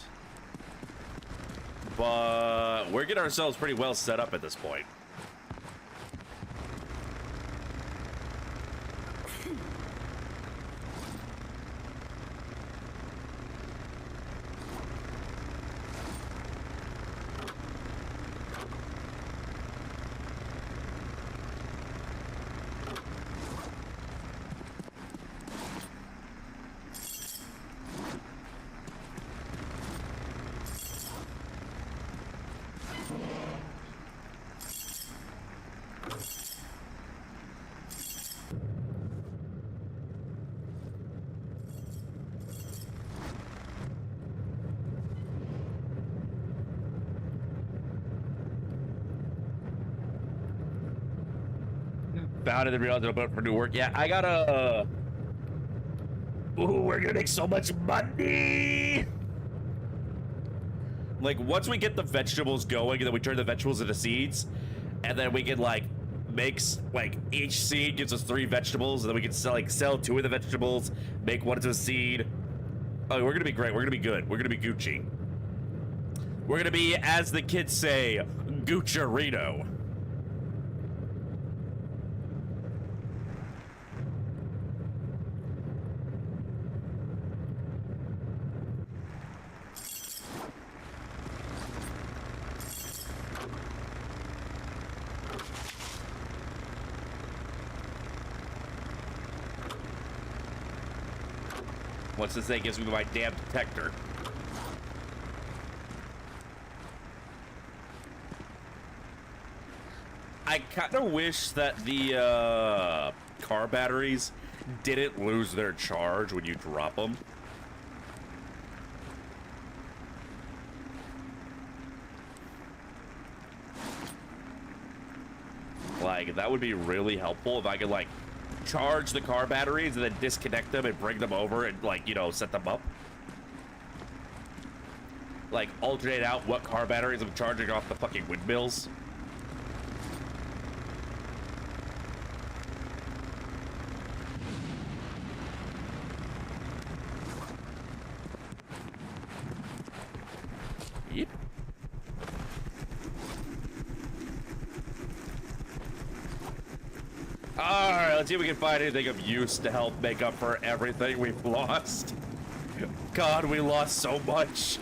But we're getting ourselves pretty well set up at this point. found it and realized it'll put for new work. Yeah, I gotta. Ooh, we're gonna make so much money. Like, once we get the vegetables going, and then we turn the vegetables into seeds, and then we can, like, like, each seed gives us 3 vegetables, and then we can sell 2 of the vegetables, make 1 into a seed. Oh, we're gonna be great. We're gonna be good. We're gonna be Gucci. We're gonna be, as the kids say, Gucciarino. What's this thing gives me my damn detector? I kind of wish that the car batteries didn't lose their charge when you drop them. Like, that would be really helpful if I could, like, charge the car batteries and then disconnect them and bring them over and, like, you know, set them up. Like, alternate out what car batteries I'm charging off the fucking windmills. Yep. Alright, let's see if we can find anything of use to help make up for everything we've lost. God, we lost so much.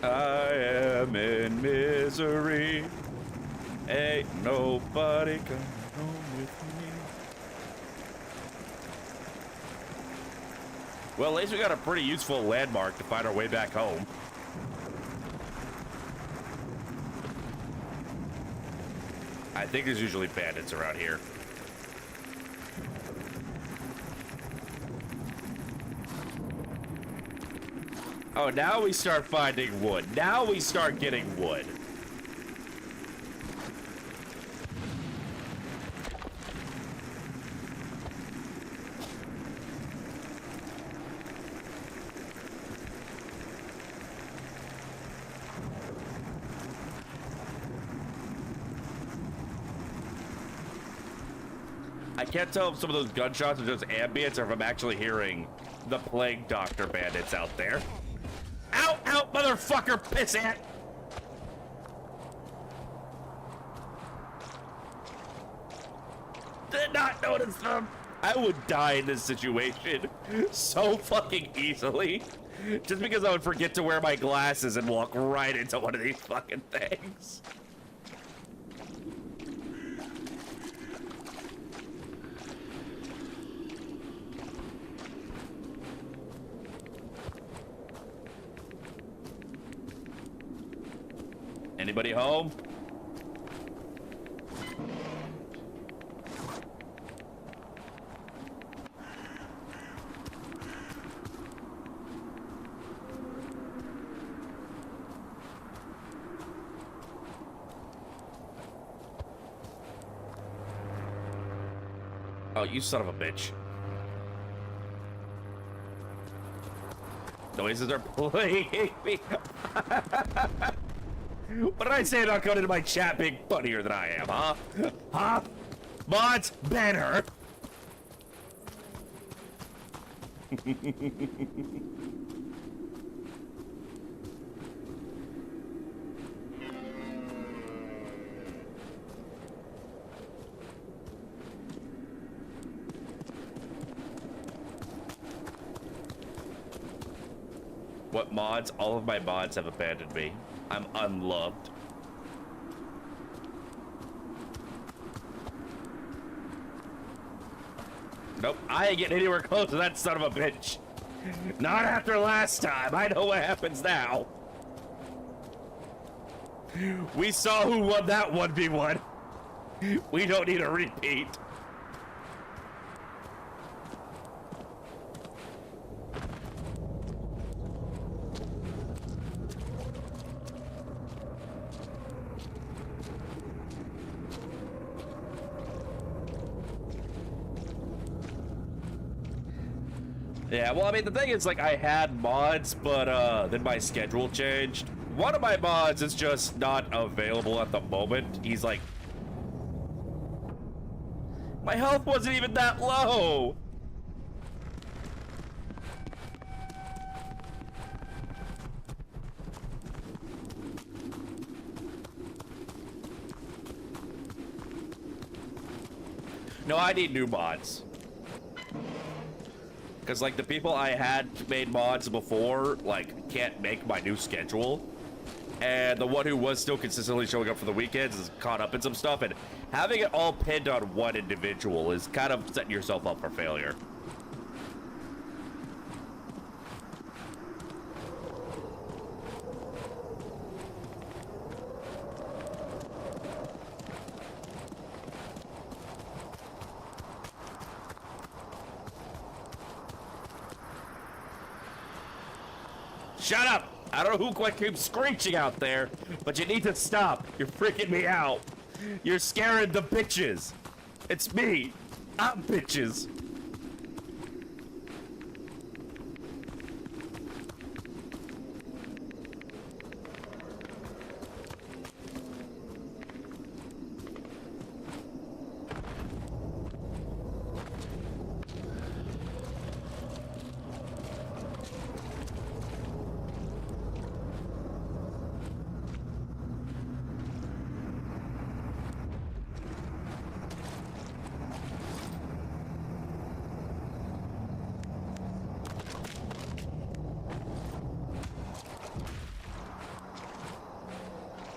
I am in misery. Ain't nobody coming home with me. Well, at least we got a pretty useful landmark to find our way back home. I think there's usually bandits around here. Oh, now we start finding wood. Now we start getting wood. I can't tell if some of those gunshots are just ambience or if I'm actually hearing the plague doctor bandits out there. Ow, ow, motherfucker, pissant! Did not notice them. I would die in this situation so fucking easily. Just because I would forget to wear my glasses and walk right into one of these fucking things. Anybody home? Oh, you son of a bitch. Noises are plaguing me. What did I say about coming into my chat being funnier than I am, huh? Huh? Mods, ban her. What mods? All of my mods have abandoned me. I'm unloved. Nope, I ain't getting anywhere close to that son of a bitch. Not after last time. I know what happens now. We saw who won that 1v1. We don't need a repeat. Yeah, well, I mean, the thing is, like, I had mods, but then my schedule changed. One of my mods is just not available at the moment. He's like... My health wasn't even that low! No, I need new mods. Because, like, the people I had made mods before, like, can't make my new schedule. And the one who was still consistently showing up for the weekends is caught up in some stuff. And having it all pinned on one individual is kind of setting yourself up for failure. Shut up! I don't know who quite keeps screeching out there, but you need to stop. You're freaking me out. You're scaring the bitches. It's me. I'm bitches.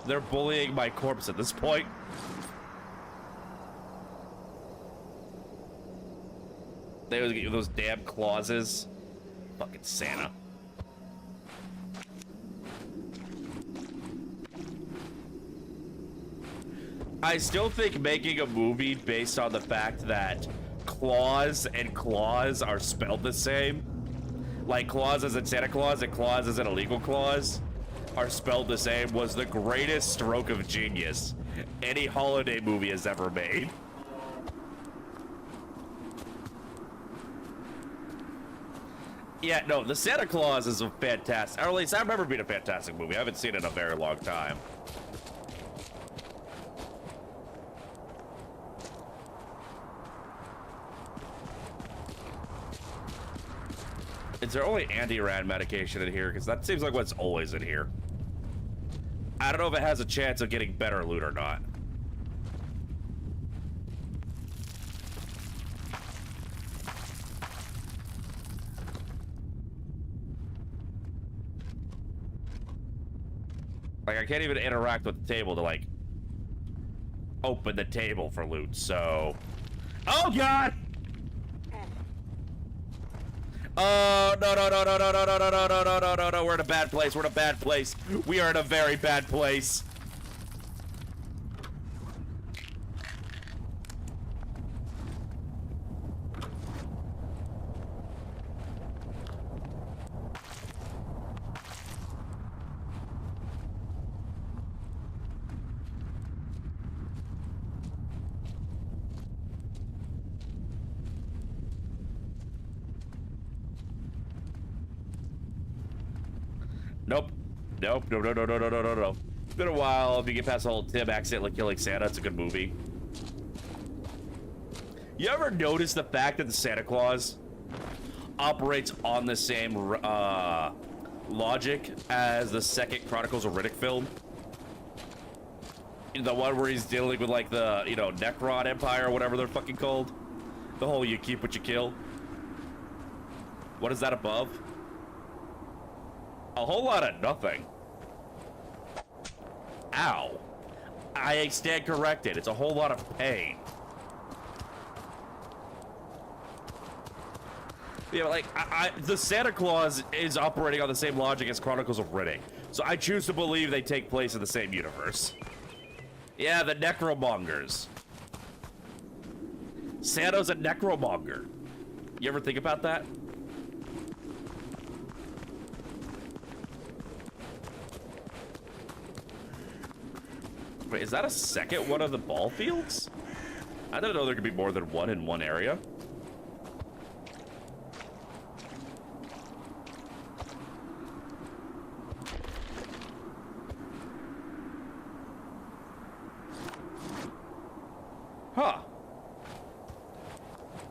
They're bullying my corpse at this point. They always get you those damn clauses. Fucking Santa. I still think making a movie based on the fact that Claus and Claus are spelled the same, like Claus as in Santa Claus and Claus as in illegal Claus, are spelled the same, was the greatest stroke of genius any holiday movie has ever made. Yeah, no, the Santa Claus is a fantastic, or at least I remember being a fantastic movie. I haven't seen it in a very long time. Is there only anti-ran medication in here? Because that seems like what's always in here. I don't know if it has a chance of getting better loot or not. Like, I can't even interact with the table to, like, open the table for loot, so... Oh, God! Oh, no, no, no, no, no, no, no, no, no, no, no, no, no, no, we're in a bad place, we're in a bad place. We are in a very bad place. Nope. Nope. No, no, no, no, no, no, no, no. It's been a while. If you get past the whole Tim accidentally killing Santa, it's a good movie. You ever notice the fact that the Santa Claus operates on the same logic as the second Chronicles of Riddick film? The one where he's dealing with, like, the, you know, Necron Empire or whatever they're fucking called. The whole you keep what you kill. What is that above? A whole lot of nothing. Ow. I stand corrected. It's a whole lot of pain. Yeah, like, the Santa Claus is operating on the same logic as Chronicles of Riddick. So I choose to believe they take place in the same universe. Yeah, the necromongers. Santa's a necromonger. You ever think about that? Wait, is that a second one of the ball fields? I didn't know there could be more than one in one area.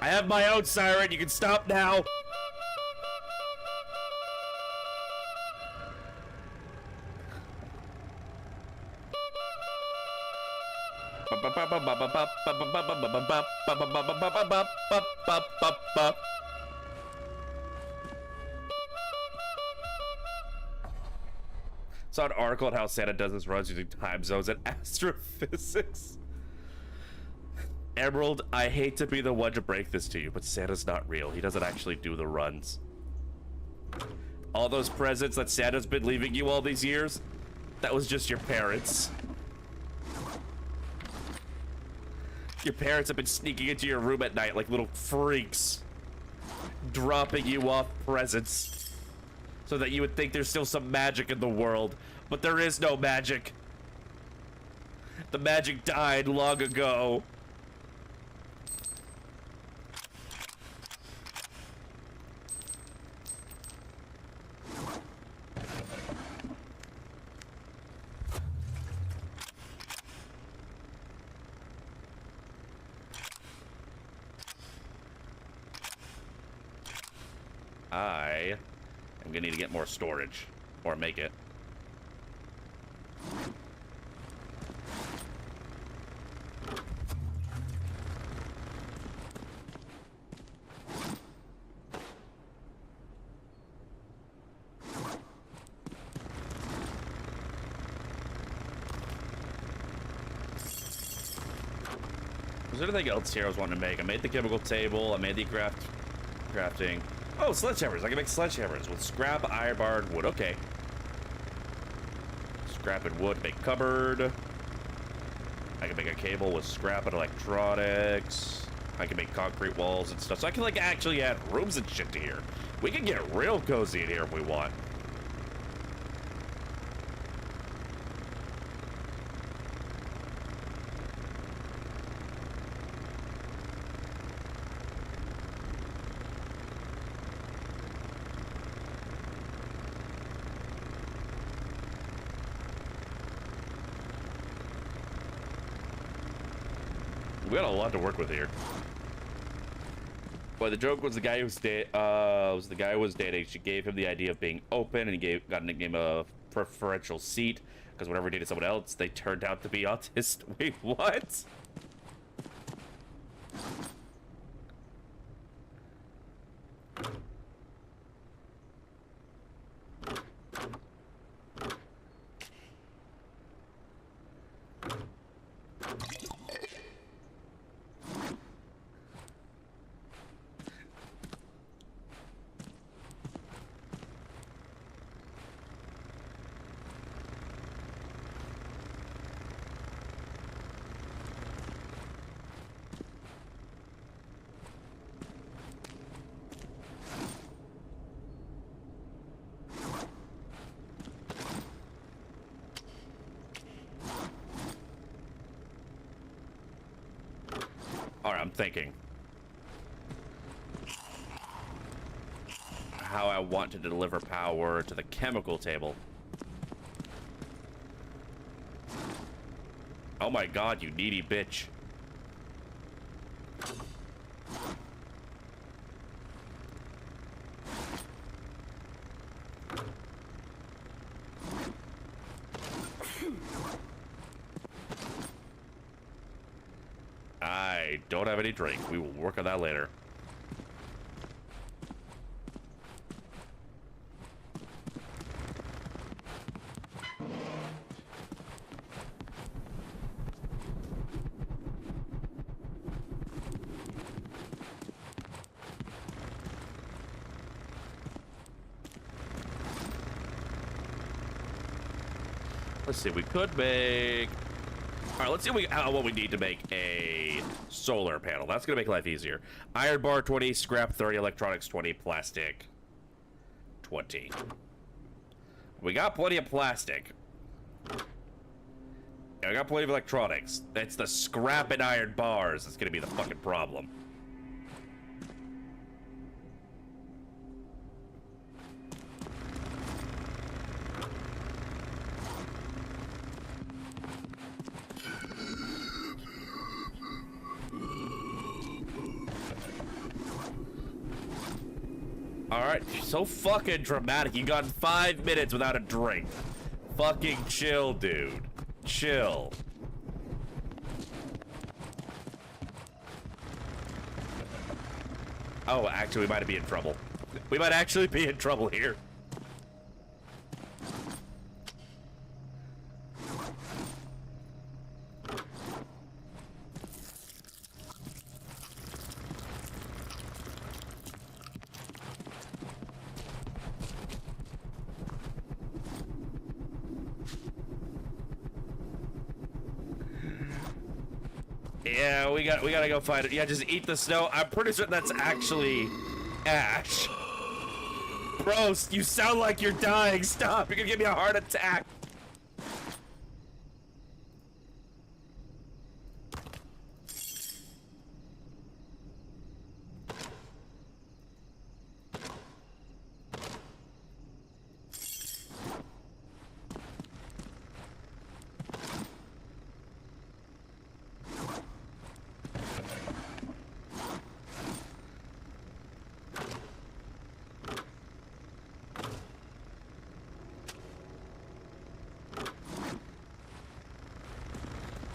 I have my own siren. You can stop now. Saw an article on how Santa does his runs using time zones and astrophysics. Emerald, I hate to be the one to break this to you, but Santa's not real. He doesn't actually do the runs. All those presents that Santa's been leaving you all these years, that was just your parents. Your parents have been sneaking into your room at night like little freaks, dropping you off presents so that you would think there's still some magic in the world, but there is no magic. The magic died long ago. I am gonna need to get more storage, or make it. Was there anything else here I was wanting to make? I made the chemical table, I made the crafting. Oh, sledgehammers. I can make sledgehammers with scrap, iron bar, and wood. Okay. Scrap and wood, make cupboard. I can make a cable with scrap and electronics. I can make concrete walls and stuff. So I can, like, actually add rooms and shit to here. We can get real cozy in here if we want. We got a lot to work with here. But the joke was the guy who was dating. She gave him the idea of being open, and he got a nickname of preferential seat because whenever he dated someone else, they turned out to be autistic. Wait, what? Alright, I'm thinking how I want to deliver power to the chemical table. Oh my god, you needy bitch. I don't have any drink. We will work on that later. Let's see, we could make... Alright, let's see what we need to make a solar panel. That's gonna make life easier. Iron bar 20, scrap 30, electronics 20, plastic 20. We got plenty of plastic. And we got plenty of electronics. It's the scrap and iron bars that's gonna be the fucking problem. Alright, so fucking dramatic. You got 5 minutes without a drink. Fucking chill, dude. Chill. Oh, actually, we might be in trouble. We might actually be in trouble here. Yeah, we gotta go find it. Yeah, just eat the snow. I'm pretty sure that's actually ash. Prost, you sound like you're dying. Stop, you're gonna give me a heart attack.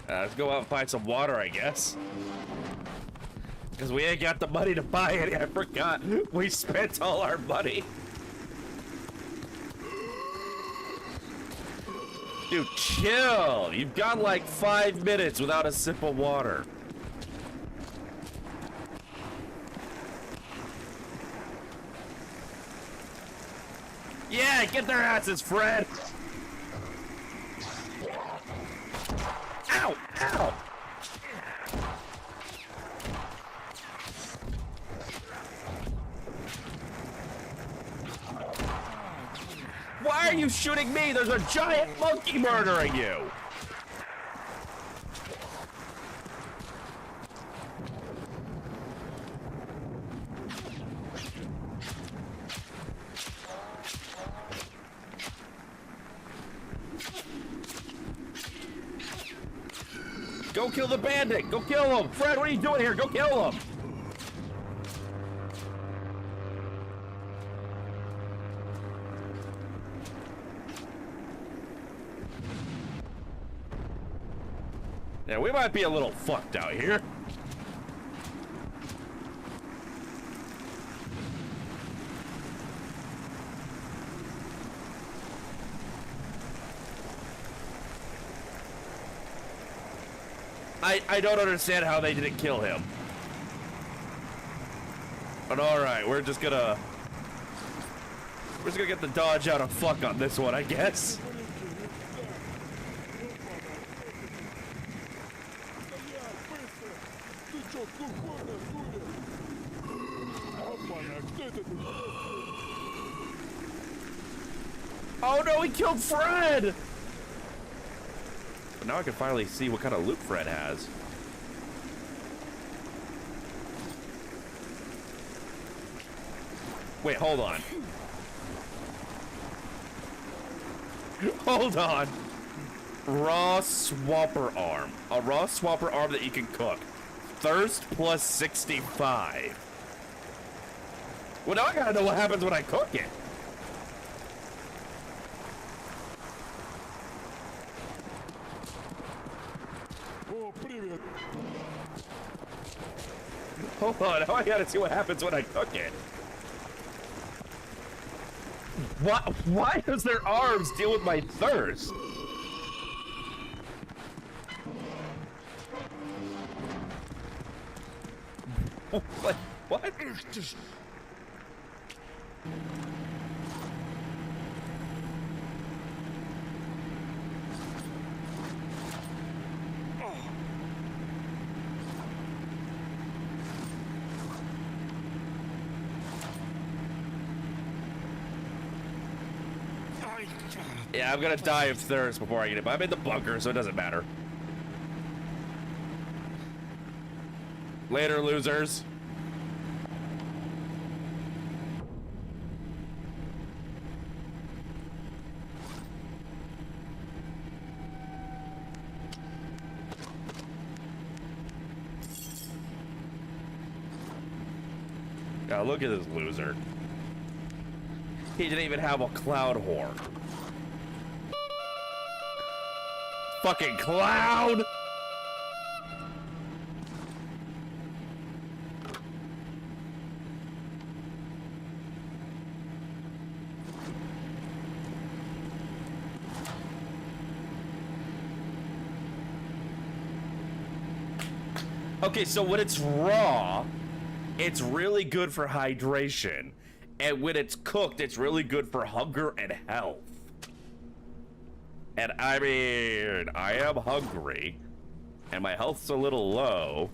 Let's go out and find some water, I guess. Because we ain't got the money to buy it. I forgot. We spent all our money. Dude, chill. You've got like 5 minutes without a sip of water. Yeah, get their asses, Fred. Ow! Ow! Why are you shooting me? There's a giant monkey murdering you! Go kill the bandit! Go kill him! Fred, what are you doing here? Go kill him! Yeah, we might be a little fucked out here. I don't understand how they didn't kill him. But alright, we're just gonna get the dodge out of fuck on this one, I guess. Oh no, he killed Fred! But now I can finally see what kind of loot Fred has. Wait, hold on. Hold on. Raw swapper arm. A raw swapper arm that you can cook. Thirst plus 65. Well, now I gotta know what happens when I cook it. Hold on, now I gotta see what happens when I cook it. Why does their arms deal with my thirst? What? Just... Yeah, I'm gonna die of thirst before I get it, but I'm in the bunker, so it doesn't matter. Later, losers. God, look at this loser. He didn't even have a cloud horn. Fucking clown! Okay, so when it's raw, it's really good for hydration. And when it's cooked, it's really good for hunger and health. And I mean, I am hungry. And my health's a little low.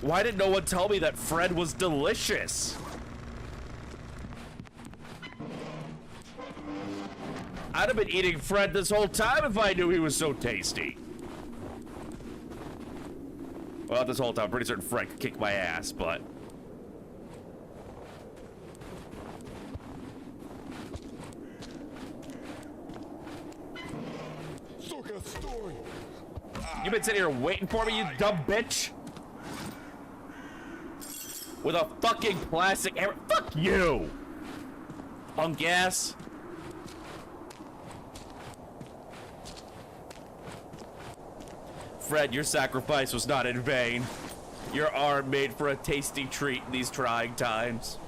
Why did no one tell me that Fred was delicious? I'd have been eating Fred this whole time if I knew he was so tasty. Well, not this whole time. I'm pretty certain Fred could kick my ass, but... You've been sitting here waiting for me, you dumb bitch! With a fucking plastic hammer. Fuck you! Punk ass. Fred, your sacrifice was not in vain. Your arm made for a tasty treat in these trying times.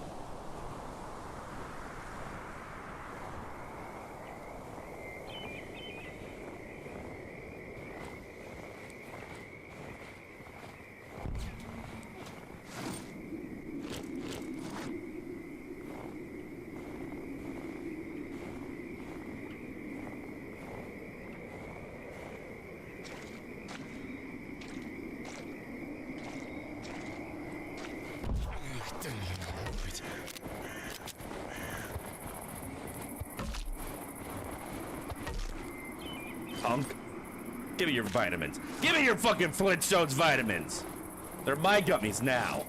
Punk. Give me your vitamins. Give me your fucking Flintstones vitamins. They're my gummies now.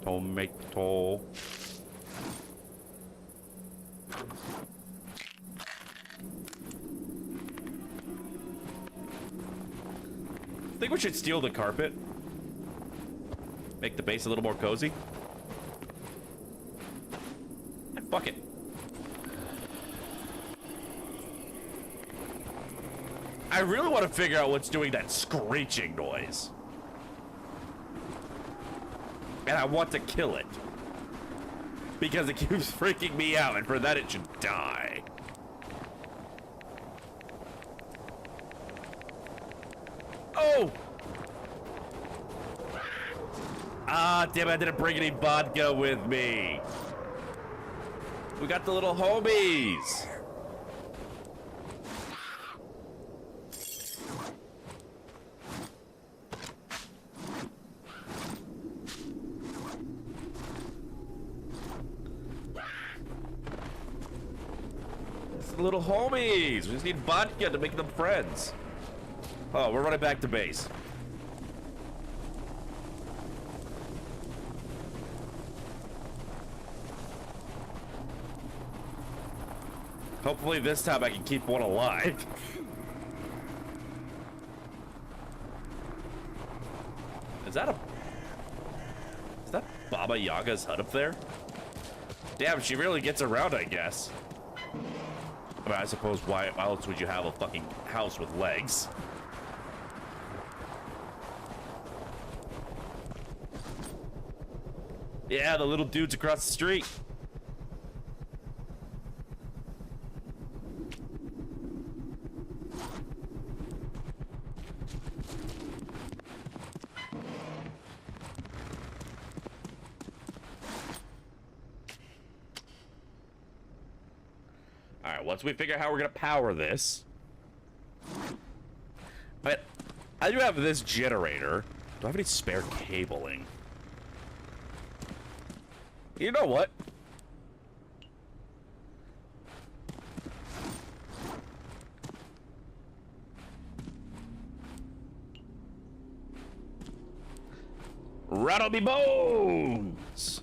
Tomato. I think we should steal the carpet. Make the base a little more cozy. Fuck it. I really want to figure out what's doing that screeching noise. And I want to kill it. Because it keeps freaking me out, and for that it should die. Oh! Ah, damn it, I didn't bring any vodka with me. We got the little homies. It's the little homies. We just need vodka to make them friends. Oh, we're running back to base. Hopefully this time I can keep one alive. Is that Baba Yaga's hut up there? Damn, she really gets around, I guess. I mean, I suppose why else would you have a fucking house with legs? Yeah, the little dude's across the street. Alright, once we figure out how we're gonna power this. But I do have this generator. Do I have any spare cabling? You know what? Rattle me bones!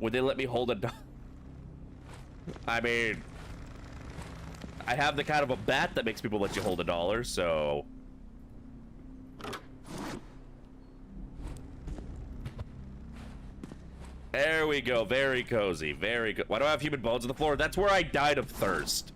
Would they let me hold a... I mean, I have the kind of a bat that makes people let you hold $1, so... There we go. Very cozy. Very good. Why do I have human bones on the floor? That's where I died of thirst.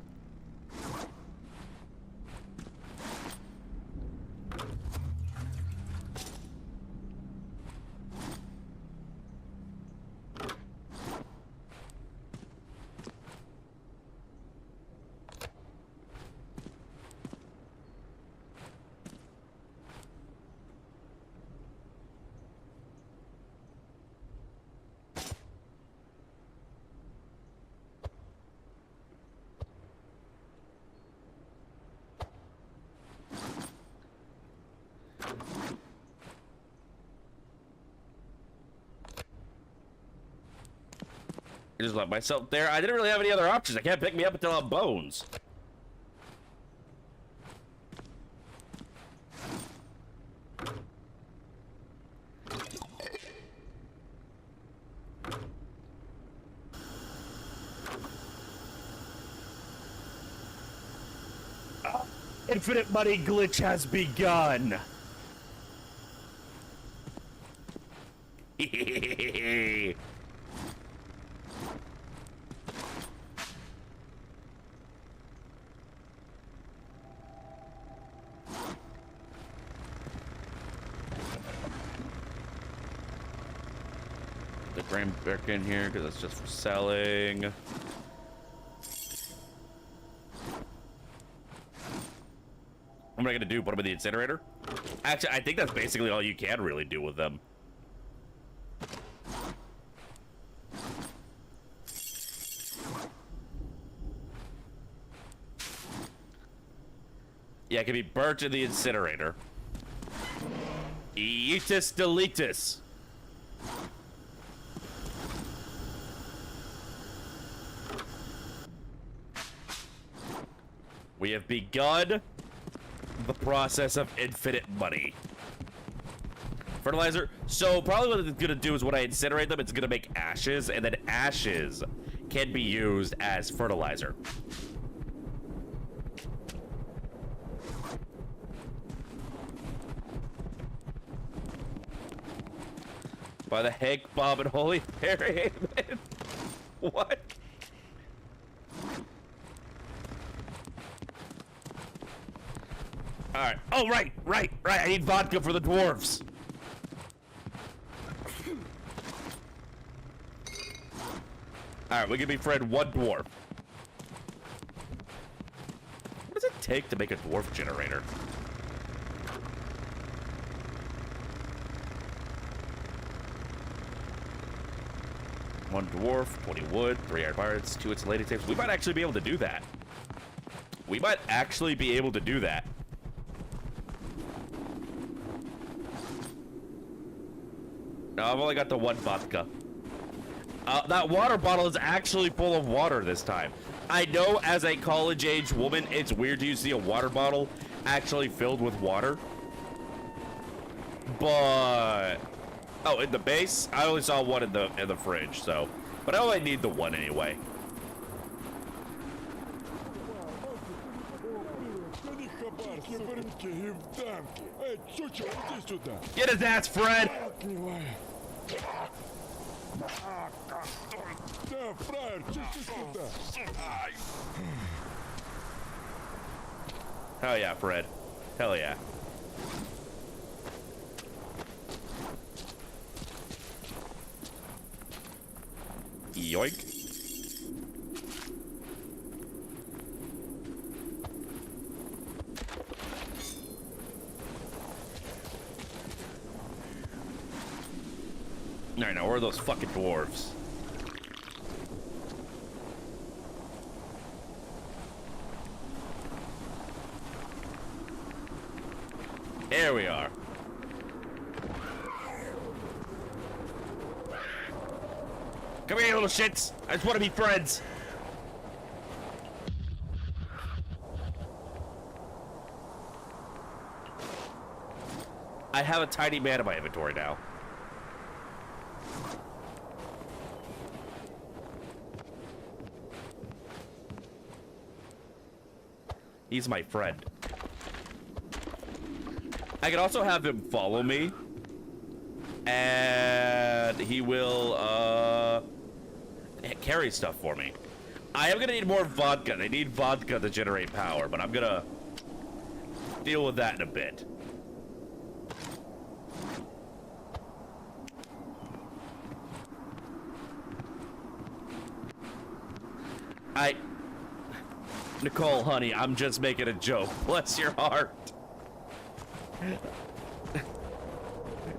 I just let myself there. I didn't really have any other options. I can't pick me up until I'm bones. Infinite money glitch has begun. The grain back in here because that's just for selling. What am I gonna do? Put them in the incinerator? Actually, I think that's basically all you can really do with them. Yeah, it can be burnt in the incinerator. Eatus deletus. We have begun the process of infinite money. Fertilizer. So probably what it's gonna do is when I incinerate them, it's gonna make ashes, and then ashes can be used as fertilizer. By the heck, Bob and Holy Mary, man. What? Alright. Oh, right. I need vodka for the dwarves. Alright, we can befriend one dwarf. What does it take to make a dwarf generator? One dwarf, 20 wood, 3 iron pirates, 2 insulated tapes. We might actually be able to do that. We might actually be able to do that. No, I've only got the one vodka. That water bottle is actually full of water this time. I know as a college-age woman, it's weird to see a water bottle actually filled with water. But... oh, in the base? I only saw one in the fridge, so... but I only need the one anyway. Get his ass, Fred! Hell yeah, Fred. Hell yeah. Yoink. Alright, now where are those fucking dwarves? There we are. Come here, you little shits. I just want to be friends. I have a tiny man in my inventory now. He's my friend. I can also have him follow me. And he will, carry stuff for me. I am gonna need more vodka. I need vodka to generate power, but I'm gonna deal with that in a bit. Nicole, honey, I'm just making a joke. Bless your heart.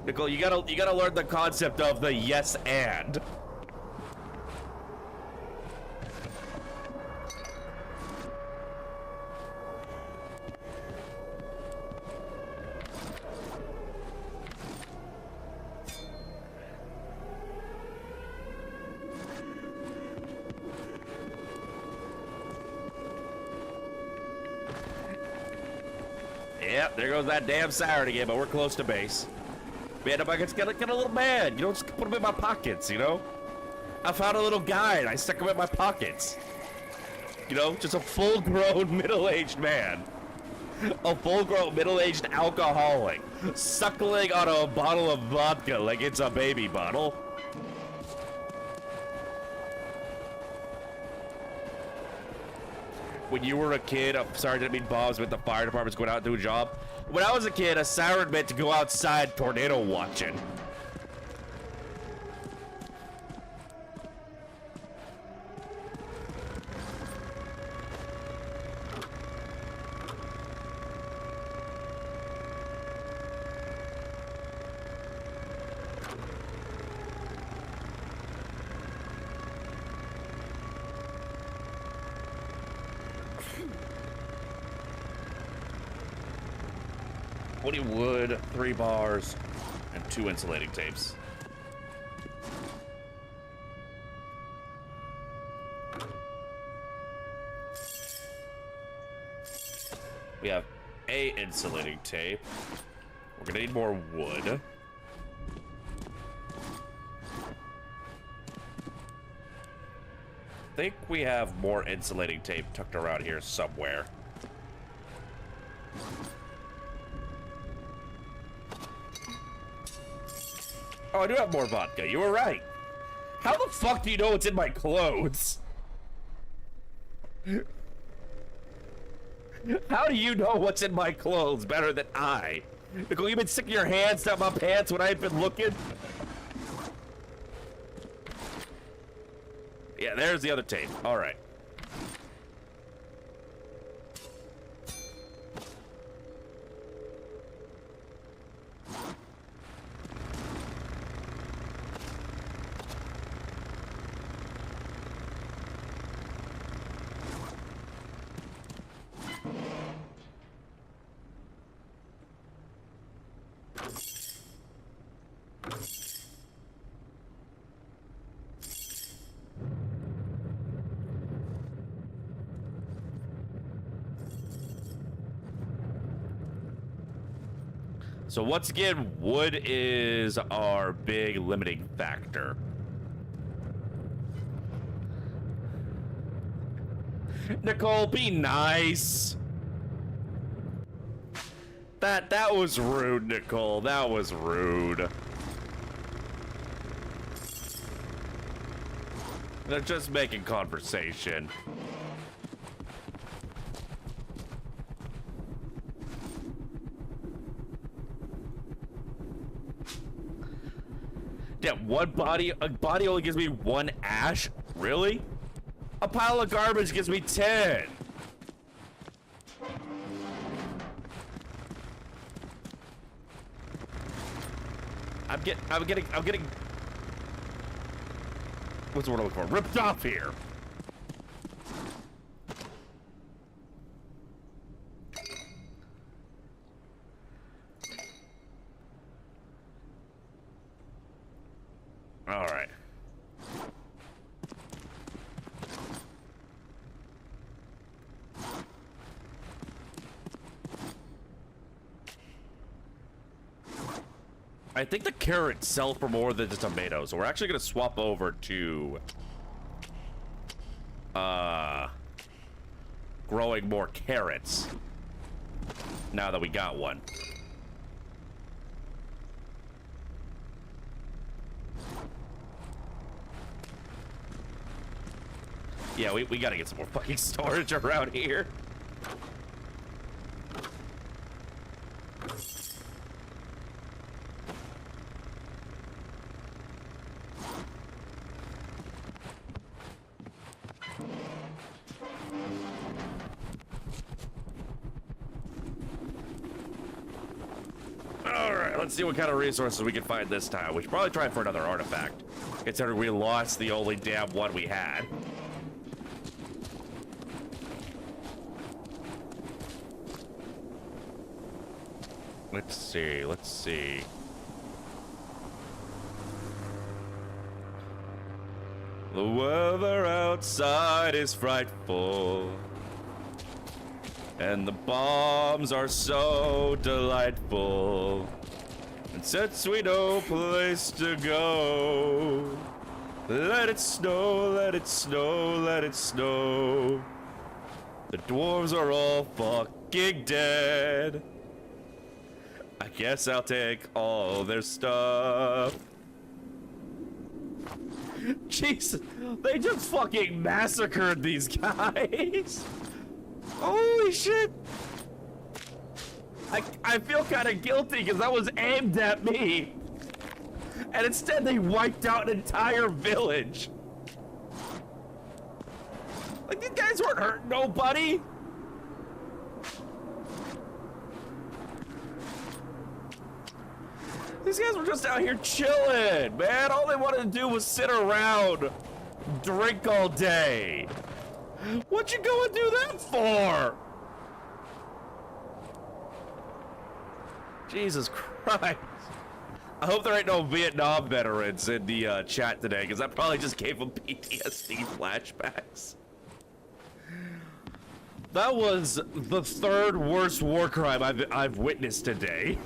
Nicole, you gotta learn the concept of the yes and. Yep, there goes that damn siren again, but we're close to base. Man, if I could get a little man, you know, just put him in my pockets, you know? I found a little guy and I stuck him in my pockets. You know, just a full-grown, middle-aged man. A full-grown, middle-aged alcoholic. Suckling on a bottle of vodka like it's a baby bottle. When you were a kid, a sergeant mean Bob's with the fire department's going out to do a job. When I was a kid, a siren meant to go outside tornado watching. Wood, 3 bars, and 2 insulating tapes. We have a insulating tape. We're gonna need more wood. I think we have more insulating tape tucked around here somewhere. Oh, I do have more vodka. You were right. How the fuck do you know it's in my clothes? How do you know what's in my clothes better than I? Nicole, you've been sticking your hands down my pants when I've been looking? Yeah, there's the other tape. All right. So once again, wood is our big limiting factor. Nicole, be nice. That was rude, Nicole. That was rude. They're just making conversation. Yeah, a body only gives me 1 ash? Really? A pile of garbage gives me 10. I'm getting what's the word I'm looking for? Ripped off here. All right. I think the carrots sell for more than the tomatoes, so we're actually gonna swap over to growing more carrots. Now that we got one. Yeah, we gotta get some more fucking storage around here. Alright, let's see what kind of resources we can find this time. We should probably try for another artifact, considering we lost the only damn one we had. Let's see, let's see. The weather outside is frightful, and the bombs are so delightful. And since we no place to go, let it snow, let it snow, let it snow. The dwarves are all fucking dead. I guess I'll take all their stuff. Jesus, they just fucking massacred these guys. Holy shit. I feel kind of guilty because that was aimed at me. And instead they wiped out an entire village. Like, these guys weren't hurting nobody. These guys were just out here chilling, man. All they wanted to do was sit around, drink all day. What'd you go and do that for? Jesus Christ. I hope there ain't no Vietnam veterans in the chat today, because that probably just gave them PTSD flashbacks. That was the third worst war crime I've witnessed today.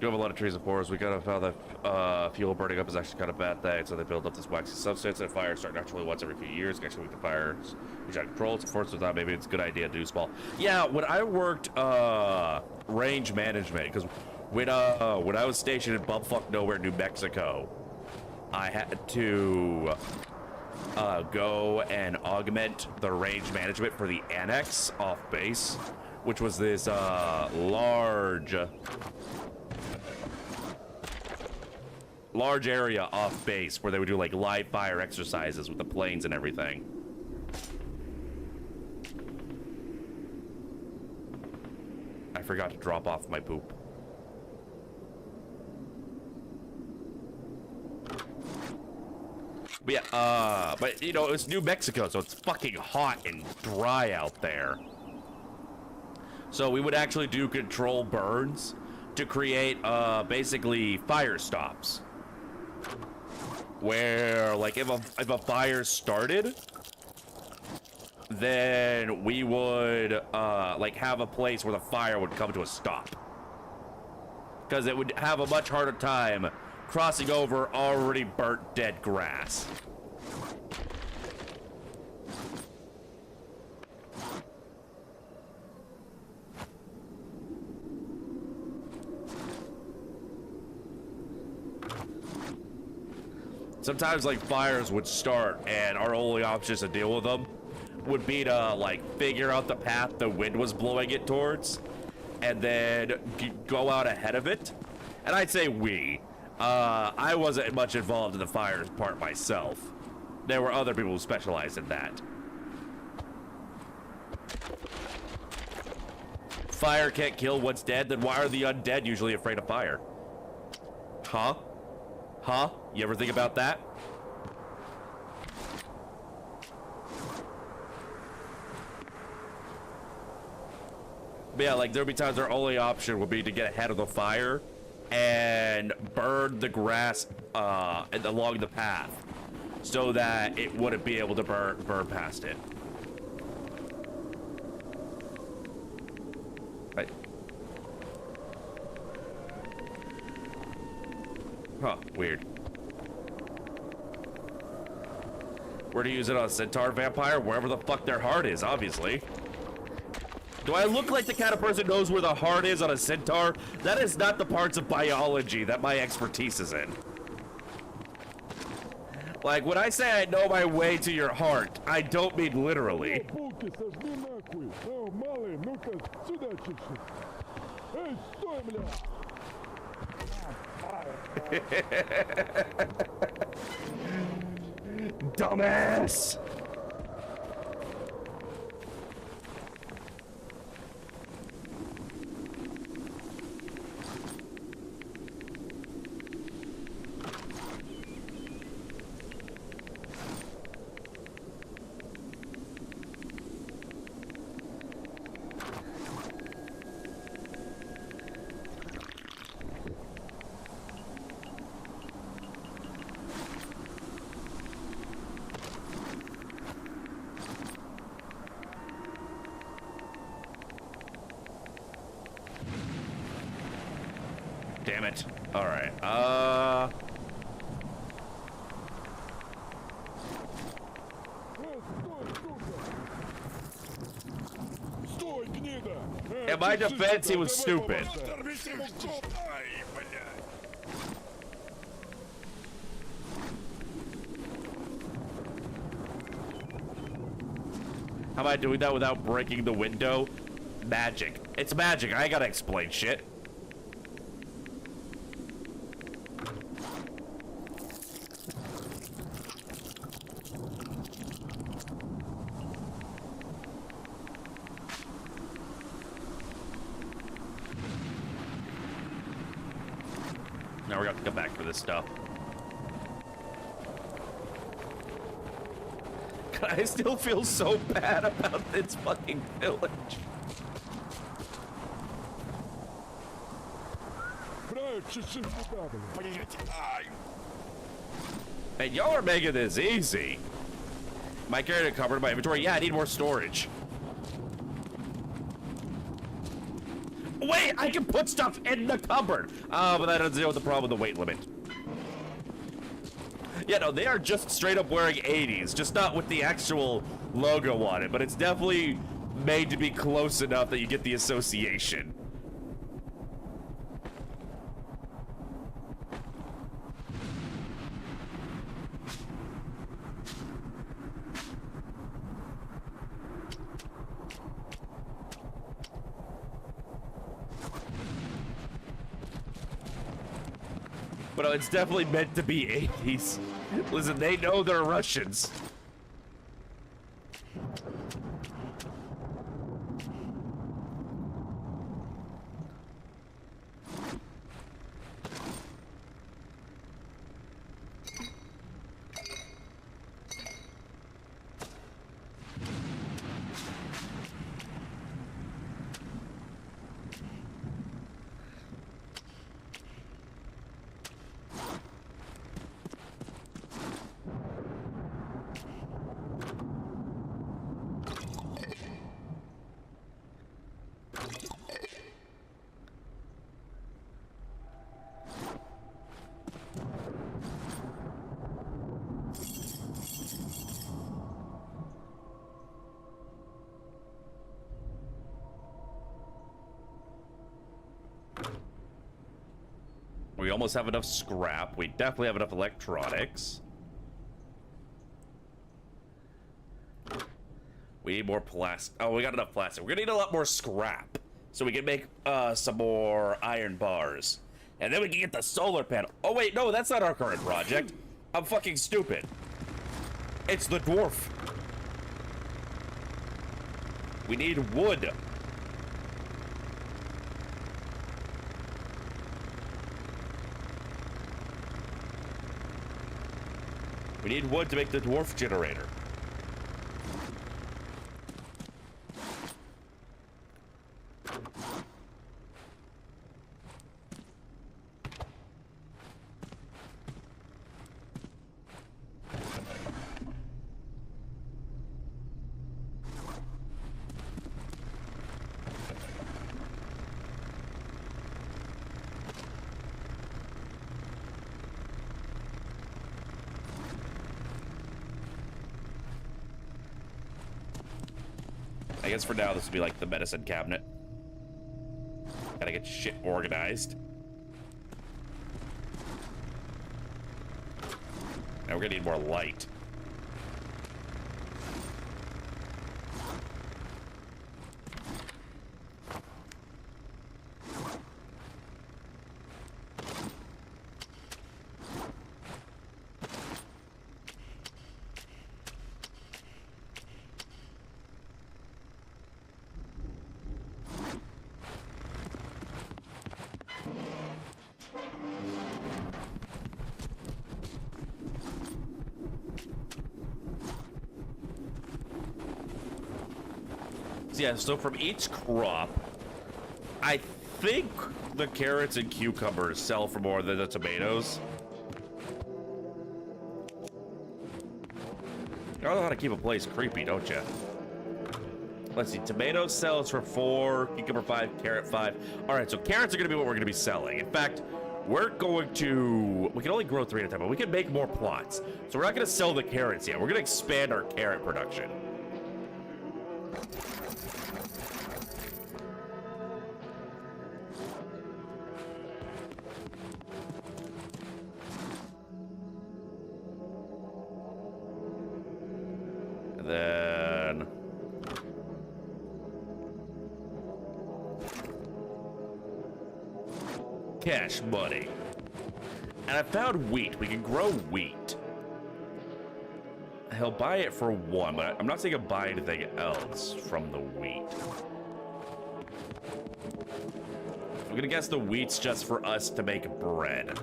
We have a lot of trees and forests. We kind of found that fuel burning up is actually kind of a bad thing, so they build up this waxy substance, and fires start naturally once every few years. Actually, with the fires, which I control, it's forced without. Maybe it's a good idea to do small. Yeah, when I worked range management, because when I was stationed in bumfuck nowhere, New Mexico, I had to go and augment the range management for the annex off base, which was this large area off base where they would do like live fire exercises with the planes and everything. I forgot to drop off my poop. But yeah, but you know, it's New Mexico, so it's fucking hot and dry out there. So we would actually do control burns to create basically fire stops. Where, like, if a fire started, then we would, like, have a place where the fire would come to a stop. Because it would have a much harder time crossing over already burnt dead grass. Sometimes, like, fires would start, and our only options to deal with them would be to, like, figure out the path the wind was blowing it towards, and then go out ahead of it. And I'd say I wasn't much involved in the fires part myself. There were other people who specialized in that. Fire can't kill what's dead, then why are the undead usually afraid of fire? Huh? Huh? You ever think about that? But yeah, like, there'd be times our only option would be to get ahead of the fire and burn the grass along the path so that it wouldn't be able to burn past it. Right. Huh, weird. Where to use it on a centaur vampire? Wherever the fuck their heart is, obviously. Do I look like the kind of person who knows where the heart is on a centaur? That is not the parts of biology that my expertise is in. Like, when I say I know my way to your heart, I don't mean literally.
Булки сожми нахуй. О, малый, ну-ка, сюда чуть-чуть. Эй, стой, бля!
Dumbass! Damn it. Alright,
Стой, гнида!
In my defense, he was stupid.
Ай, блядь!
How am I doing that without breaking the window? Magic. It's magic. I ain't gotta explain shit. Now we're gonna have to come back for this stuff. I still feel so bad about this fucking village.
Правильно, чуть-чуть сюда, блядь. Ай!
And y'all are making this easy. My character covered my inventory. Yeah, I need more storage. Wait, I can put stuff in the cupboard. But that doesn't deal with the problem with the weight limit. Yeah, no, they are just straight up wearing 80s, just not with the actual logo on it, but it's definitely made to be close enough that you get the association. But it's definitely meant to be 80s. Listen, they know they're Russians. We almost have enough scrap. We definitely have enough electronics. We need more plastic. Oh, we got enough plastic. We're gonna need a lot more scrap so we can make some more iron bars. And then we can get the solar panel. Oh, wait, no, that's not our current project. I'm fucking stupid. It's the dwarf. We need wood. We need wood to make the dwarf generator. guess for now this will be like the medicine cabinet. Gotta get shit organized. Now we're gonna need more light. Yeah, so from each crop, I think the carrots and cucumbers sell for more than the tomatoes. You know how to keep a place creepy, don't you? Let's see, tomatoes sells for 4, cucumber 5, carrot 5. All right, so carrots are gonna be what we're gonna be selling. In fact, we can only grow 3 at a time, but we can make more plots. So we're not gonna sell the carrots yet. We're gonna expand our carrot production. Then cash money. And I found wheat. We can grow wheat. He'll buy it for 1, but I'm not saying he'll buy anything else from the wheat. I'm gonna guess the wheat's just for us to make bread.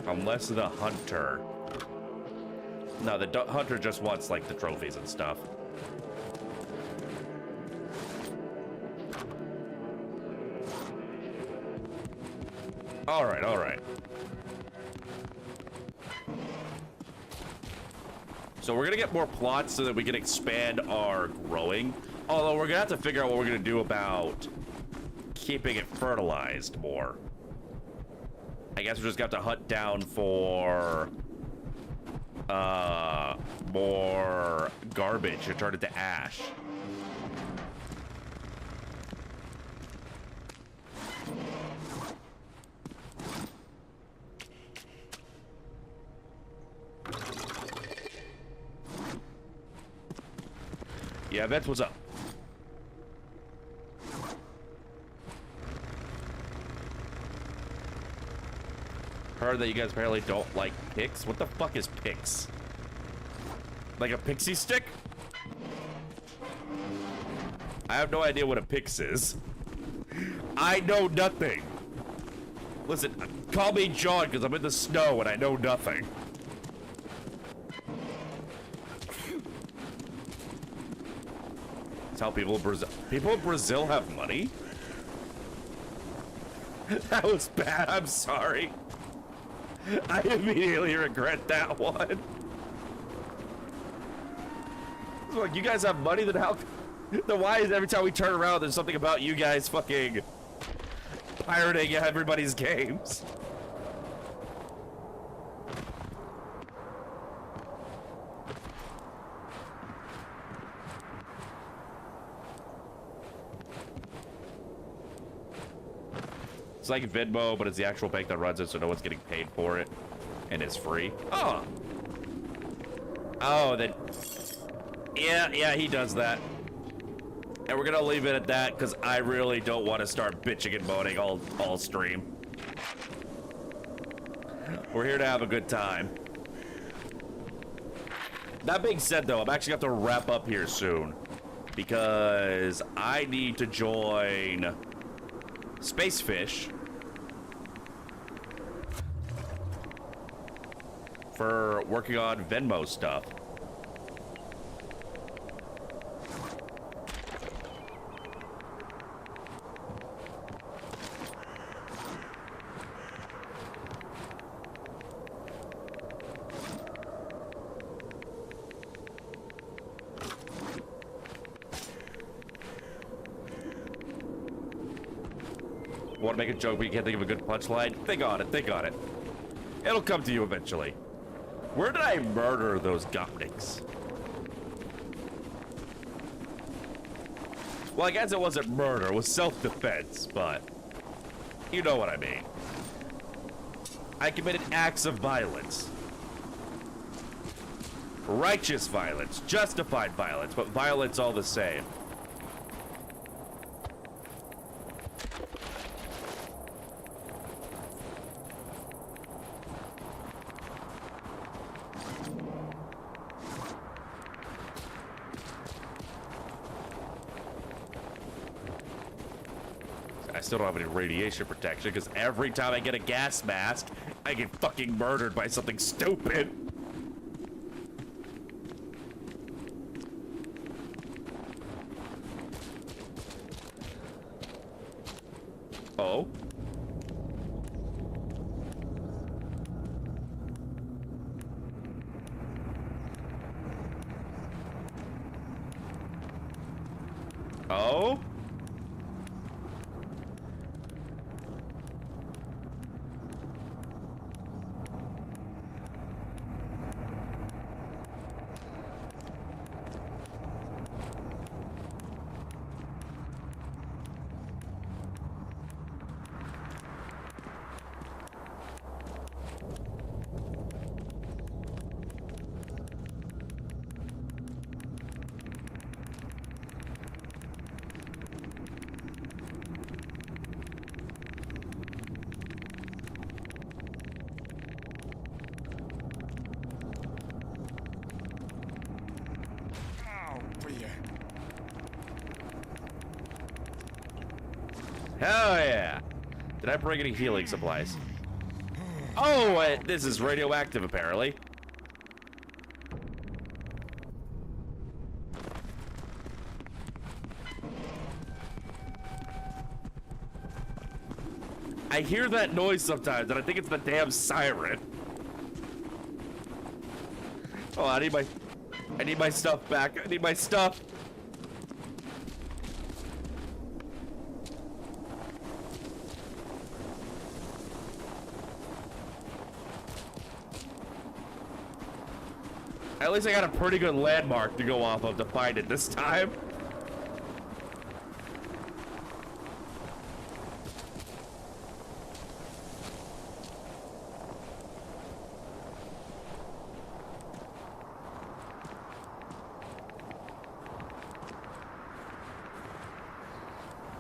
Unless the hunter. No, the hunter just wants, like, the trophies and stuff. Alright, alright. So we're gonna get more plots so that we can expand our growing. Although we're gonna have to figure out what we're gonna do about keeping it fertilized more. I guess we just got to hunt down for more garbage and turn it to ash. Yeah, that's what's up. Heard that you guys apparently don't like picks. What the fuck is picks? Like a pixie stick? I have no idea what a pix is. I know nothing. Listen, call me John because I'm in the snow and I know nothing. That's how people in Brazil have money? That was bad, I'm sorry. I immediately regret that one. Look, you guys have money, then how? Then why is every time we turn around there's something about you guys fucking pirating everybody's games? It's like Venmo, but it's the actual bank that runs it, so no one's getting paid for it, and it's free. Oh. Oh, then. Yeah, he does that. And we're gonna leave it at that, because I really don't want to start bitching and moaning all stream. We're here to have a good time. That being said, though, I'm actually gonna have to wrap up here soon, because I need to join Spacefish for working on Venmo stuff. Want to make a joke, but you can't think of a good punchline? Think on it, think on it. It'll come to you eventually. Where did I murder those gopniks? Well, I guess it wasn't murder, it was self-defense, but you know what I mean. I committed acts of violence. Righteous violence, justified violence, but violence all the same. I still don't have any radiation protection because every time I get a gas mask, I get fucking murdered by something stupid. Oh. Oh. Hell yeah! Did I bring any healing supplies? Oh, this is radioactive apparently. I hear that noise sometimes, and I think it's the damn siren. Oh, I need my stuff back. I need my stuff. At least I got a pretty good landmark to go off of to find it this time.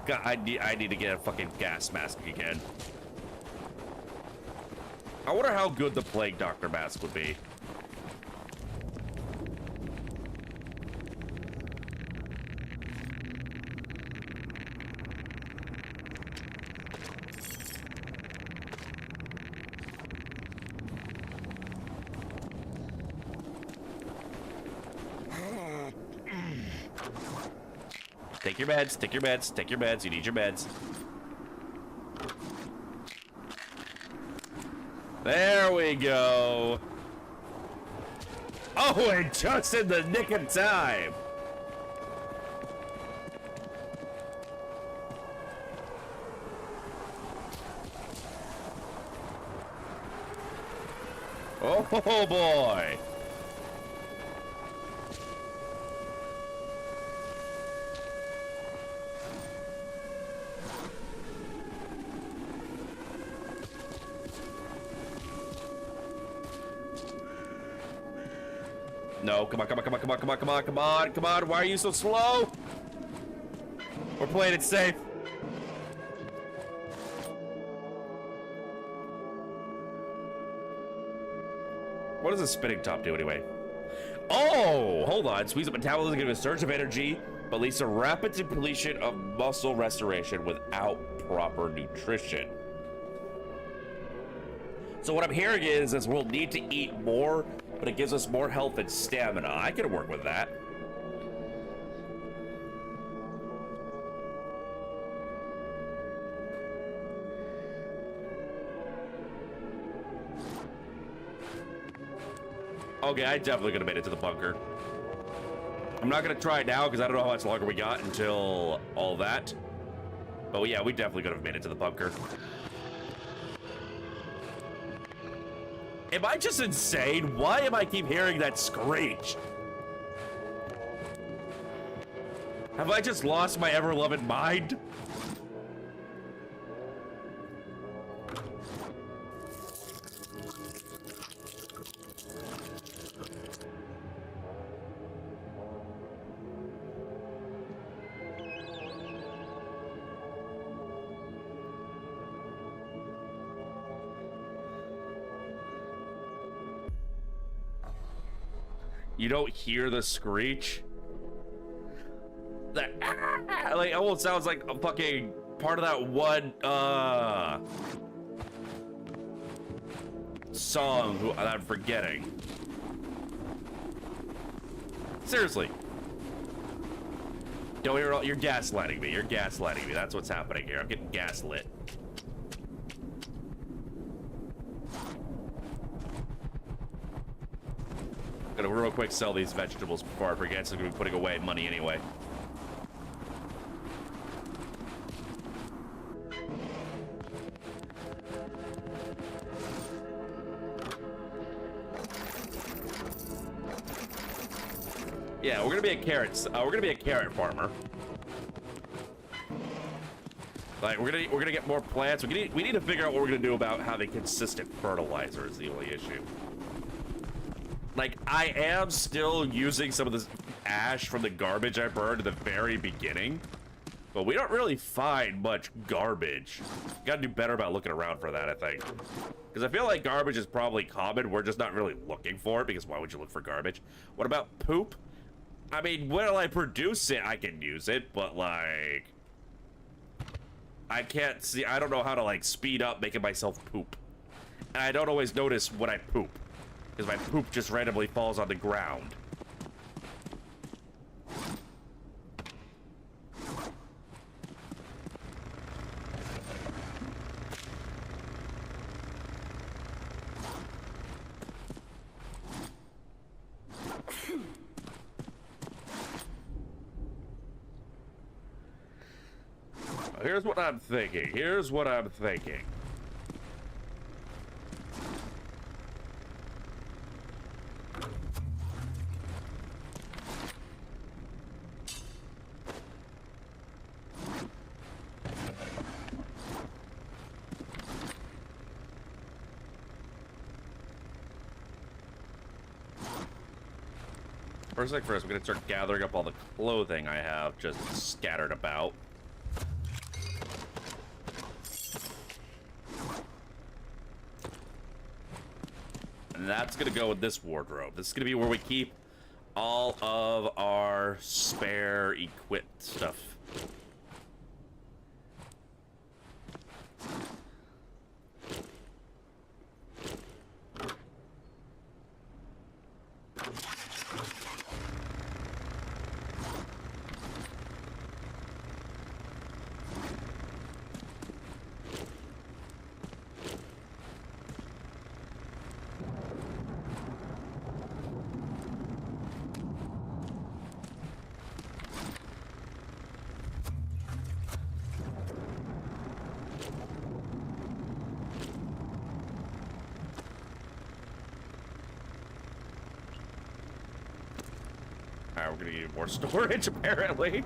God, I need to get a fucking gas mask again. I wonder how good the Plague Doctor mask would be. Take your meds, take your meds, take your meds, you need your meds. There we go. Oh, and just in the nick of time. Oh boy. No, come on, come on, come on, come on, come on, come on, come on, come on. Why are you so slow? We're playing it safe. What does a spinning top do anyway? Oh, hold on. Squeeze up metabolism, give a surge of energy, but leads to rapid depletion of muscle restoration without proper nutrition. So what I'm hearing is we'll need to eat more, but it gives us more health and stamina. I could work with that. Okay, I definitely could have made it to the bunker. I'm not gonna try it now because I don't know how much longer we got until all that. But yeah, we definitely could have made it to the bunker. Am I just insane? Why am I keep hearing that screech? Have I just lost my ever-loving mind? You don't hear the screech? That like almost sounds like a fucking part of that one song who I'm forgetting. Seriously. Don't hear all, you're gaslighting me. You're gaslighting me. That's what's happening here. I'm getting gaslit. Gonna real quick sell these vegetables before I forget, so I'm gonna be putting away money anyway. Yeah, we're gonna be a carrot farmer. Like we're gonna get more plants. We need to figure out what we're gonna do about having consistent fertilizer is the only issue. Like, I am still using some of this ash from the garbage I burned at the very beginning, but we don't really find much garbage. Gotta do better about looking around for that, I think. Because I feel like garbage is probably common. We're just not really looking for it, because why would you look for garbage? What about poop? I mean, when I produce it, I can use it, but, like... I can't see... I don't know how to, like, speed up making myself poop. And I don't always notice when I poop. Because my poop just randomly falls on the ground. Here's what I'm thinking. Here's what I'm thinking. First thing first, I'm gonna start gathering up all the clothing I have just scattered about. And that's gonna go in this wardrobe. This is gonna be where we keep all of our spare equipped stuff. Alright, we're gonna need more storage, apparently.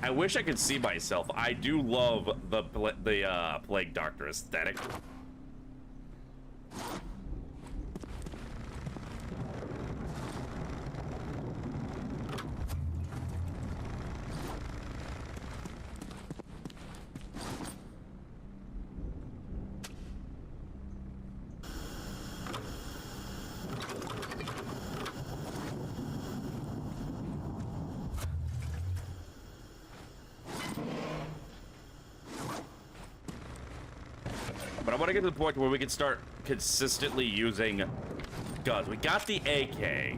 I wish I could see myself. I do love the Plague Doctor aesthetic. But I want to get to the point where we can start consistently using guns. We got the AK,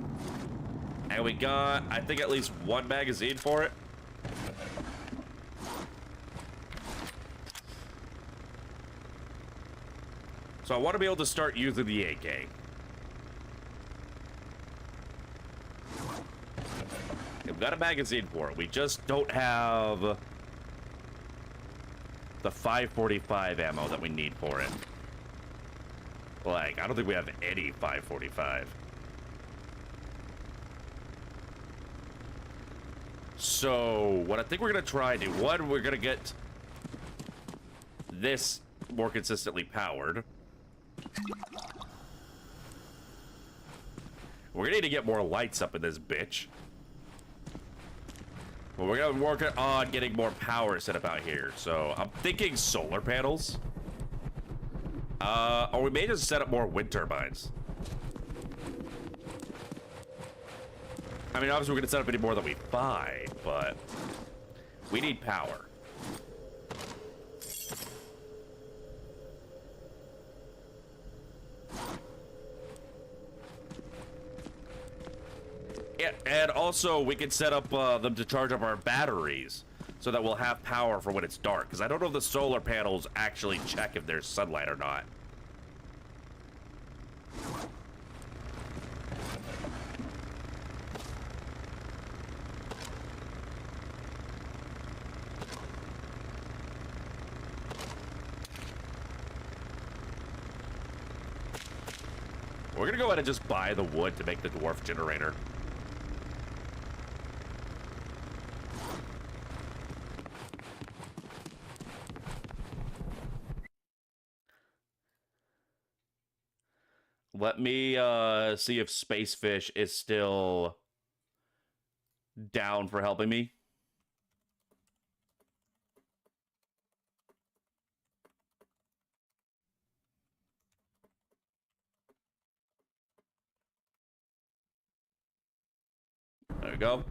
and we got, I think, at least one magazine for it. So I want to be able to start using the AK. We've got a magazine for it. We just don't have the 545 ammo that we need for it. Like, I don't think we have any 545. So, what I think we're going to try to do, one, we're going to get this more consistently powered. We're going to need to get more lights up in this bitch. But we're going to work on getting more power set up out here. So, I'm thinking solar panels. Or we may just set up more wind turbines. I mean, obviously we're going to set up any more than we buy, but we need power. Yeah, and also we can set up them to charge up our batteries so that we'll have power for when it's dark. Because I don't know if the solar panels actually check if there's sunlight or not. We're gonna go ahead and just buy the wood to make the dwarf generator. Let me see if Spacefish is still down for helping me. There we go.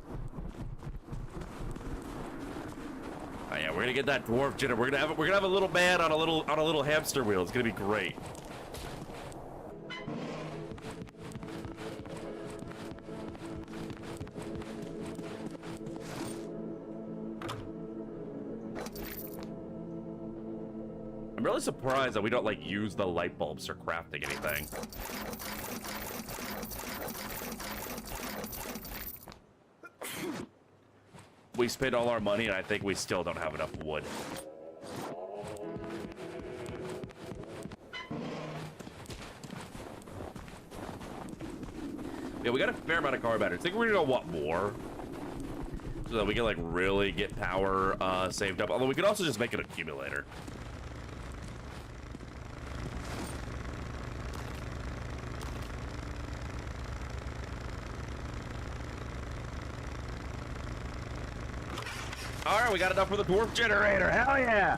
Oh yeah, we're gonna get that dwarf generator. We're gonna have a little man on a little hamster wheel. It's gonna be great. I'm really surprised that we don't like use the light bulbs for crafting anything. We spend all our money, and I think we still don't have enough wood. Yeah, we got a fair amount of car batteries. I think we're gonna want more, so that we can like really get power saved up. Although we could also just make an accumulator. All right, we got enough for the dwarf generator. Hell yeah!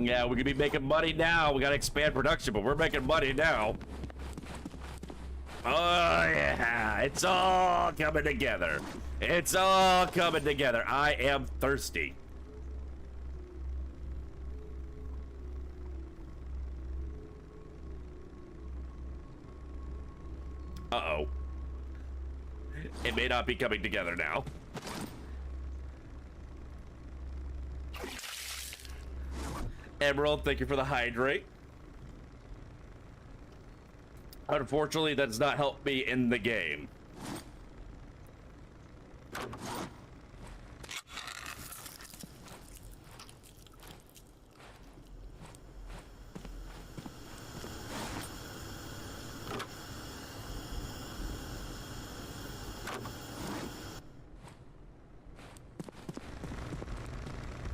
Yeah, we could be making money now. We gotta expand production, but we're making money now. Oh, yeah. It's all coming together. It's all coming together. I am thirsty. Uh-oh. It may not be coming together now. Emerald, thank you for the hydrate. Unfortunately, that does not help me in the game.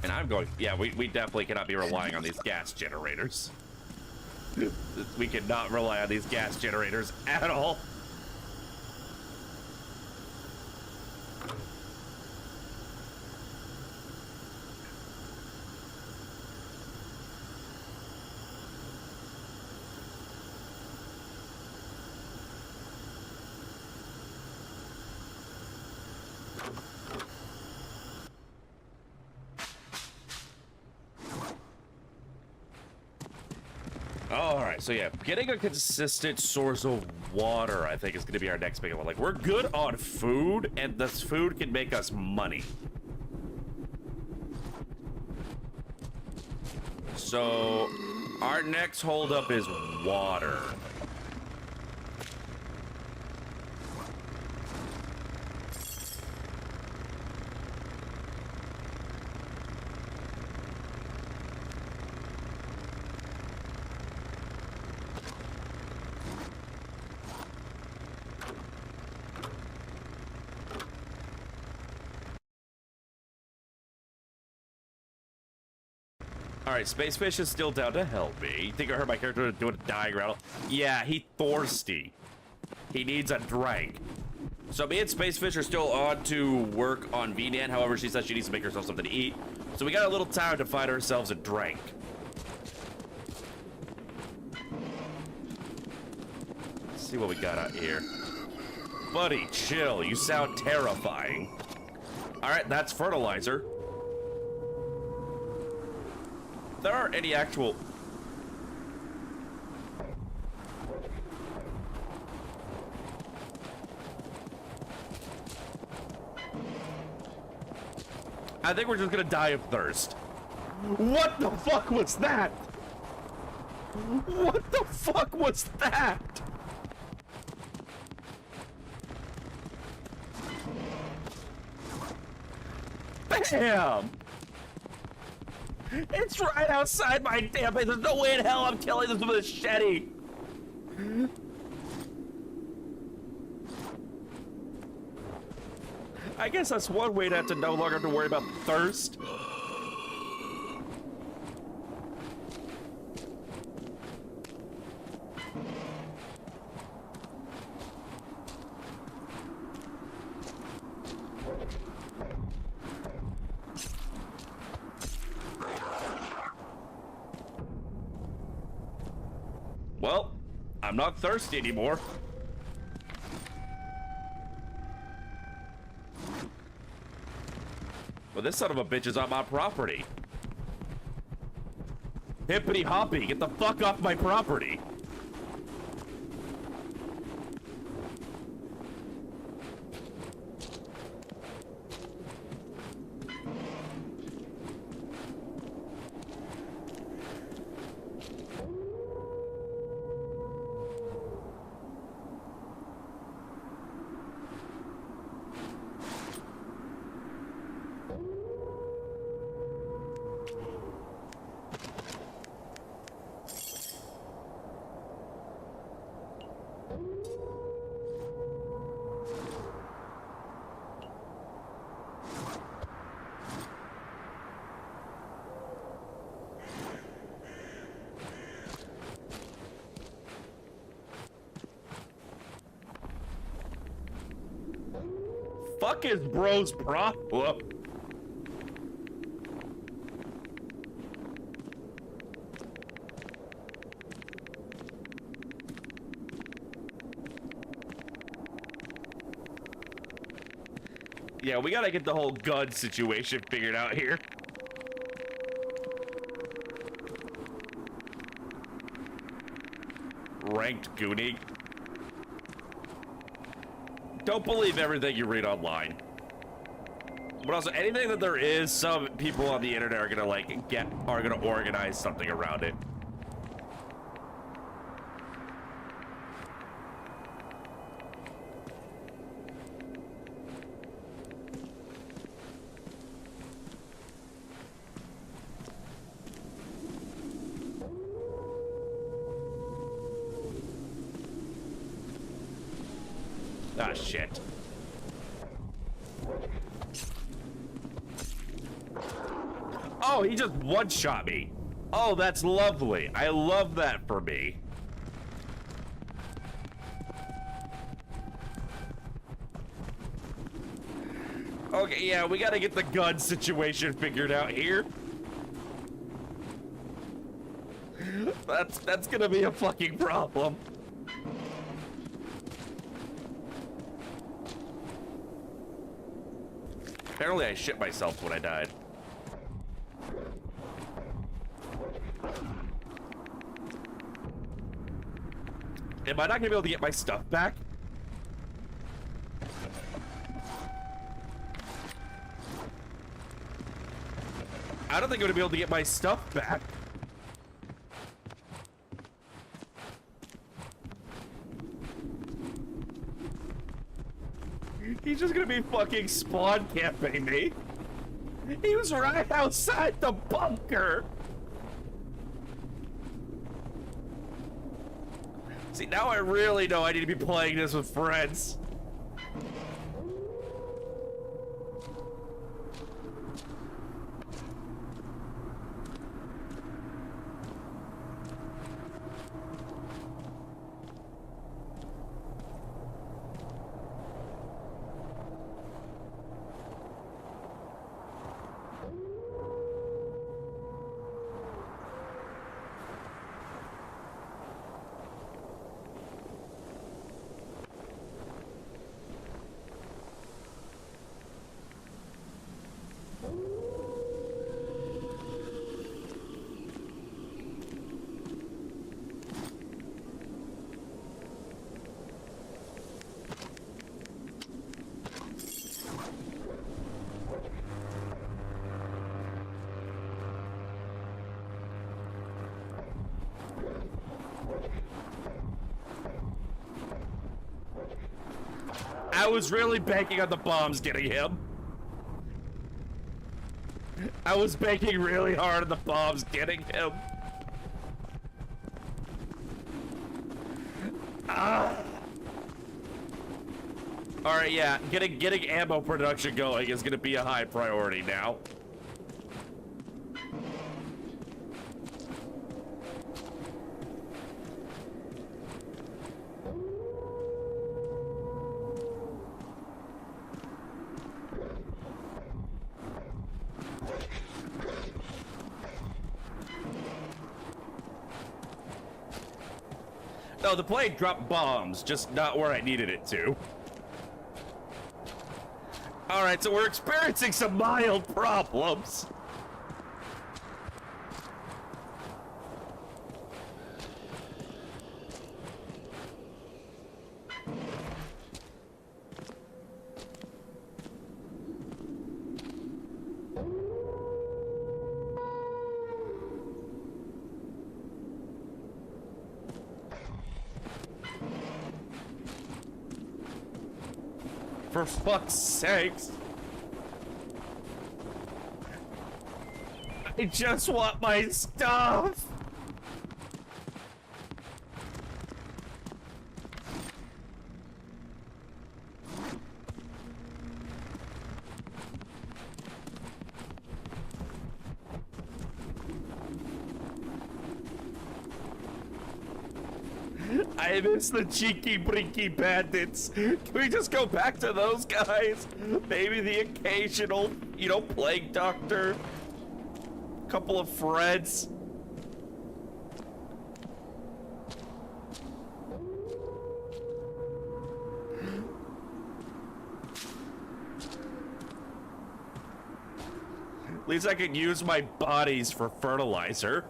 And I'm going, yeah, we definitely cannot be relying on these gas generators. We cannot rely on these gas generators at all. All right, so yeah, getting a consistent source of water, I think, is going to be our next big one. Like, we're good on food, and this food can make us money. So, our next holdup is water. Alright, Space Fish is still down to help me. You think I heard my character doing a dying rattle? Yeah, he thirsty. He needs a drink. So me and Space Fish are still on to work on VNAN. However, she says she needs to make herself something to eat. So we got a little time to find ourselves a drink. Let's see what we got out here. Buddy, chill. You sound terrifying. Alright, that's fertilizer. There aren't any actual... I think we're just gonna die of thirst. What the fuck was that? What the fuck was that? Bam! It's right outside my damn place. There's no way in hell I'm killing this with a machete. I guess that's one way to have to no longer have to worry about thirst. Well, I'm not thirsty anymore. Well, this son of a bitch is on my property. Hippity hoppy, get the fuck off my property. Fuck is bro's problem? Yeah, we gotta get the whole gun situation figured out here. Ranked goonie. Don't believe everything you read online. But also, anything that there is, some people on the internet are gonna are gonna organize something around it. Ah, shit. Oh, he just one-shot me. Oh, that's lovely. I love that for me. Okay, yeah, we gotta get the gun situation figured out here. That's gonna be a fucking problem. Apparently I shit myself when I died. Am I not gonna be able to get my stuff back? I don't think I'm gonna be able to get my stuff back. He's just gonna be fucking spawn camping me. He was right outside the bunker. See, now I really know I need to be playing this with friends. I was really banking on the bombs getting him. I was banking really hard on the bombs getting him. Ah. All right, yeah, getting ammo production going is gonna be a high priority now. No, the plane dropped bombs, just not where I needed it to. Alright, so we're experiencing some mild problems. For fuck's sakes. I just want my stuff. I miss the Cheeki Breeki bandits. Can we just go back to those guys? Maybe the occasional, you know, plague doctor. Couple of friends. At least I can use my bodies for fertilizer.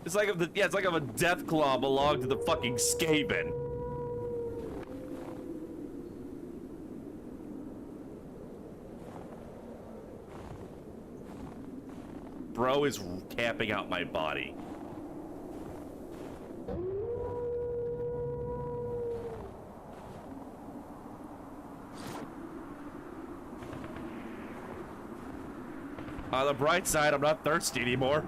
It's like if it's like if a death claw belonged to the fucking Skaven. Bro is camping out my body. On the bright side, I'm not thirsty anymore.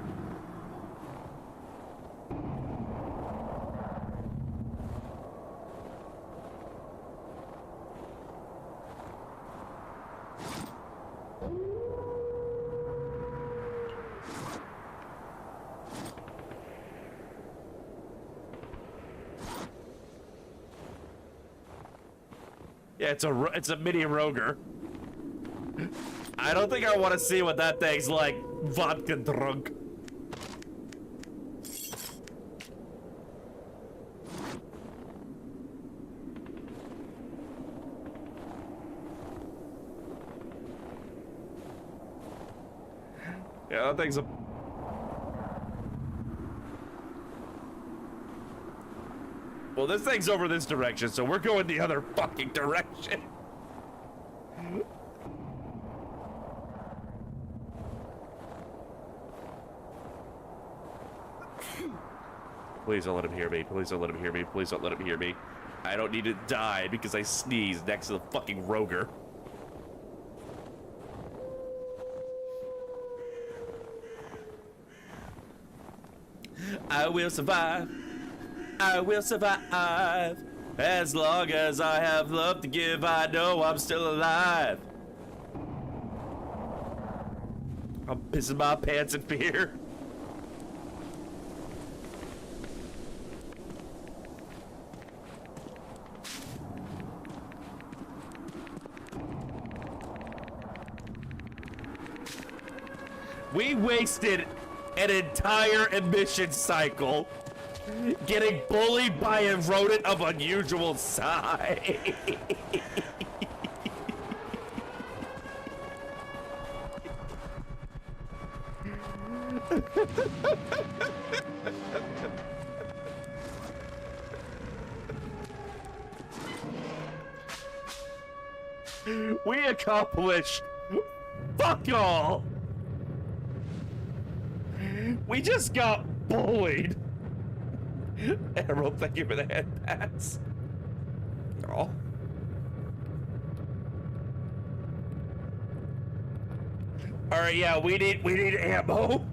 Yeah, it's a mini Roger. I don't think I want to see what that thing's like vodka drunk. Yeah, that thing's a... Well, this thing's over this direction, so we're going the other fucking direction. Please don't let him hear me. Please don't let him hear me. Please don't let him hear me. I don't need to die because I sneezed next to the fucking Roger. I will survive. I will survive. As long as I have love to give, I know I'm still alive. I'm pissing my pants in fear. We wasted an entire emission cycle getting bullied by a rodent of unusual size. We accomplished fuck all. We just got bullied. Emerald, thank you for the head pats. Oh. All right, yeah, we need ammo.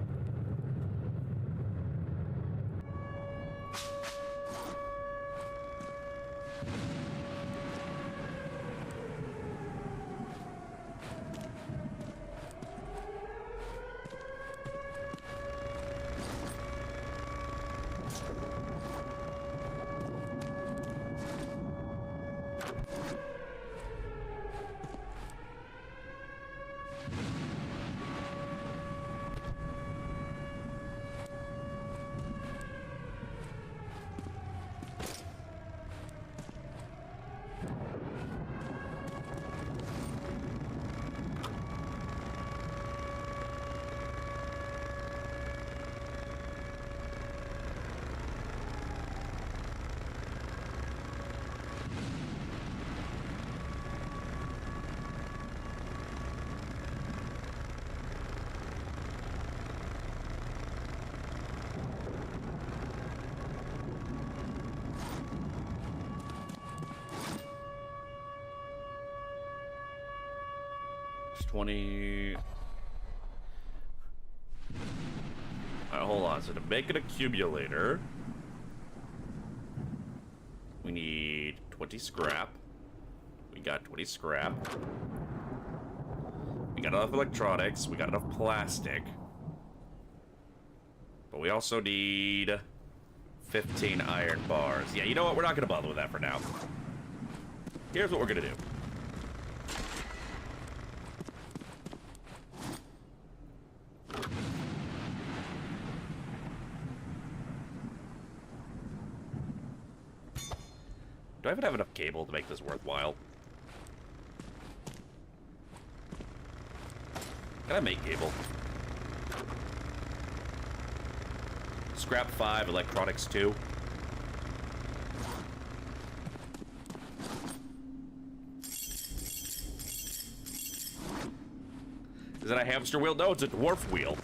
It's 20. All right, hold on. So to make an accumulator, we need 20 scrap. We got 20 scrap. We got enough electronics. We got enough plastic. But we also need 15 iron bars. Yeah, you know what? We're not going to bother with that for now. Here's what we're going to do. Do I even have enough cable to make this worthwhile? Can I make cable? Scrap 5, electronics 2. Is that a hamster wheel? No, it's a dwarf wheel.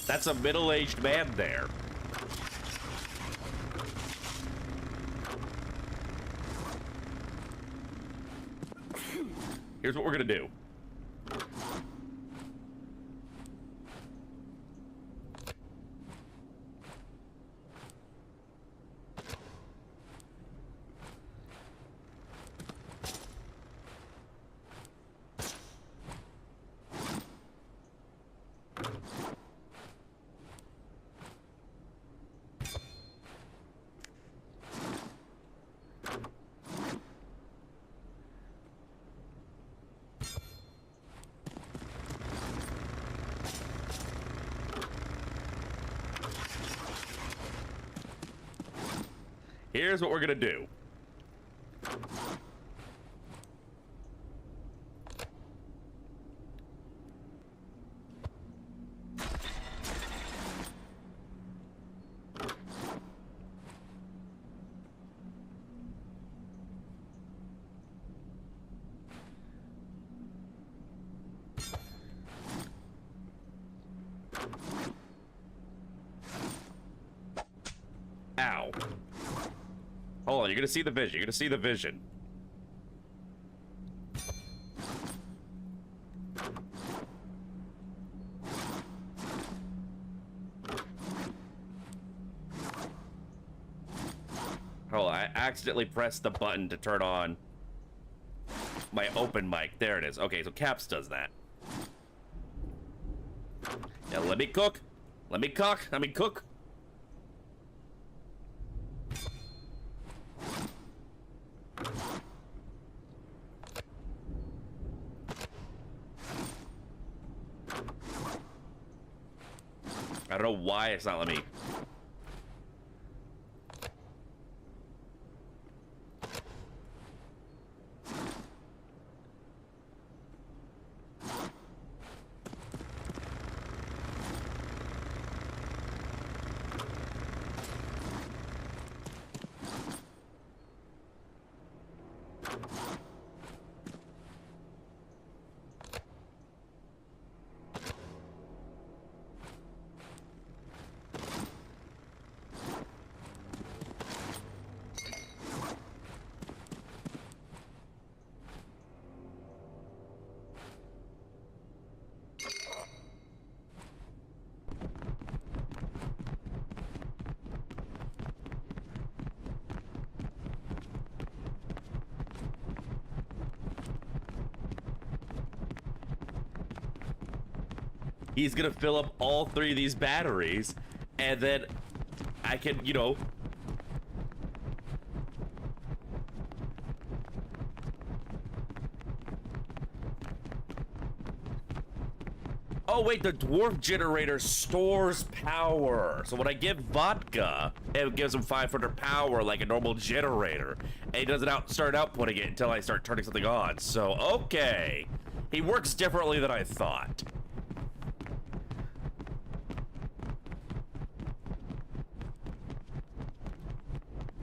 That's a middle-aged man there. Here's what we're gonna do. Here's what we're gonna do. Hold on, you're gonna see the vision. You're gonna see the vision. Hold on, I accidentally pressed the button to turn on my open mic. There it is. Okay, so Caps does that. Now let me cook. Let me cook. I mean cook. I don't know why it's not letting me. He's gonna fill up all 3 of these batteries, and then I can, you know... Oh wait, the dwarf generator stores power. So when I give vodka, it gives him 500 power like a normal generator. And he doesn't start outputting it until I start turning something on. So, okay. He works differently than I thought.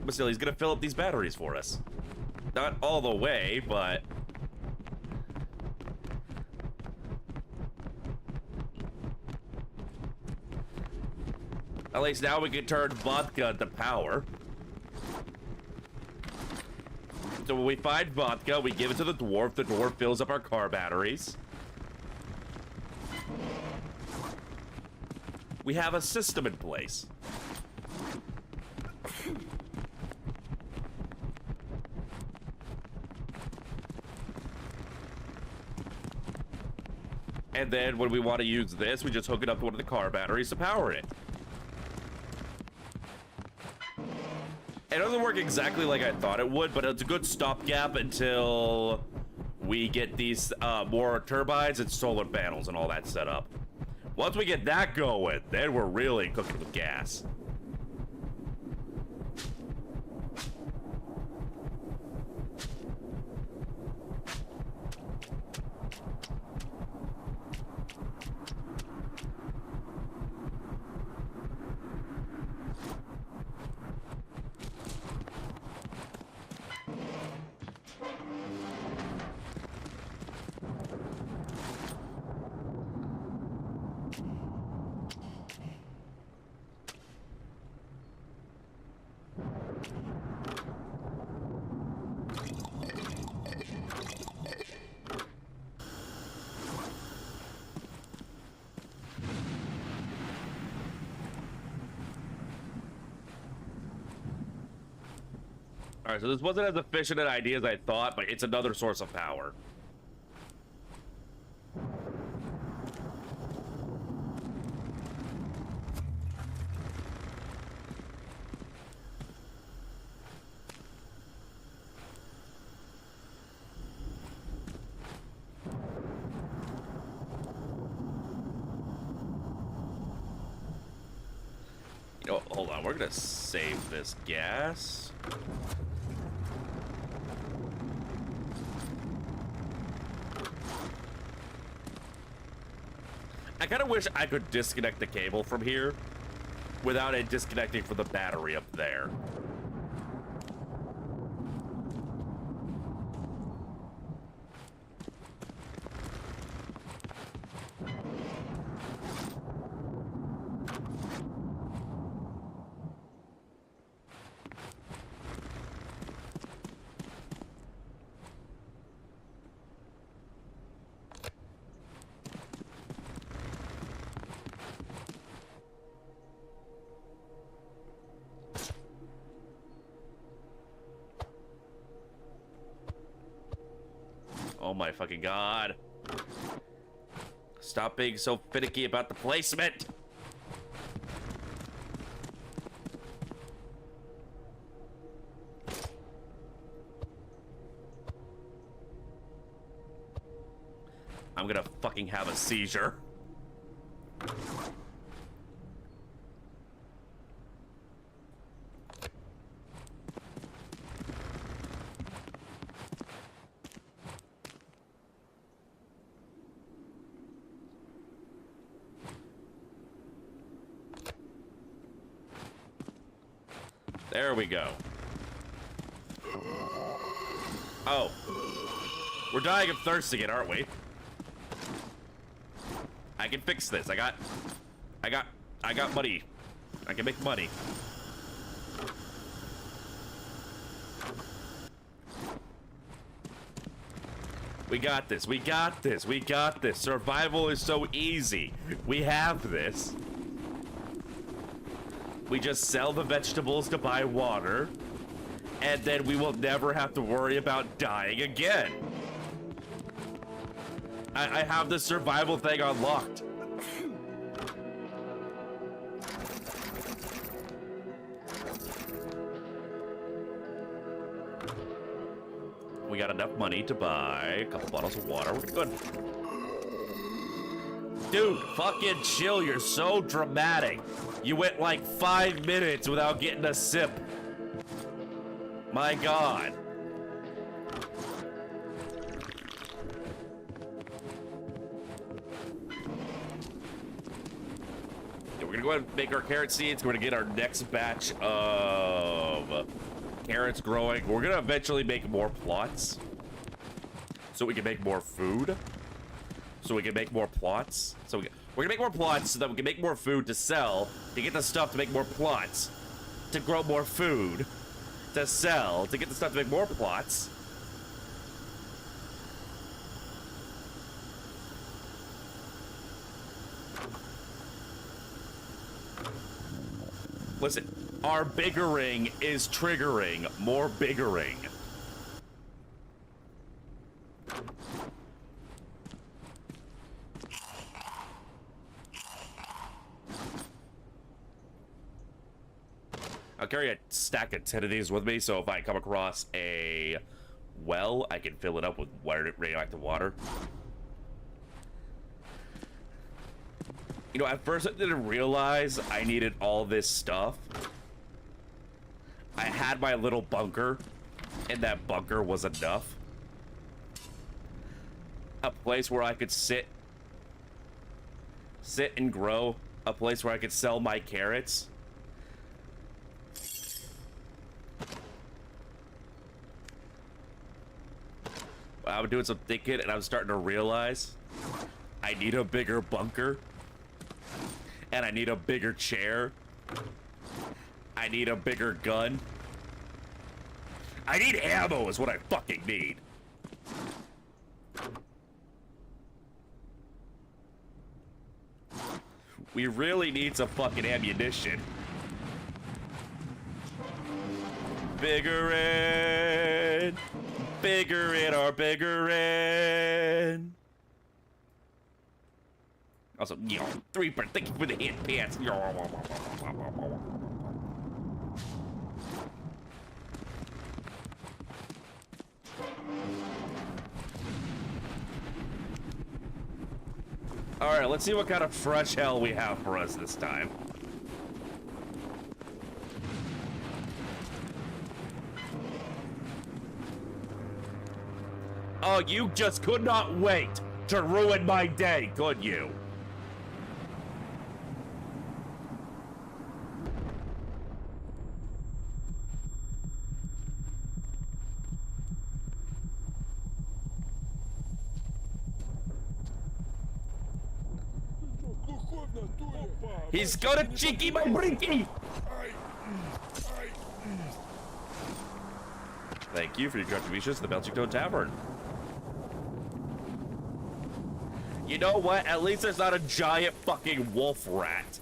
But still, he's gonna fill up these batteries for us. Not all the way, but... At least now we can turn vodka to power. So when we find vodka, we give it to the dwarf fills up our car batteries. We have a system in place. And then when we want to use this, we just hook it up to one of the car batteries to power it. It doesn't work exactly like I thought it would, but it's a good stopgap until we get these more turbines and solar panels and all that set up. Once we get that going, then we're really cooking with gas. All right, so this wasn't as efficient an idea as I thought, but it's another source of power. You know, hold on, we're gonna save this gas. I kind of wish I could disconnect the cable from here without it disconnecting from the battery up there. Oh my fucking god. Stop being so finicky about the placement. I'm gonna fucking have a seizure. There we go. Oh. We're dying of thirst again, aren't we? I can fix this. I got money. I can make money. We got this. We got this. We got this. Survival is so easy. We have this. We just sell the vegetables to buy water, and then we will never have to worry about dying again. I have the survival thing unlocked. We got enough money to buy a couple bottles of water. We're good. Dude, fucking chill. You're so dramatic. You went like 5 minutes without getting a sip. My god. Yeah, we're gonna go ahead and make our carrot seeds. We're gonna get our next batch of carrots growing. We're gonna eventually make more plots so we can make more food. So we can make more plots. We're gonna make more plots so that we can make more food to sell, to get the stuff to make more plots, to grow more food, to sell, to get the stuff to make more plots. Listen, our biggering is triggering more biggering. I'll carry a stack of 10 of these with me, so if I come across a well, I can fill it up with radioactive water. You know, at first I didn't realize I needed all this stuff. I had my little bunker, and that bunker was enough. A place where I could sit and grow. A place where I could sell my carrots. I was doing some thinking, and I was starting to realize I need a bigger bunker, and I need a bigger chair. I need a bigger gun. I need ammo is what I fucking need. We really need some fucking ammunition. Bigger in. Bigger in our bigger in. Also, 3 per. Thank you for the hit pants. Alright, let's see what kind of fresh hell we have for us this time. Oh, you just could not wait to ruin my day, could you? He's gonna Cheeki Breeki! Thank you for your contributions to the Belgian Toad Tavern. You know what? At least there's not a giant fucking wolf rat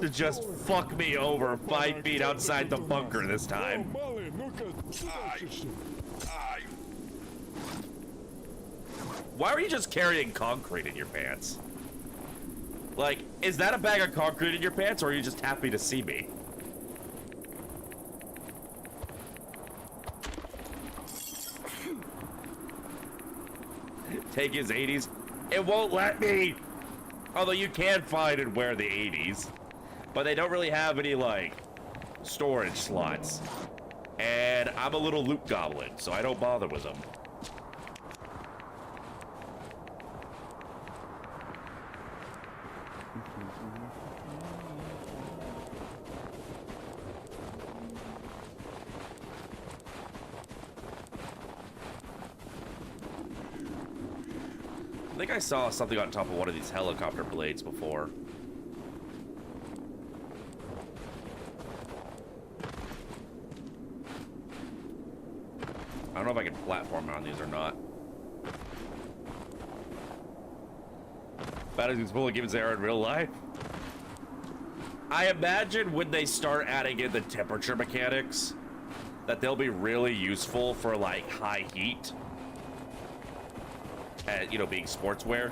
to just fuck me over 5 feet outside the bunker this time. Why are you just carrying concrete in your pants? Like, is that a bag of concrete in your pants, or are you just happy to see me? Take his 80s. It won't let me! Although you can find and wear the 80s. But they don't really have any, like, storage slots. And I'm a little loot goblin, so I don't bother with them. I think I saw something on top of one of these helicopter blades before. I don't know if I can platform on these or not. Battle's full of games they are in real life. I imagine when they start adding in the temperature mechanics, that they'll be really useful for like high heat. And, you know, being sportswear.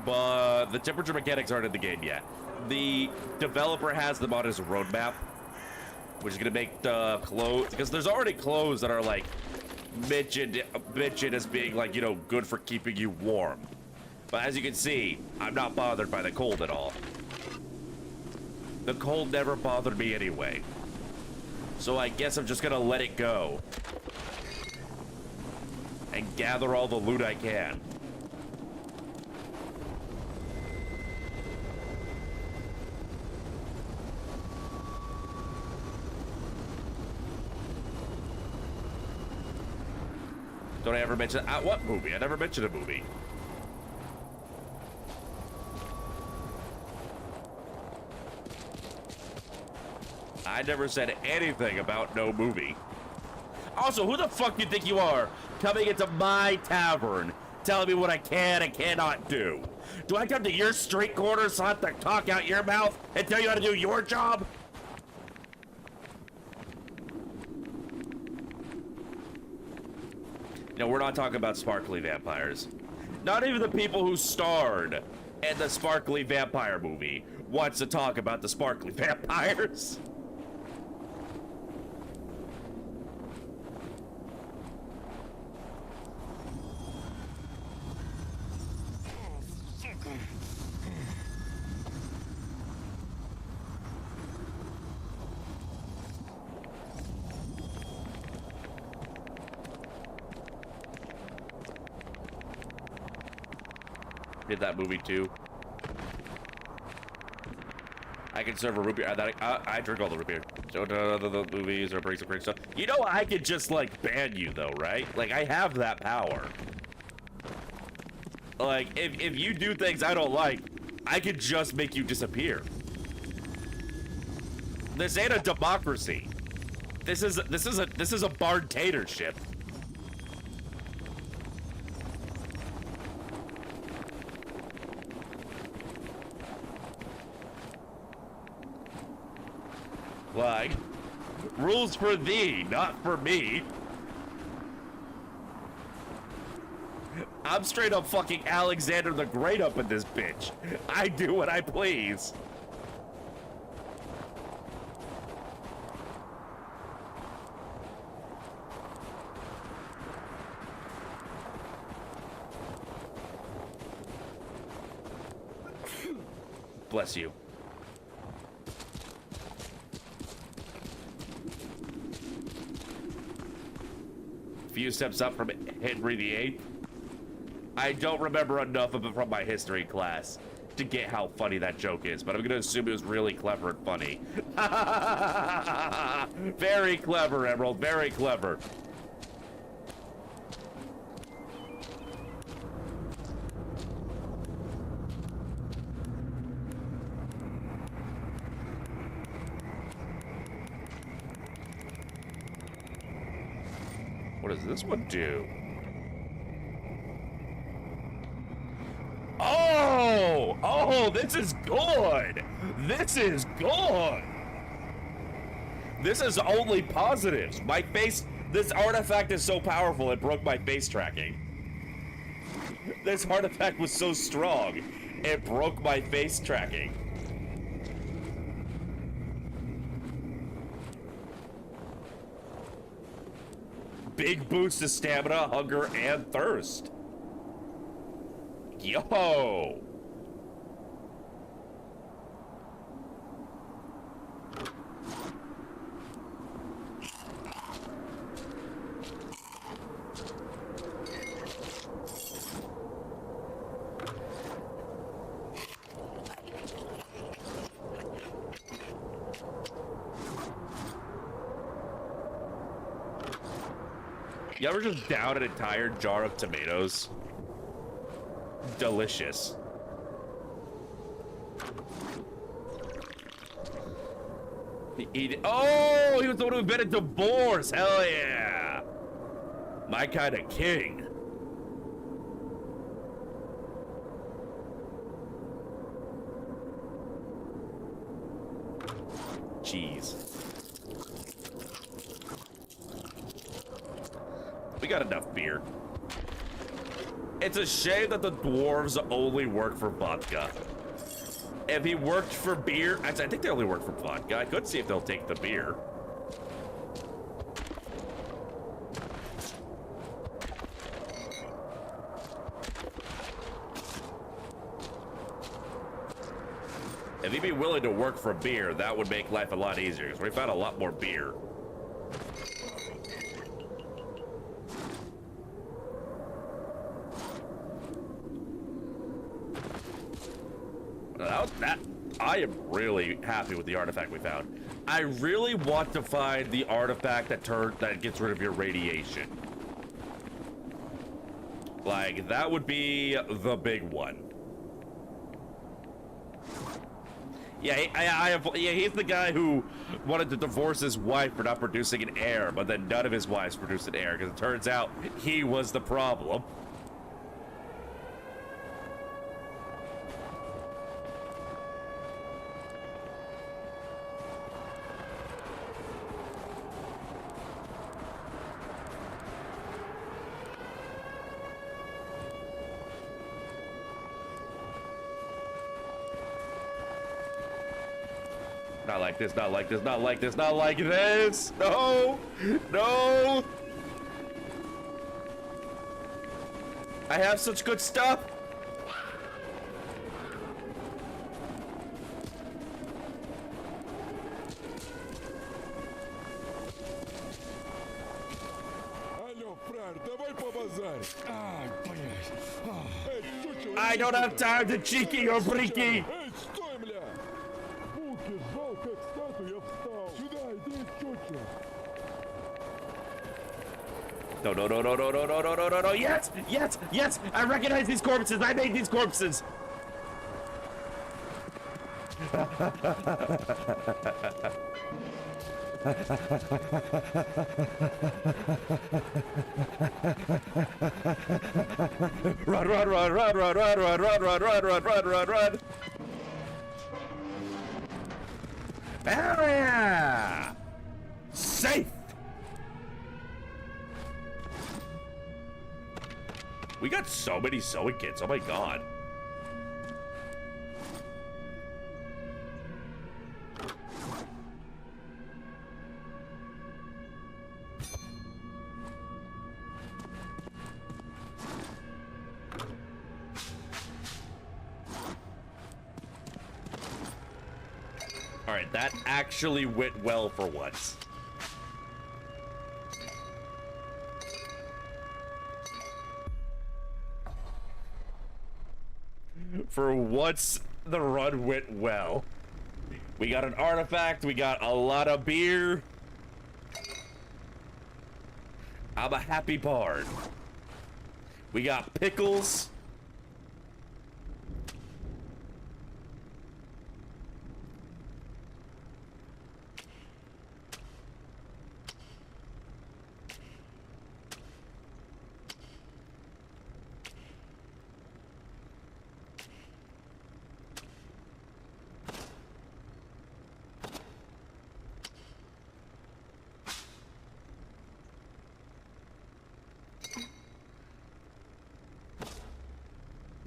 But the temperature mechanics aren't in the game yet. The developer has them on his roadmap, which is gonna make the clothes, because there's already clothes that are like mentioned as being like, you know, good for keeping you warm. But as you can see, I'm not bothered by the cold at all. The cold never bothered me anyway. So I guess I'm just gonna let it go. And gather all the loot I can. Don't I ever mention what movie? I never mentioned a movie. I never said anything about no movie. Also, who the fuck do you think you are coming into my tavern telling me what I can and cannot do? Do I come to your street corner so I have to talk out your mouth and tell you how to do your job? No, we're not talking about sparkly vampires. Not even the people who starred in the sparkly vampire movie wants to talk about the sparkly vampires. Did that movie too. I can serve a root beer. I drink all the root beer. So the movies or breaks stuff. You know, I could just like ban you though, right? Like I have that power. Like if you do things I don't like, I could just make you disappear. This ain't a democracy. This is a bartatorship. Like, rules for thee, not for me. I'm straight up fucking Alexander the Great up in this bitch. I do what I please. Bless you. Few steps up from Henry VIII. I don't remember enough of it from my history class to get how funny that joke is, but I'm gonna assume it was really clever and funny. Very clever, Emerald, very clever. What does this one do? Oh, this is good. This is good. This is only positives. My face This artifact is so powerful it broke my face tracking. This artifact was so strong it broke my face tracking. Big boost to stamina, hunger, and thirst. Yo! You ever just down an entire jar of tomatoes? Delicious. Oh, he was the one who invented divorce. Hell yeah. My kind of king. Jeez. We got enough beer. It's a shame that the dwarves only work for vodka. If he worked for beer, actually, I think they only work for vodka. I could see if they'll take the beer. If he'd be willing to work for beer, that would make life a lot easier, because we found a lot more beer. I am really happy with the artifact we found. I really want to find the artifact that gets rid of your radiation. Like, that would be the big one. Yeah, he's the guy who wanted to divorce his wife for not producing an heir, but then none of his wives produced an heir, because it turns out he was the problem. Not like this, not like this, not like this, not like this! No! No! I have such good stuff!
Алло, фраер, давай побазарь. Ай, блядь. Эй, чучело,
I don't have time to Cheeki or Breeki!
Эй, стой, бля! Буки, сжал как статуя, встал. Сюда, иди, чучело.
No, no, no, no, no, no, no, no, no, no, no, yes! Yes! Yes! I recognize these corpses! I made these corpses! Run, run, run, run, run, run, run, run, run, run, run, run, run, run! Hell yeah! Safe! We got so many sewing kits, oh my god. Alright, that actually went well for once. For once, the run went well. We got an artifact, we got a lot of beer. I'm a happy bard. We got pickles.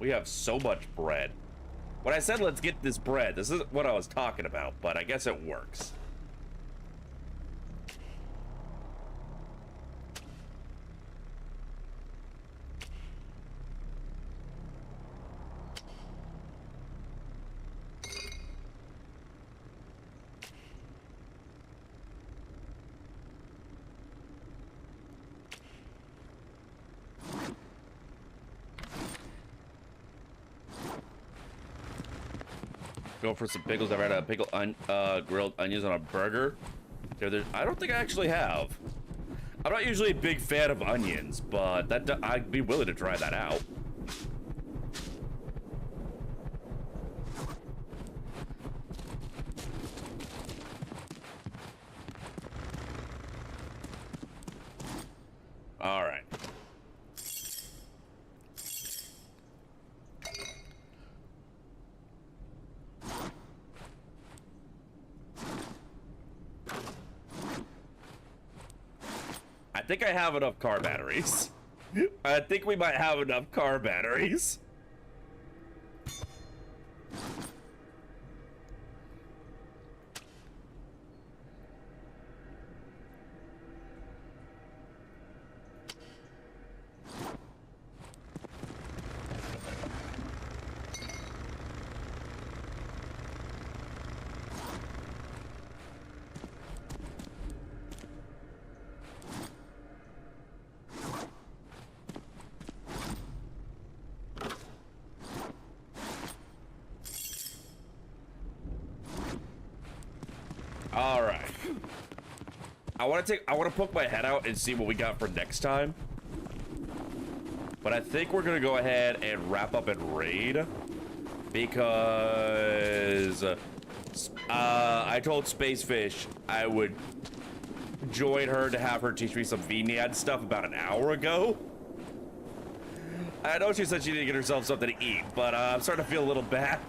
We have so much bread. When I said let's get this bread, this isn't what I was talking about, but I guess it works. Go for some pickles. I've had a grilled onions on a burger. I don't think I actually have. I'm not usually a big fan of onions, but I'd be willing to try that out. All right. I think I have enough car batteries. I think we might have enough car batteries. All right. I want to poke my head out and see what we got for next time. But I think we're going to go ahead and wrap up and raid because I told Spacefish I would join her to have her teach me some VNAD stuff about an hour ago. I know she said she didn't get herself something to eat, but I'm starting to feel a little bad.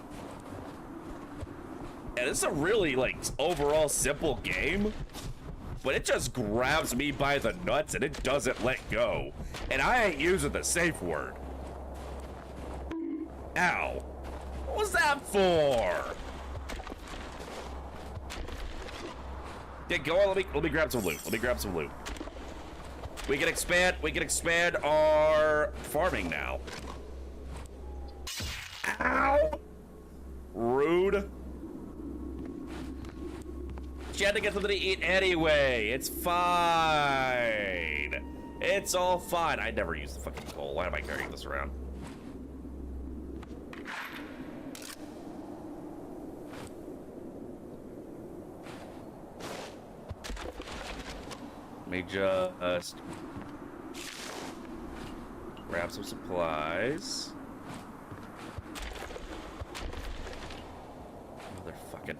And this is a really, like, overall simple game, but it just grabs me by the nuts and it doesn't let go. And I ain't using the safe word. Ow. What was that for? Yeah, go on, let me grab some loot. Let me grab some loot. We can expand our farming now. Ow! Rude. She had to get something to eat anyway. It's fine. It's all fine. I never use the fucking coal. Why am I carrying this around? Let me just grab some supplies. Motherfucking.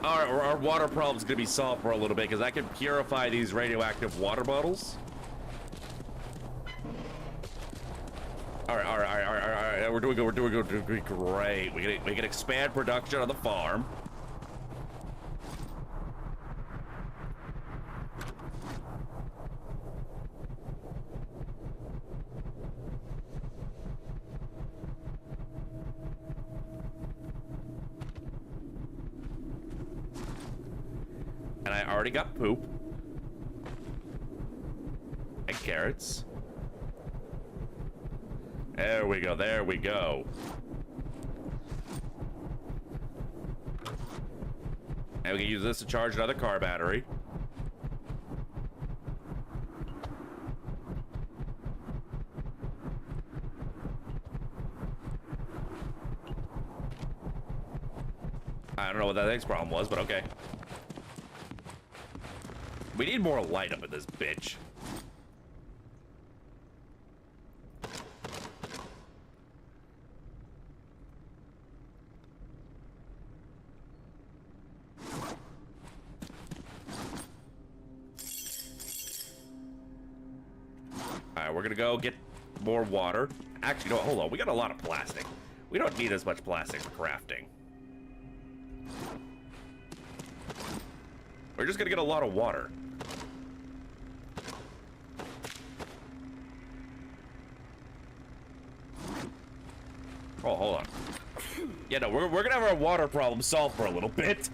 Our water problem's gonna be solved for a little bit because I can purify these radioactive water bottles. All right. We're doing good. We're doing great. We can expand production on the farm. And I already got poop. And carrots. There we go, there we go. And we can use this to charge another car battery. I don't know what that next problem was, but okay. We need more light up in this bitch. Alright, we're gonna go get more water. Actually, no, hold on. We got a lot of plastic. We don't need as much plastic for crafting. We're just gonna get a lot of water. Oh, hold on. Yeah, no, we're gonna have our water problem solved for a little bit.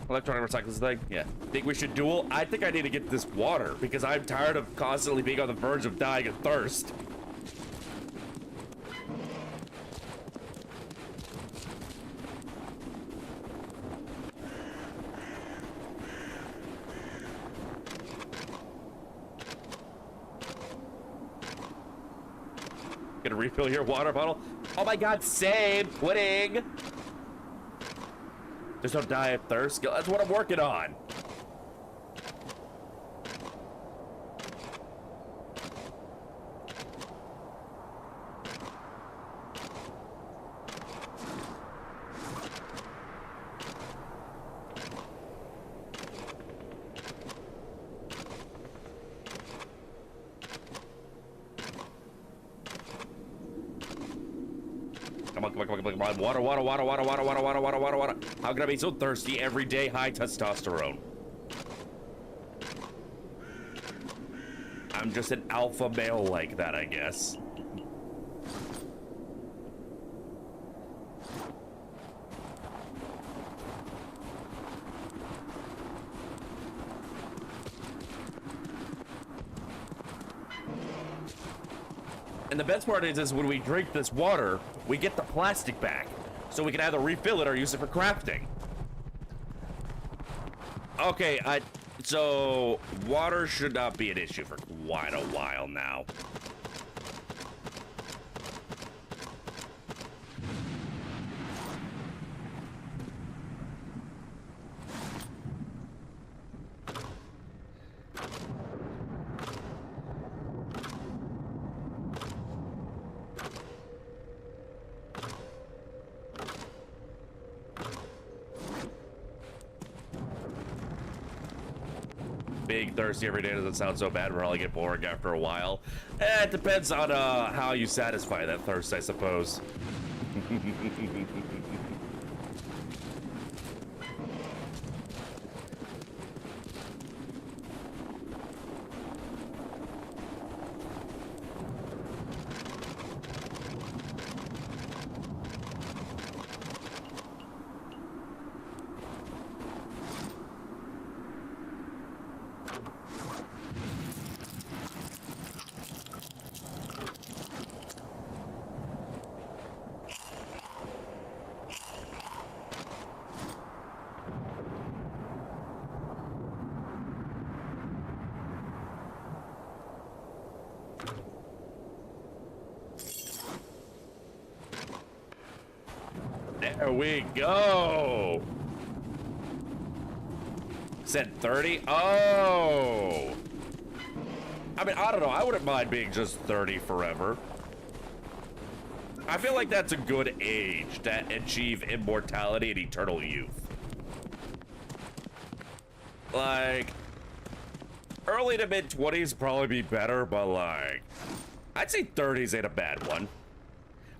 Electronic recycling thing? Yeah. Think we should duel? I think I need to get this water because I'm tired of constantly being on the verge of dying of thirst. Gonna refill your water bottle? Oh my god, same! Quitting! There's no die of thirst. That's what I'm working on. Come on, come on, come on, come on. Water, water, water, water, water, water, water, water, water, water. How can I be so thirsty every day? High testosterone. I'm just an alpha male like that, I guess. And the best part is when we drink this water, we get the plastic back. So we can either refill it or use it for crafting. Okay, so water should not be an issue for quite a while now. Being thirsty every day doesn't sound so bad. We'll probably get boring after a while. It depends on how you satisfy that thirst, I suppose. There we go. Said 30. Oh. I mean, I don't know. I wouldn't mind being just 30 forever. I feel like that's a good age to achieve immortality and eternal youth. Like, early to mid 20s probably be better, but like, I'd say 30s ain't a bad one.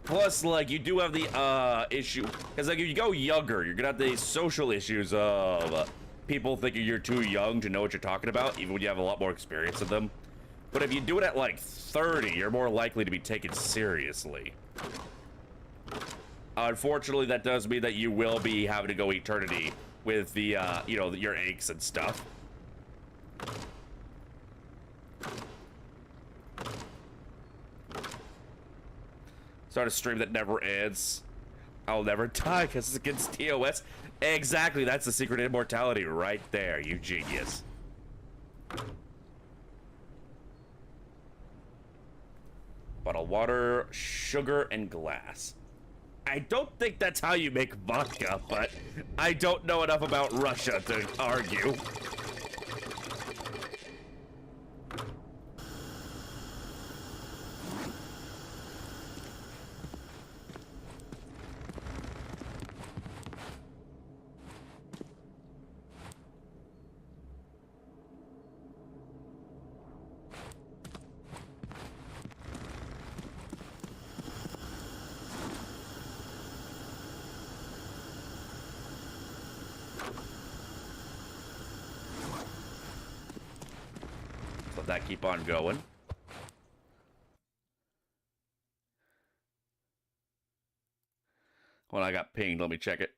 Plus, like, you do have the issue, because like if you go younger, you're gonna have the social issues of people thinking you're too young to know what you're talking about, even when you have a lot more experience than them. But if you do it at like 30, you're more likely to be taken seriously. Unfortunately, that does mean that you will be having to go eternity with the, you know, your aches and stuff. Start a stream that never ends. I'll never die because it's against TOS. Exactly, that's the secret immortality right there, you genius. Bottled water, sugar, and glass. I don't think that's how you make vodka, but I don't know enough about Russia to argue. Let that keep on going. When I got pinged, let me check it.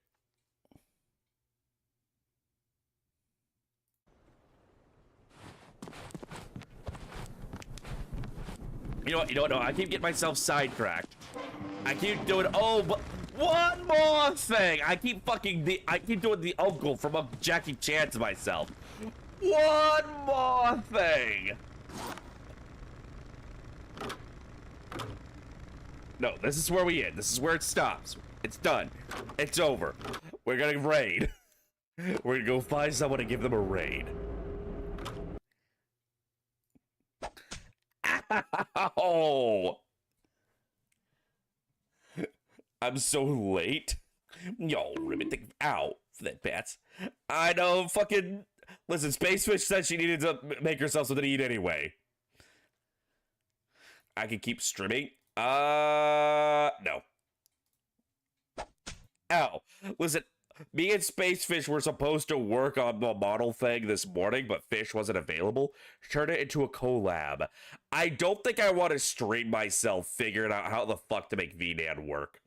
You know what? You don't know. I keep getting myself sidetracked. I keep doing. Oh, but one more thing. I keep doing the uncle from Jackie Chan to myself. One more thing. No, this is where we end. This is where it stops. It's done. It's over. We're gonna raid. We're gonna go find someone and give them a raid. Ow! I'm so late. Yo, ribbit. Ow, that bats. I know, fucking. Listen, Spacefish said she needed to make herself something to eat anyway. I can keep streaming. No. Ow. Listen, me and Spacefish were supposed to work on the model thing this morning, but Fish wasn't available. Turn it into a collab. I don't think I want to stream myself figuring out how the fuck to make VNAN work.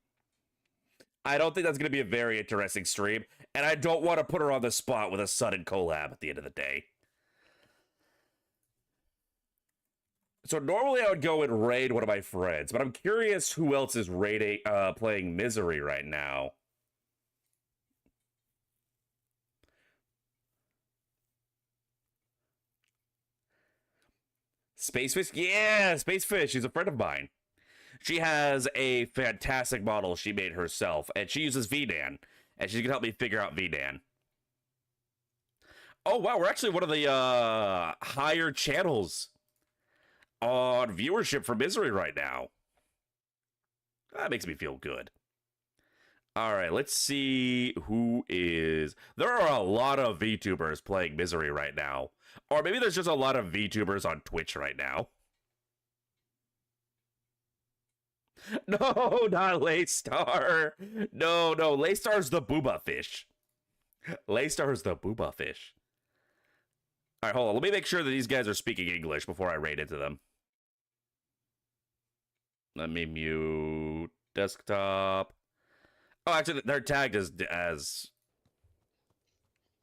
I don't think that's going to be a very interesting stream, and I don't want to put her on the spot with a sudden collab at the end of the day. So normally I would go and raid one of my friends, but I'm curious who else is raiding, playing Misery right now. Spacefish? Yeah, Spacefish. She's a friend of mine. She has a fantastic model she made herself, and she uses VNAN, and she's gonna help me figure out VNAN. Oh, wow, we're actually one of the higher channels on viewership for Misery right now. That makes me feel good. All right, let's see who is... There are a lot of VTubers playing Misery right now. Or maybe there's just a lot of VTubers on Twitch right now. No, not Laystar. No, Laystar's the booba fish. Laystar's the booba fish. All right, hold on. Let me make sure that these guys are speaking English before I raid into them. Let me mute desktop. Oh, actually, they're tagged as...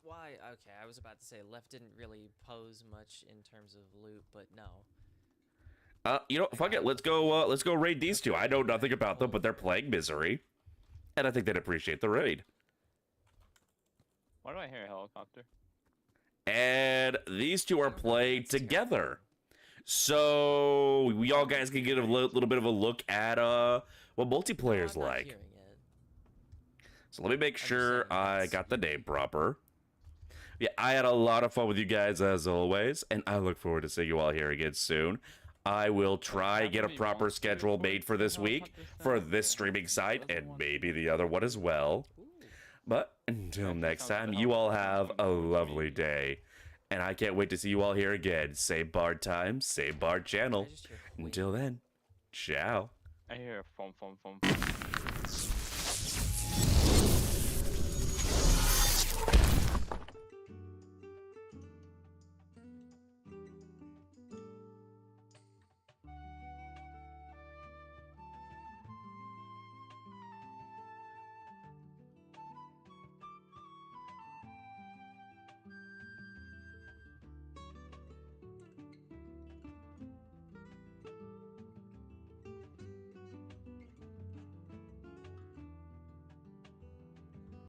Why? Okay, I was about to say left didn't really pose much in terms of loot, but no.
You know, fuck it. Let's go raid these two. I know nothing about them, but they're playing Misery, and I think they'd appreciate the raid.
Why do I hear a helicopter?
And these two are playing together, so we all guys can get a little bit of a look at what multiplayer's like. So let me make sure I got the name proper. Yeah, I had a lot of fun with you guys as always, and I look forward to seeing you all here again soon. I will try and get a proper schedule made for this week, for this streaming site, and maybe the other one as well. But until next time, you all have a lovely day. And I can't wait to see you all here again. Same bar time, same bar channel. Until then, ciao.
I hear a foam.